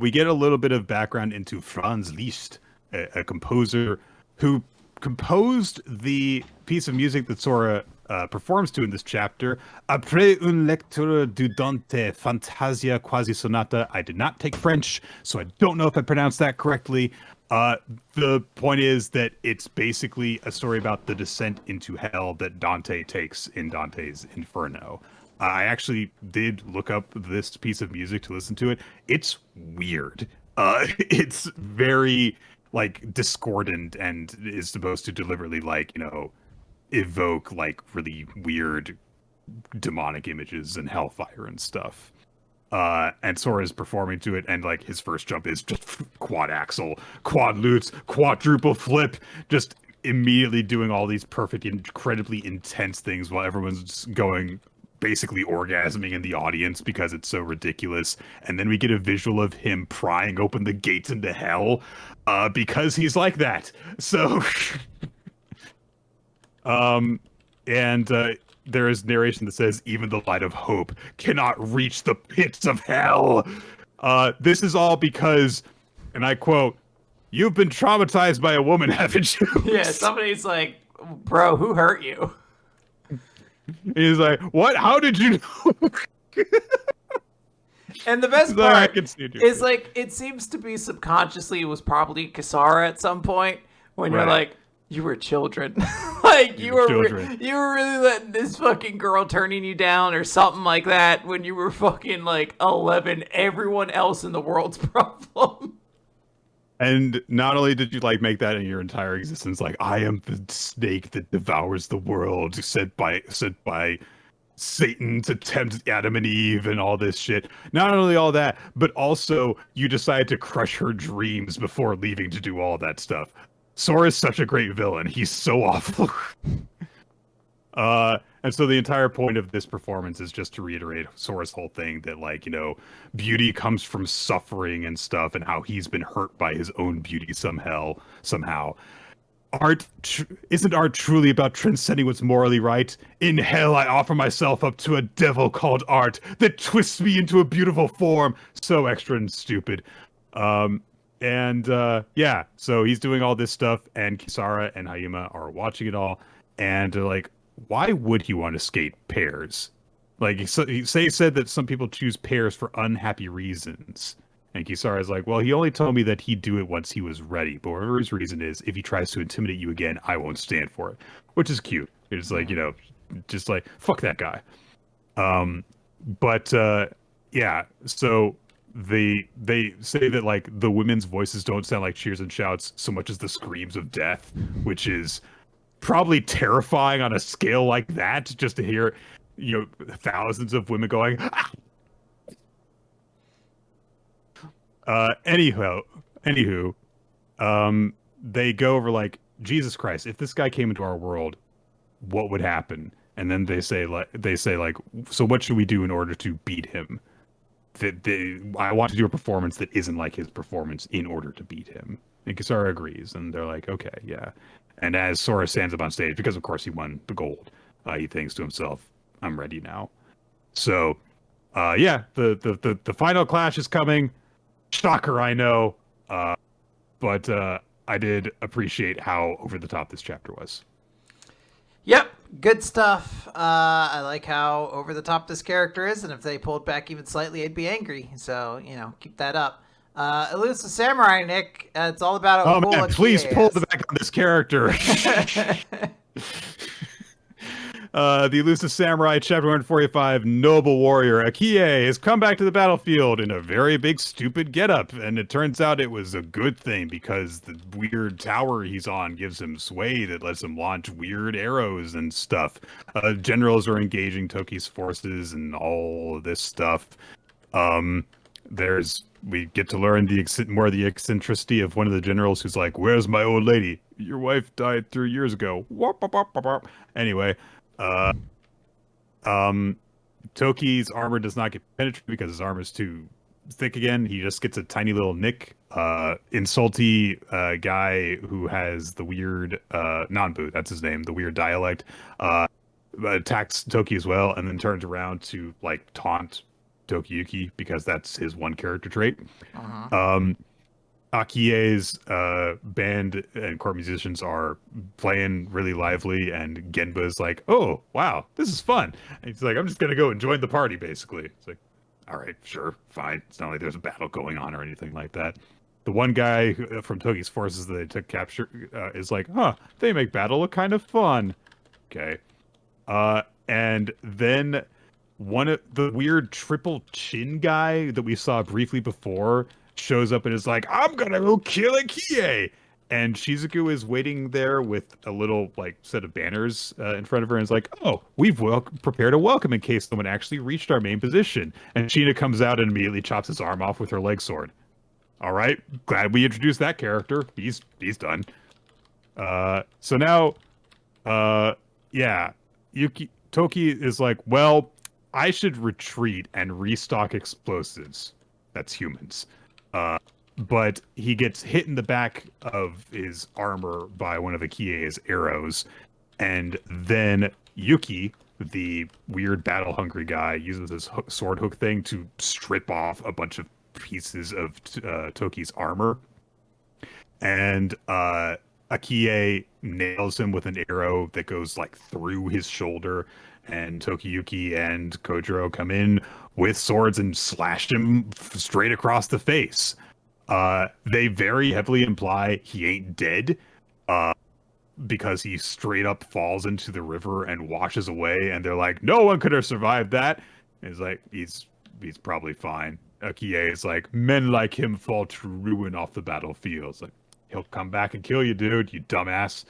We get a little bit of background into Franz Liszt, a composer who composed the piece of music that Sora performs to in this chapter. Après une lecture du Dante Fantasia Quasi Sonata. I did not take French, so I don't know if I pronounced that correctly. The point is that it's basically a story about the descent into hell that Dante takes in Dante's Inferno. I actually did look up this piece of music to listen to it. It's weird. It's very like discordant and is supposed to deliberately evoke like really weird demonic images and hellfire and stuff. And Sora's performing to it, and like his first jump is just quad axle, quad lutz, quadruple flip, just immediately doing all these perfect, incredibly intense things while everyone's going basically orgasming in the audience because it's so ridiculous. And then we get a visual of him prying open the gates into hell because he's like that. So there is narration that says even the light of hope cannot reach the pits of hell. This is all because, and I quote, "You've been traumatized by a woman, haven't you?" Yeah, somebody's like, bro, who hurt you? He's like, "What? How did you know?" And the best He's like, "I part can see it." is like it seems to be subconsciously it was probably Kisara at some point when you're Right. like, you were children. Like you were children. you were really letting this fucking girl turning you down or something like that when you were fucking like 11. Everyone else in the world's problem. And not only did you like make that in your entire existence, like I am the snake that devours the world, sent by Satan to tempt Adam and Eve and all this shit. Not only all that, but also you decide to crush her dreams before leaving to do all that stuff. Sora's such a great villain. He's so awful. And so the entire point of this performance is just to reiterate Sora's whole thing that, like, you know, beauty comes from suffering and stuff, and how he's been hurt by his own beauty somehow. Isn't art truly about transcending what's morally right? In hell, I offer myself up to a devil called art that twists me into a beautiful form. So extra and stupid. Yeah, so he's doing all this stuff, and Kisara and Hayama are watching it all, and they're like, why would he want to skate pairs? Like, he said that some people choose pairs for unhappy reasons. And Kisara's like, well, he only told me that he'd do it once he was ready. But whatever his reason is, if he tries to intimidate you again, I won't stand for it. Which is cute. It's like, you know, just like, fuck that guy. Yeah, so they say that, like, the women's voices don't sound like cheers and shouts so much as the screams of death, which is probably terrifying on a scale like that, just to hear, you know, thousands of women going, ah! Anywho, they go over like, Jesus Christ, if this guy came into our world, what would happen? And then they say like, so what should we do in order to beat him? I want to do a performance that isn't like his performance in order to beat him. And Kisara agrees, and they're like, okay, yeah. And as Sora stands up on stage, because of course he won the gold, he thinks to himself, I'm ready now. So, yeah, the final clash is coming. Shocker, I know. But I did appreciate how over the top this chapter was. Yep, good stuff. I like how over the top this character is, and if they pulled back even slightly, I'd be angry. So, you know, keep that up. Elusive Samurai, Nick, it's all about... Oh man, please pull the back on this character. The Elusive Samurai, Chapter 145, Noble Warrior Akie has come back to the battlefield in a very big stupid getup, and it turns out it was a good thing because the weird tower he's on gives him sway that lets him launch weird arrows and stuff. Generals are engaging Toki's forces and all of this stuff. We get to learn more of the eccentricity of one of the generals who's like, where's my old lady? Your wife died 3 years ago. Anyway, Toki's armor does not get penetrated because his armor is too thick again. He just gets a tiny little nick. Insulty guy who has the weird Nanbu, that's his name, the weird dialect, attacks Toki as well, and then turns around to like taunt Tokiyuki because that's his one character trait. Akie's band and court musicians are playing really lively, and Genba's like, oh, wow, this is fun. And he's like, I'm just going to go and join the party, basically. It's like, all right, sure, fine. It's not like there's a battle going on or anything like that. The one guy from Toki's forces that they took capture is like, huh, they make battle look kind of fun. Okay. And then one of the weird triple chin guy that we saw briefly before shows up and is like, I'm gonna go kill Akie. And Shizuku is waiting there with a little like set of banners in front of her and is like, oh, we've prepared a welcome in case someone actually reached our main position. And Sheena comes out and immediately chops his arm off with her leg sword. All right, glad we introduced that character. He's done. So now, yeah, Toki is like, well, I should retreat and restock explosives. That's humans. But he gets hit in the back of his armor by one of Akie's arrows. And then Yuki, the weird battle-hungry guy uses his sword hook thing to strip off a bunch of pieces of Toki's armor. And Akie nails him with an arrow that goes like through his shoulder, and Tokiyuki and Kojiro come in with swords and slash him straight across the face. They very heavily imply he ain't dead, because he straight up falls into the river and washes away, and they're like, no one could have survived that. And he's like, he's probably fine. Akie is like, men like him fall to ruin off the battlefield. It's like, he'll come back and kill you, dude, you dumbass.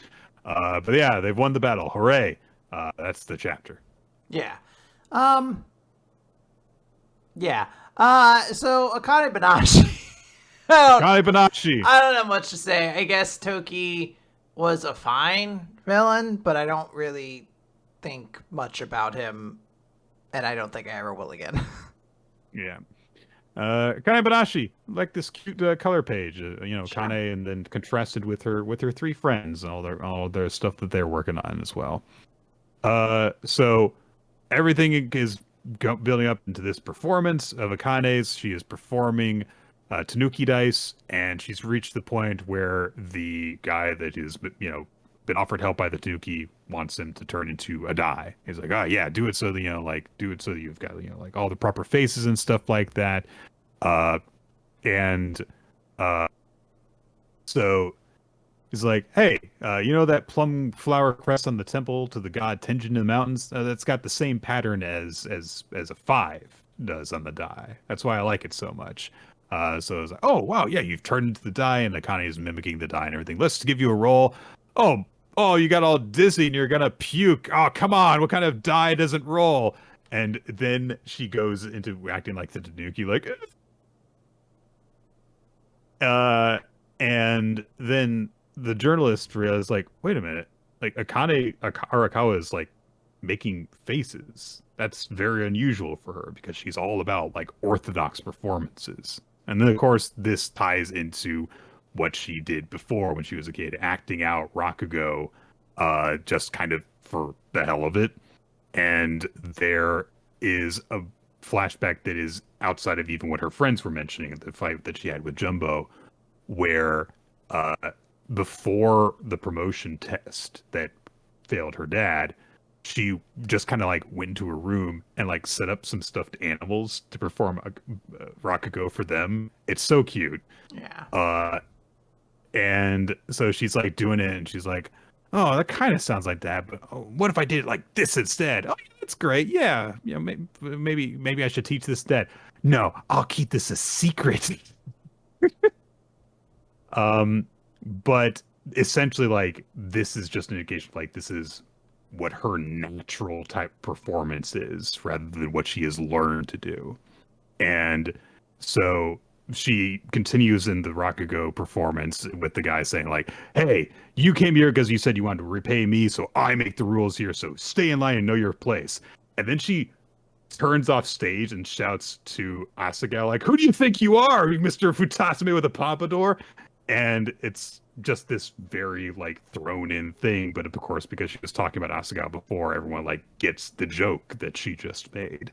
But yeah, they've won the battle. Hooray. That's the chapter. Yeah. Yeah. So Akane-banashi. Akane-banashi. I don't have much to say. I guess Toki was a fine villain, but I don't really think much about him, and I don't think I ever will again. Yeah. Akane-banashi, like this cute color page, Sure. Kane, and then contrasted with her three friends and all their stuff that they're working on as well. So everything is building up into this performance of Akane's. She is performing Tanuki dice, and she's reached the point where the guy that is, been offered help by the Tanuki wants him to turn into a die. He's like, oh yeah, do it so that, do it so that you've got, like all the proper faces and stuff like that. So he's like, hey, that plum flower crest on the temple to the god Tenjin in the mountains? That's got the same pattern as a 5 does on the die. That's why I like it so much. So I was like, oh, wow, yeah, you've turned into the die, and Akane is mimicking the die and everything. Let's give you a roll. Oh, you got all dizzy and you're gonna puke. Oh, come on, what kind of die doesn't roll? And then she goes into acting like the Tanuki, like, and then the journalist realized, like, wait a minute, like Akane Arakawa is like making faces. That's very unusual for her because she's all about like orthodox performances. And then of course this ties into what she did before when she was a kid, acting out Rakugo, just kind of for the hell of it. And there is a flashback that is outside of even what her friends were mentioning in the fight that she had with Jumbo, where before the promotion test that failed her dad, she just kind of like went into a room and like set up some stuffed animals to perform a Rakugo for them. It's so cute. Yeah. And so she's like doing it, and she's like, oh, that kind of sounds like that, but what if I did it like this instead? Oh, that's great. Yeah, maybe I should teach this instead. No, I'll keep this a secret. But essentially, like, this is just an indication of, like, this is what her natural type performance is rather than what she has learned to do. And so she continues in the Rakugo performance with the guy saying, like, hey, you came here because you said you wanted to repay me, so I make the rules here, so stay in line and know your place. And then she turns off stage and shouts to Asuka, like, who do you think you are, Mr. Futasime with a pompadour? And it's just this very like thrown in thing, but of course, because she was talking about Asuka before, everyone like gets the joke that she just made.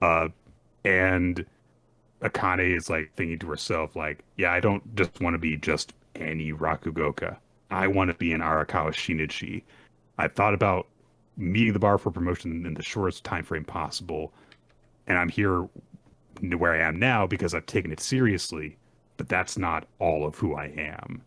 And Akane is like thinking to herself, like, yeah, I don't just want to be just any Rakugoka. I want to be an Arakawa Shinichi. I thought about meeting the bar for promotion in the shortest time frame possible, and I'm here where I am now because I've taken it seriously. But that's not all of who I am.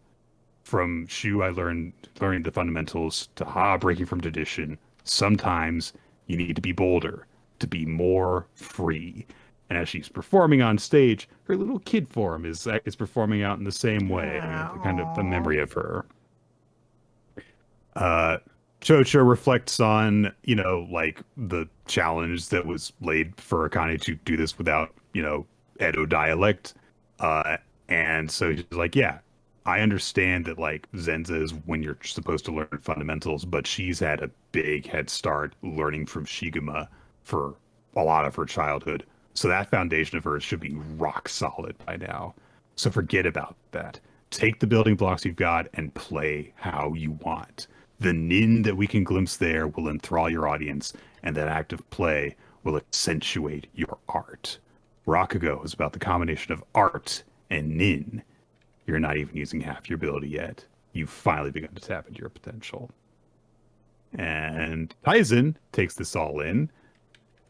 From Shu, I learned the fundamentals, to Ha, breaking from tradition. Sometimes you need to be bolder, to be more free. And as she's performing on stage, her little kid form is performing out in the same way, kind of a memory of her. Chojo reflects on, like the challenge that was laid for Akane to do this without, Edo dialect. And so he's like, yeah, I understand that like Zenza is when you're supposed to learn fundamentals, but she's had a big head start learning from Shiguma for a lot of her childhood. So that foundation of hers should be rock solid by now. So forget about that. Take the building blocks you've got and play how you want. The nin that we can glimpse there will enthrall your audience, and that act of play will accentuate your art. Rakugo is about the combination of art and nin. You're not even using half your ability yet. You've finally begun to tap into your potential. And Kaizen takes this all in.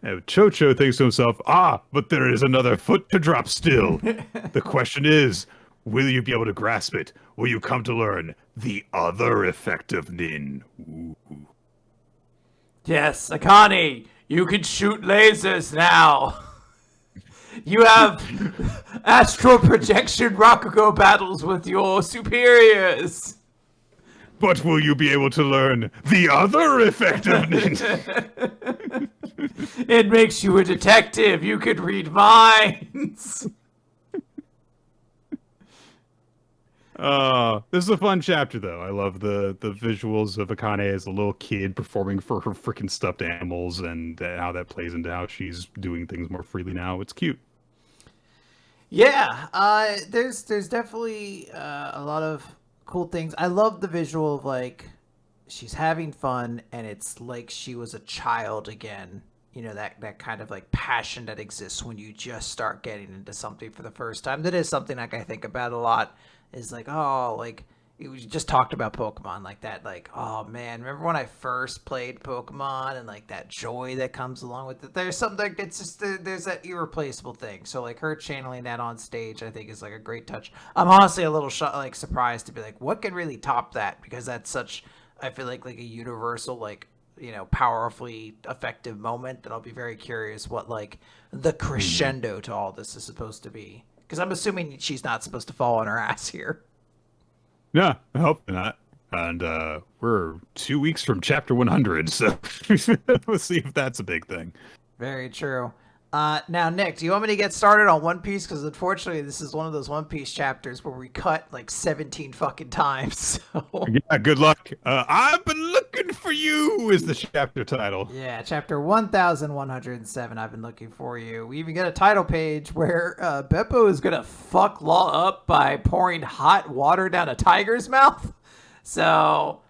Chojo thinks to himself, but there is another foot to drop still. The question is, will you be able to grasp it? Will you come to learn the other effect of nin? Ooh. Yes, Akane, you can shoot lasers now. You have astral projection Rakugo battles with your superiors. But will you be able to learn the other effect of nin? It makes you a detective. You could read minds. This is a fun chapter, though. I love the visuals of Akane as a little kid performing for her freaking stuffed animals, and how that plays into how she's doing things more freely now. It's cute. Yeah, there's definitely a lot of cool things. I love the visual of like she's having fun, and it's like she was a child again. You know, that kind of like passion that exists when you just start getting into something for the first time. That is something like I think about a lot. Is like, oh, like we just talked about Pokemon, like that, like, oh man, remember when I first played Pokemon and like that joy that comes along with it? There's something like it's just there's that irreplaceable thing. So like her channeling that on stage, I think is like a great touch. I'm honestly a little like surprised to be like, what can really top that? Because that's such, I feel like a universal, like, you know, powerfully effective moment that I'll be very curious what like the crescendo to all this is supposed to be. Because I'm assuming she's not supposed to fall on her ass here. No, I hope not. And we're 2 weeks from chapter 100, so we'll see if that's a big thing. Very true. Now, Nick, do you want me to get started on One Piece? Because unfortunately, this is one of those One Piece chapters where we cut like 17 fucking times. So. Yeah, good luck. I've been looking for you is the chapter title. Yeah, chapter 1107. I've been looking for you. We even get a title page where Beppo is going to fuck Law up by pouring hot water down a tiger's mouth. So...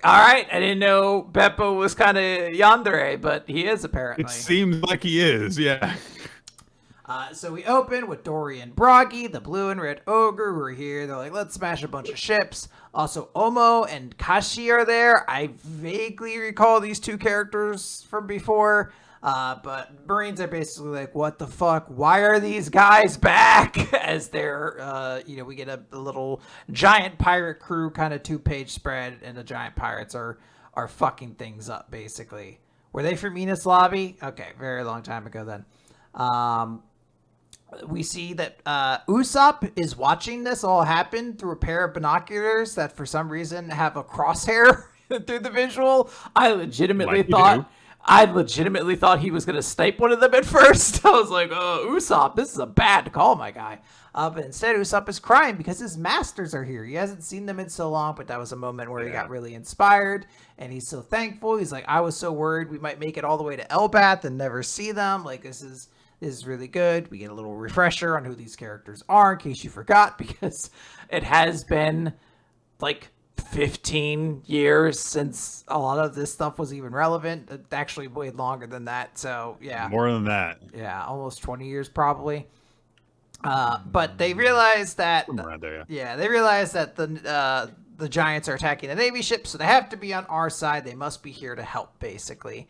all right, I didn't know Beppo was kind of yandere, but he is apparently. It seems like he is, yeah. So we open with Dory and Broggy, the blue and red ogre, who are here. They're like, let's smash a bunch of ships. Also, Omo and Kashi are there. I vaguely recall these two characters from before. But Marines are basically like, what the fuck? Why are these guys back? As they're, we get a little giant pirate crew kind of 2-page spread, and the giant pirates are fucking things up, basically. Were they from Enos Lobby? Okay, very long time ago then. We see that Usopp is watching this all happen through a pair of binoculars that for some reason have a crosshair through the visual. I legitimately thought he was going to snipe one of them at first. I was like, oh, Usopp, this is a bad call, my guy. But instead, Usopp is crying because his masters are here. He hasn't seen them in so long, but that was a moment where he got really inspired, and he's so thankful. He's like, I was so worried we might make it all the way to Elbath and never see them. Like, this is really good. We get a little refresher on who these characters are, in case you forgot, because it has been, like, 15 years since a lot of this stuff was even relevant. Actually way longer than that. So yeah, more than that. Yeah, almost 20 years probably. But they realize that around there, they realize that the giants are attacking the Navy ship, so they have to be on our side. They must be here to help, basically.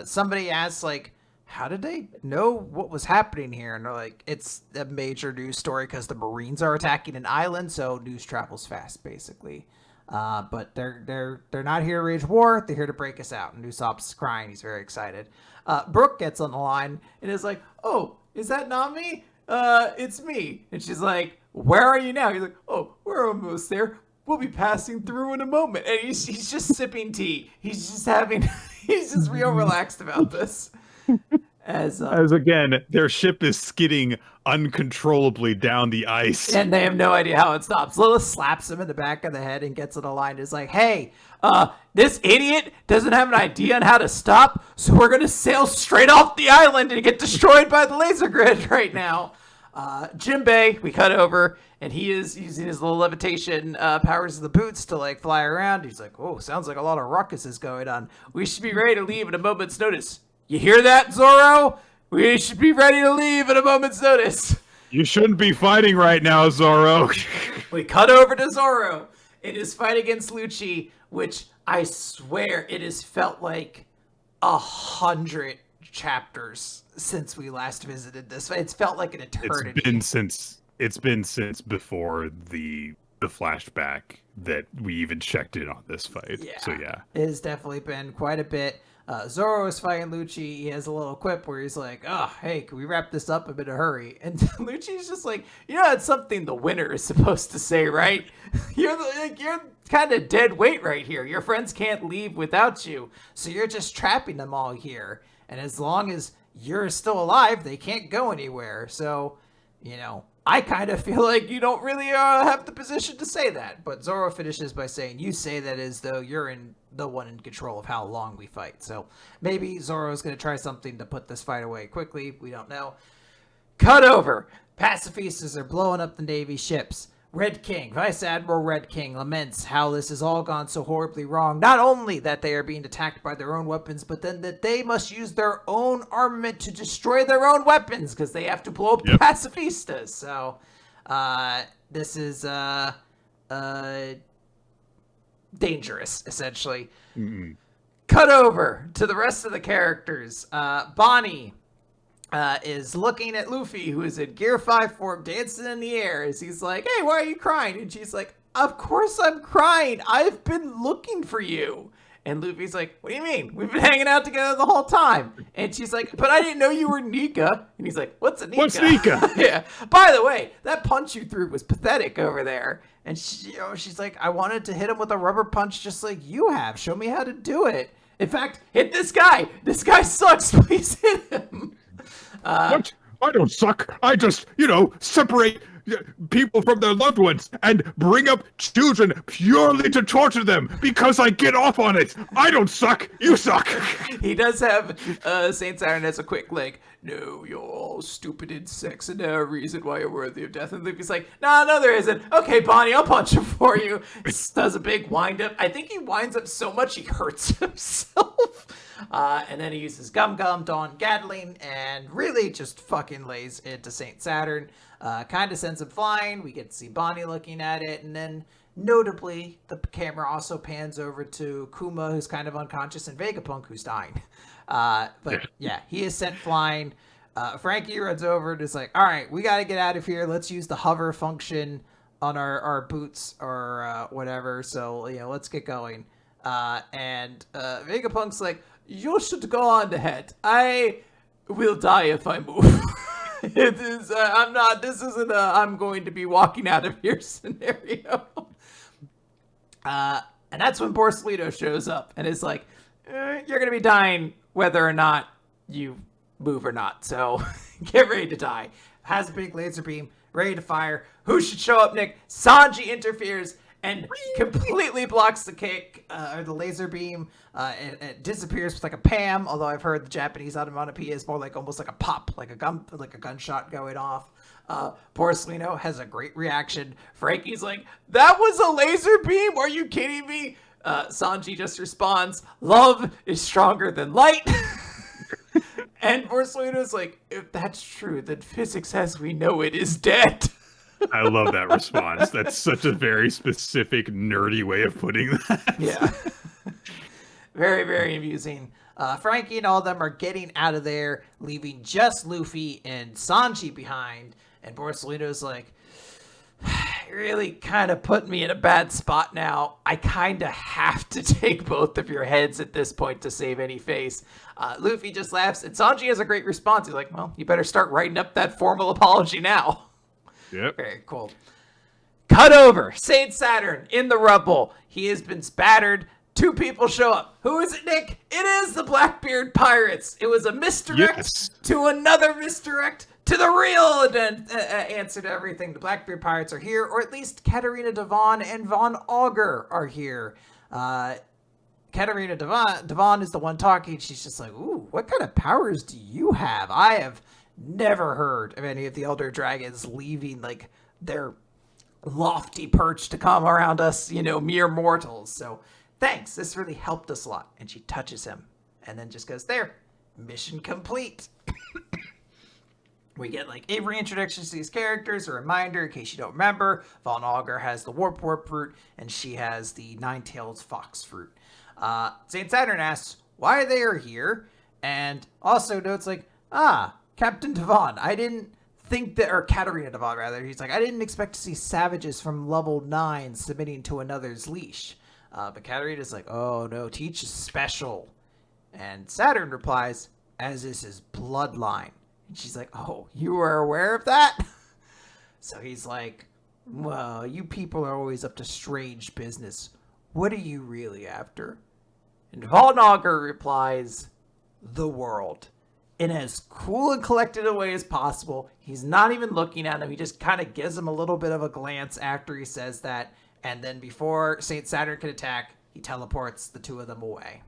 Somebody asks, like, how did they know what was happening here? And they're like, it's a major news story because the Marines are attacking an island, so news travels fast, basically. But they're not here to wage war. They're here to break us out. And Usopp's crying. He's very excited. Brooke gets on the line and is like, "Oh, is that not me? It's me." And she's like, "Where are you now?" He's like, "Oh, we're almost there. We'll be passing through in a moment." And he's just sipping tea. He's just real relaxed about this. As again, their ship is skidding uncontrollably down the ice. And they have no idea how it stops. Lilith slaps him in the back of the head and gets on the line. Is like, hey, this idiot doesn't have an idea on how to stop, so we're going to sail straight off the island and get destroyed by the laser grid right now. Jinbei, we cut over, and he is using his little levitation powers of the boots to like fly around. He's like, oh, sounds like a lot of ruckus is going on. We should be ready to leave at a moment's notice. You hear that, Zoro? We should be ready to leave at a moment's notice. You shouldn't be fighting right now, Zoro. We cut over to Zoro in his fight against Lucci, which I swear it has felt like 100 chapters since we last visited this. It's felt like an eternity. It's been since before the flashback that we even checked in on this fight. Yeah. So yeah. It has definitely been quite a bit. Zoro is fighting Lucci. He has a little quip where he's like, oh, hey, can we wrap this up in a hurry? And Lucci's just like, it's something the winner is supposed to say, right? You're kind of dead weight right here. Your friends can't leave without you. So you're just trapping them all here. And as long as you're still alive, they can't go anywhere. So, I kind of feel like you don't really have the position to say that. But Zoro finishes by saying, you say that as though you're the one in control of how long we fight. So maybe Zoro's going to try something to put this fight away quickly. We don't know. Cut over. Pacifistas are blowing up the Navy ships. Red King, Vice Admiral Red King, laments how this has all gone so horribly wrong. Not only that they are being attacked by their own weapons, but then that they must use their own armament to destroy their own weapons because they have to blow up the pacifistas. So, this is dangerous, essentially. Mm-mm. Cut over to the rest of the characters. Bonnie is looking at Luffy, who is in Gear 5 form, dancing in the air, as he's like, hey, why are you crying? And she's like, of course I'm crying. I've been looking for you. And Luffy's like, what do you mean? We've been hanging out together the whole time. And she's like, but I didn't know you were Nika. And he's like, what's a Nika? What's Nika? Yeah. By the way, that punch you threw was pathetic over there. And she's like, I wanted to hit him with a rubber punch just like you have. Show me how to do it. In fact, hit this guy. This guy sucks. Please hit him. What? I don't suck. I just, separate people from their loved ones and bring up children purely to torture them because I get off on it. I don't suck. You suck. He does have Saint Saturn as a quick like, no, you're all stupid insects and no reason why you're worthy of death. And Luffy's like, no, there isn't. Okay, Bonnie, I'll punch him for you. Does a big wind up. I think he winds up so much he hurts himself. And then he uses Gum Gum, Dawn Gatling, and really just fucking lays into Saint Saturn. Kind of sends him flying. We get to see Bonnie looking at it. And then, notably, the camera also pans over to Kuma, who's kind of unconscious, and Vegapunk, who's dying. But yeah, he is sent flying. Frankie runs over and is like, all right, we got to get out of here. Let's use the hover function on our boots or whatever. So, let's get going. And Vegapunk's like, you should go on ahead. I will die if I move. It is, this isn't I'm going to be walking out of here scenario. And that's when Borsalino shows up and is like, you're going to be dying whether or not you move or not. So get ready to die. Has a big laser beam, ready to fire. Who should show up, Nick? Sanji interferes and completely blocks the kick, or the laser beam. It disappears with like a Pam, although I've heard the Japanese onomatopoeia is more like almost like a pop, like a gunshot going off. Borsalino has a great reaction. Frankie's like, that was a laser beam? Are you kidding me? Sanji just responds, love is stronger than light. And Borsalino's like, if that's true, then physics as we know it is dead. I love that response. That's such a very specific, nerdy way of putting that. Yeah. Very, very amusing. Frankie and all of them are getting out of there, leaving just Luffy and Sanji behind. And Borsalino's like, really kind of put me in a bad spot now. I kind of have to take both of your heads at this point to save any face. Luffy just laughs, and Sanji has a great response. He's like, well, you better start writing up that formal apology now. Yep. Very cool. Cut over. Saint Saturn in the rubble. He has been spattered. Two people show up. Who is it, Nick? It is the Blackbeard Pirates. It was a misdirect to another misdirect to the real answer to everything. The Blackbeard Pirates are here, or at least Katarina Devon and Von Augur are here. Katarina Devon is the one talking. She's just like, ooh, what kind of powers do you have? I have never heard of any of the elder dragons leaving like their lofty perch to come around us, mere mortals. So thanks, this really helped us a lot. And she touches him and then just goes, there, mission complete. We get like a reintroduction to these characters, a reminder in case you don't remember. Von Augur has the warp fruit, and she has the nine-tailed fox fruit. Saint Saturn asks why they are here, and also notes like, Captain Devon, I didn't think that, or Katarina Devon rather, he's like, I didn't expect to see savages from level 9 submitting to another's leash. But Katarina's like, oh no, Teach is special. And Saturn replies, as is his bloodline. And she's like, oh, you were aware of that? So he's like, well, you people are always up to strange business. What are you really after? And Von Augur replies, the world. In as cool and collected a way as possible. He's not even looking at him. He just kind of gives him a little bit of a glance after he says that. And then before Saint Saturn can attack, he teleports the two of them away.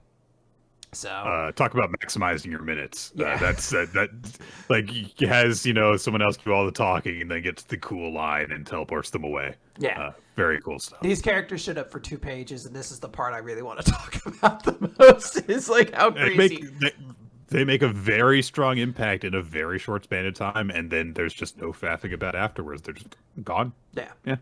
So talk about maximizing your minutes. Yeah. That like he has someone else do all the talking and then gets the cool line and teleports them away. Yeah, very cool stuff. These characters showed up for 2 pages, and this is the part I really want to talk about the most. Is like how crazy they make a very strong impact in a very short span of time, and then there's just no faffing about afterwards. They're just gone. Yeah.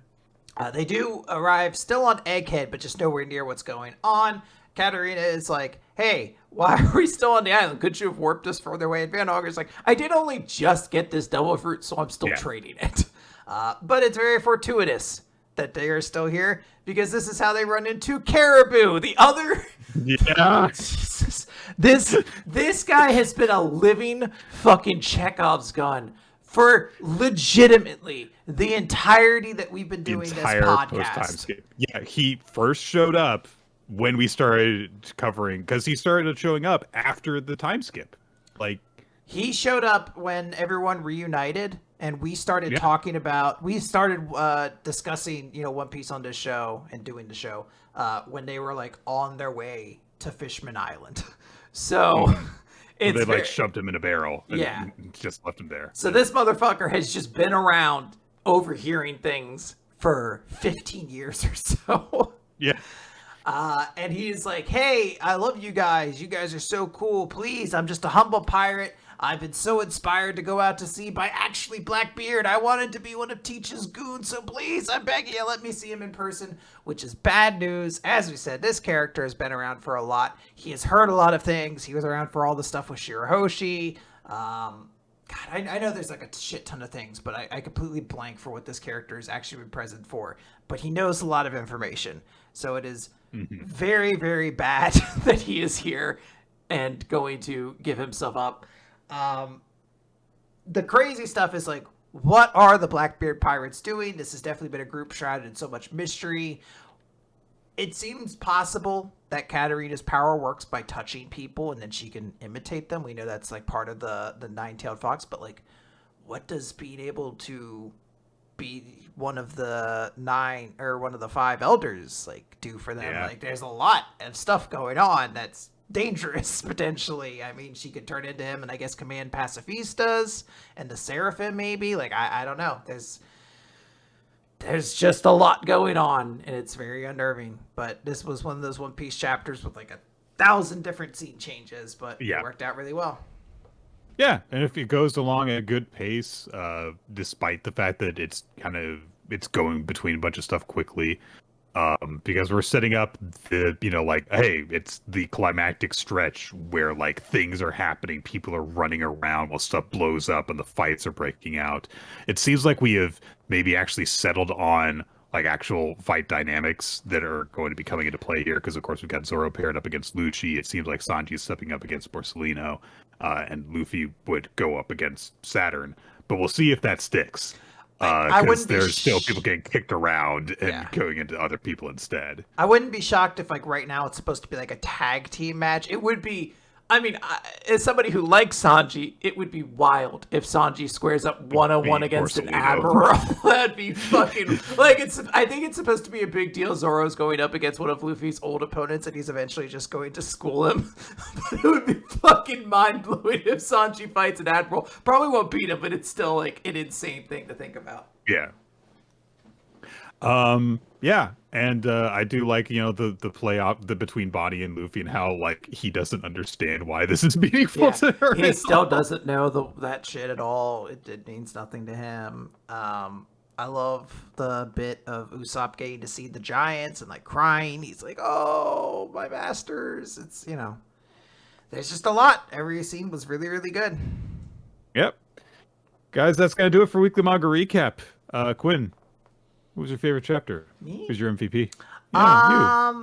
They do arrive still on Egghead, but just nowhere near what's going on. Katarina is like, hey, why are we still on the island? Could you have warped us further away? And Van Augur's like, I did only just get this devil fruit, so I'm still trading it. But it's very fortuitous that they are still here, because this is how they run into Caribou, the other... Yeah. Jesus. This guy has been a living fucking Chekhov's gun for legitimately the entirety that we've been doing this podcast. Yeah, he first showed up when we started covering, because he started showing up after the time skip. Like, he showed up when everyone reunited, and we started talking about, discussing, One Piece on this show and doing the show, when they were like on their way to Fishman Island. So they shoved him in a barrel and just left him there. So this motherfucker has just been around overhearing things for 15 years or so. Yeah. And he's like, hey, I love you guys. You guys are so cool. Please, I'm just a humble pirate. I've been so inspired to go out to sea by actually Blackbeard. I wanted to be one of Teach's goons, so please, I'm begging you, let me see him in person, which is bad news. As we said, this character has been around for a lot. He has heard a lot of things. He was around for all the stuff with Shirahoshi. God, I know there's like a shit ton of things, but I completely blank for what this character has actually been present for. But he knows a lot of information. So it is very, very bad that he is here and going to give himself up. The crazy stuff is like, what are the Blackbeard pirates doing? This has definitely been a group shrouded in so much mystery. It seems possible that Katarina's power works by touching people and then she can imitate them. We know that's like part of the nine-tailed fox, but like, what does being able to be one of the 9 or one of the 5 elders like do for them? Like, there's a lot of stuff going on that's dangerous potentially. I mean, she could turn into him and I guess command pacifistas and the Seraphim maybe. Like, I don't know. There's just a lot going on and it's very unnerving. But this was one of those One Piece chapters with like 1,000 different scene changes, but it worked out really well. Yeah, and if it goes along at a good pace, despite the fact that it's going between a bunch of stuff quickly, because we're setting up the, hey, it's the climactic stretch where like things are happening, people are running around while stuff blows up and the fights are breaking out. It seems like we have maybe actually settled on like actual fight dynamics that are going to be coming into play here, because of course we've got Zoro paired up against Lucci. It seems like Sanji's stepping up against Borsellino, and Luffy would go up against Saturn, but we'll see if that sticks. Because there's still people getting kicked around and going into other people instead. I wouldn't be shocked if like right now it's supposed to be like a tag team match. It would be I mean, as somebody who likes Sanji, it would be wild if Sanji squares up 1-on-1 against an admiral. That'd be fucking like it's. I think it's supposed to be a big deal. Zoro's going up against one of Luffy's old opponents, and he's eventually just going to school him. But it would be fucking mind blowing if Sanji fights an admiral. Probably won't beat him, but it's still like an insane thing to think about. Yeah. Yeah, and I do like, you know, the play off the between Bonnie and Luffy and how like he doesn't understand why this is meaningful to her. He still doesn't know that shit at all. It means nothing to him. I love the bit of Usopp getting to see the giants and like crying. He's like, "Oh, my masters!" It's, you know, there's just a lot. Every scene was really, really good. Yep, guys, that's gonna do it for weekly manga recap. Quinn, what was your favorite chapter? Me? Who's your MVP? Yeah,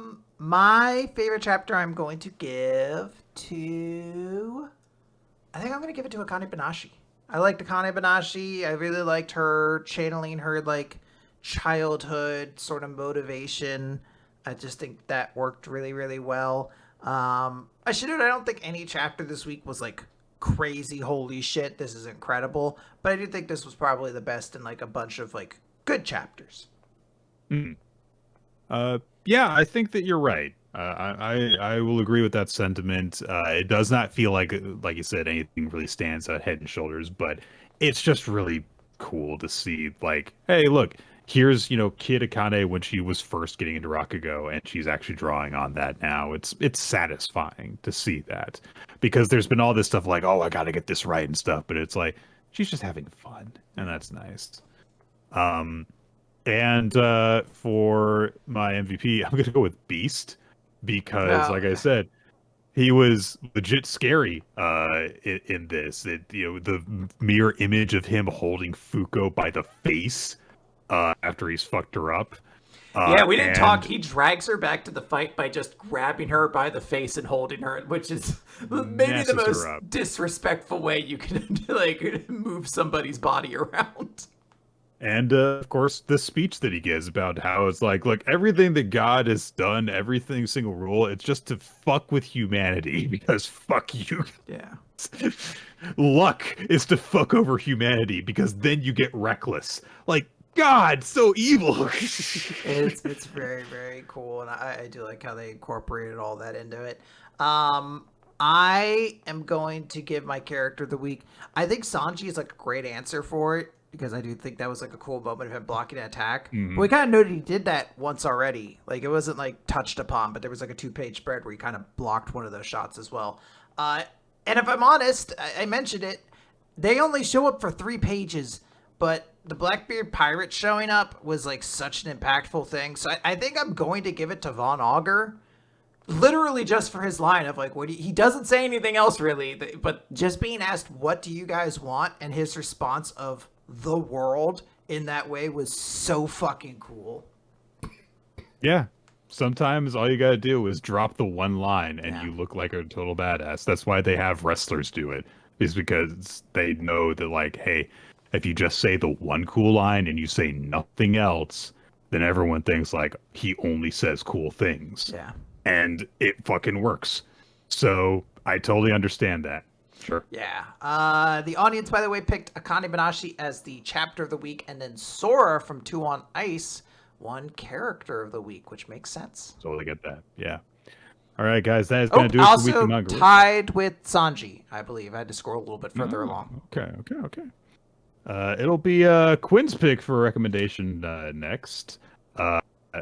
My favorite chapter I'm going to give to... I think I'm going to give it to Akane-banashi. I liked Akane-banashi. I really liked her channeling her, like, childhood sort of motivation. I just think that worked really, really well. I don't think any chapter this week was, like, crazy, holy shit, this is incredible. But I do think this was probably the best in, like, a bunch of, like, good chapters. Yeah, I think that you're right. I will agree with that sentiment. It does not feel like you said, anything really stands out head and shoulders, but it's just really cool to see, like, hey, look, here's, you know, Kid Akane when she was first getting into Rakugo, and she's actually drawing on that now. It's satisfying to see that, because there's been all this stuff like, oh, I gotta get this right and stuff, but it's like she's just having fun, and that's nice. And for my MVP, I'm gonna go with Beast, because, like I said, he was legit scary in this. You know, the mere image of him holding Fuko by the face after he's fucked her up. Yeah, we didn't talk. He drags her back to the fight by just grabbing her by the face and holding her, which is maybe the most disrespectful way you can like move somebody's body around. And, of course, the speech that he gives about how it's like, look, everything that God has done, everything, single rule, it's just to fuck with humanity, because fuck you. Yeah. Luck is to fuck over humanity, because then you get reckless. Like, God, so evil. It's very, very cool, and I do like how they incorporated all that into it. I am going to give my character of the week. I think Sanji is like a great answer for it, because I do think that was like a cool moment of him blocking an attack. Mm-hmm. But we kind of noted he did that once already. Like, it wasn't like touched upon, but there was like a 2-page spread where he kind of blocked one of those shots as well. And if I'm honest, I mentioned it, they only show up for 3 pages, but the Blackbeard pirate showing up was like such an impactful thing. So I think I'm going to give it to Von Augur. Literally just for his line of like, he doesn't say anything else really, but just being asked, what do you guys want? And his response of the world in that way was so fucking cool. Yeah. Sometimes all you gotta do is drop the one line and you look like a total badass. That's why they have wrestlers do it, is because they know that, like, hey, if you just say the one cool line and you say nothing else, then everyone thinks like he only says cool things. Yeah. And it fucking works. So I totally understand that. Sure. Yeah. The audience, by the way, picked Akane-banashi as the chapter of the week, and then Sora from 2 on Ice won character of the week, which makes sense. Totally get that. Yeah. All right, guys, that is going to do it for Weekly Manga. Also tied with Sanji, I believe. I had to scroll a little bit further along. Okay. It'll be Quinn's pick for a recommendation next.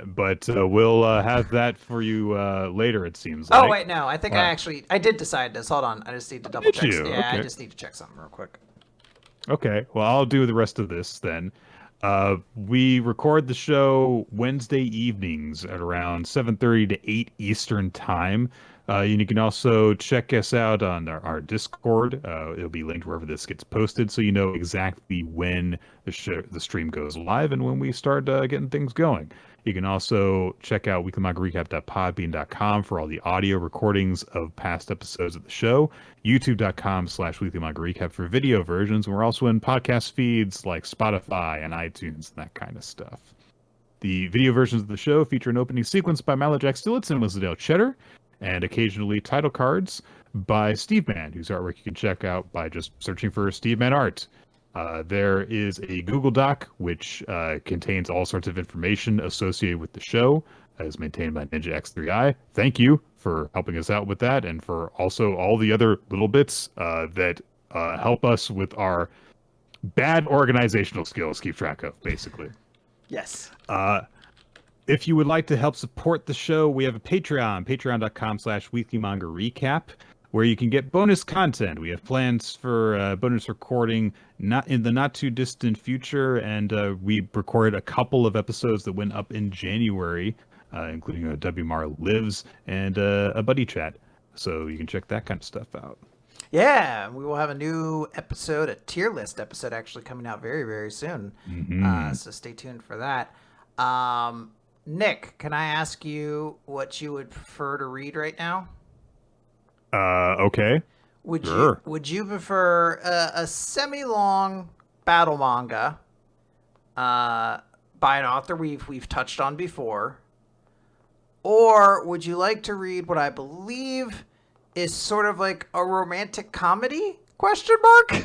But we'll have that for you later, it seems like. Oh, wait, no. I think I did decide this. Hold on. I just need to double check. Yeah, okay. I just need to check something real quick. Okay, well, I'll do the rest of this then. We record the show Wednesday evenings at around 7:30 to 8 Eastern time. And you can also check us out on our Discord. It'll be linked wherever this gets posted, so you know exactly when the stream goes live and when we start getting things going. You can also check out weeklymangarecap.podbean.com for all the audio recordings of past episodes of the show. YouTube.com/weeklymangarecap for video versions. And we're also in podcast feeds like Spotify and iTunes and that kind of stuff. The video versions of the show feature an opening sequence by Malajack Stillitz and Lizdale Cheddar, and occasionally title cards. by Steve Man, whose artwork you can check out by just searching for Steve Man Art. There is a Google Doc which contains all sorts of information associated with the show, as maintained by Ninja X3i. Thank you for helping us out with that, and for also all the other little bits that help us with our bad organizational skills keep track of, basically. Yes. If you would like to help support the show, we have a Patreon, patreon.com/weekly manga recap, where you can get bonus content. We have plans for bonus recording in the not too distant future, and we recorded a couple of episodes that went up in January, including a WMR Lives and a buddy chat. So you can check that kind of stuff out. Yeah, we will have a new episode, a tier list episode, actually coming out very, very soon. So stay tuned for that. Nick, can I ask you what you would prefer to read right now? Okay. Would you prefer a semi-long battle manga by an author we've touched on before, or would you like to read what I believe is sort of like a romantic comedy? Question mark.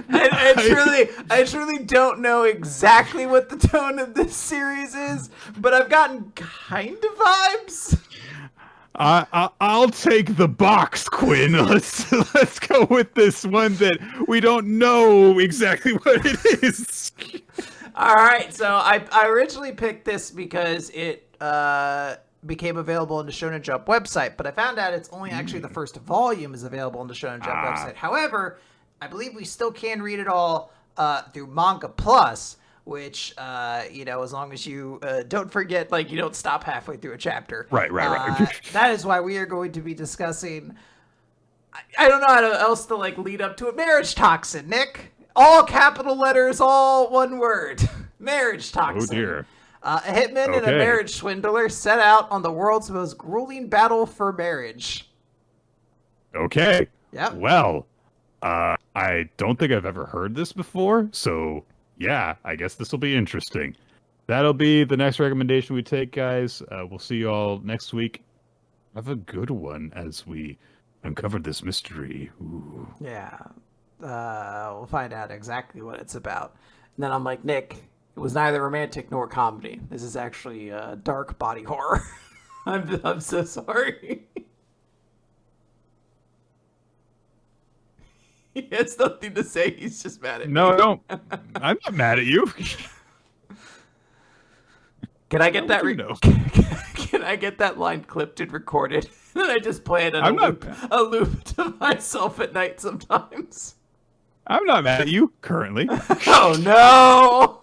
I truly don't know exactly what the tone of this series is, but I've gotten kind of vibes. I'll take the box, Quinn. Let's go with this one that we don't know exactly what it is. All right, so I originally picked this because it became available on the Shonen Jump website, but I found out it's only actually the first volume is available on the Shonen Jump website. However, I believe we still can read it all through Manga Plus, which, as long as you don't forget, like, you don't stop halfway through a chapter. Right. That is why we are going to be discussing, I don't know how else to, like, lead up to it. Marriage Toxin, Nick. All capital letters, all one word. Marriage Toxin. Oh, dear. A hitman and a marriage swindler set out on the world's most grueling battle for marriage. Okay. Yep. Well, I don't think I've ever heard this before, so yeah, I guess this will be interesting. That'll be the next recommendation we take, guys. We'll see you all next week. Have a good one as we uncover this mystery. Ooh. Yeah. We'll find out exactly what it's about. And then I'm like, Nick, it was neither romantic nor comedy. This is actually dark body horror. I'm so sorry. He has nothing to say. He's just mad at me. No, don't. I'm not mad at you. Can I get that? Can I get that line clipped and recorded? Then I just play it on a loop to myself at night sometimes. I'm not mad at you currently. Oh no!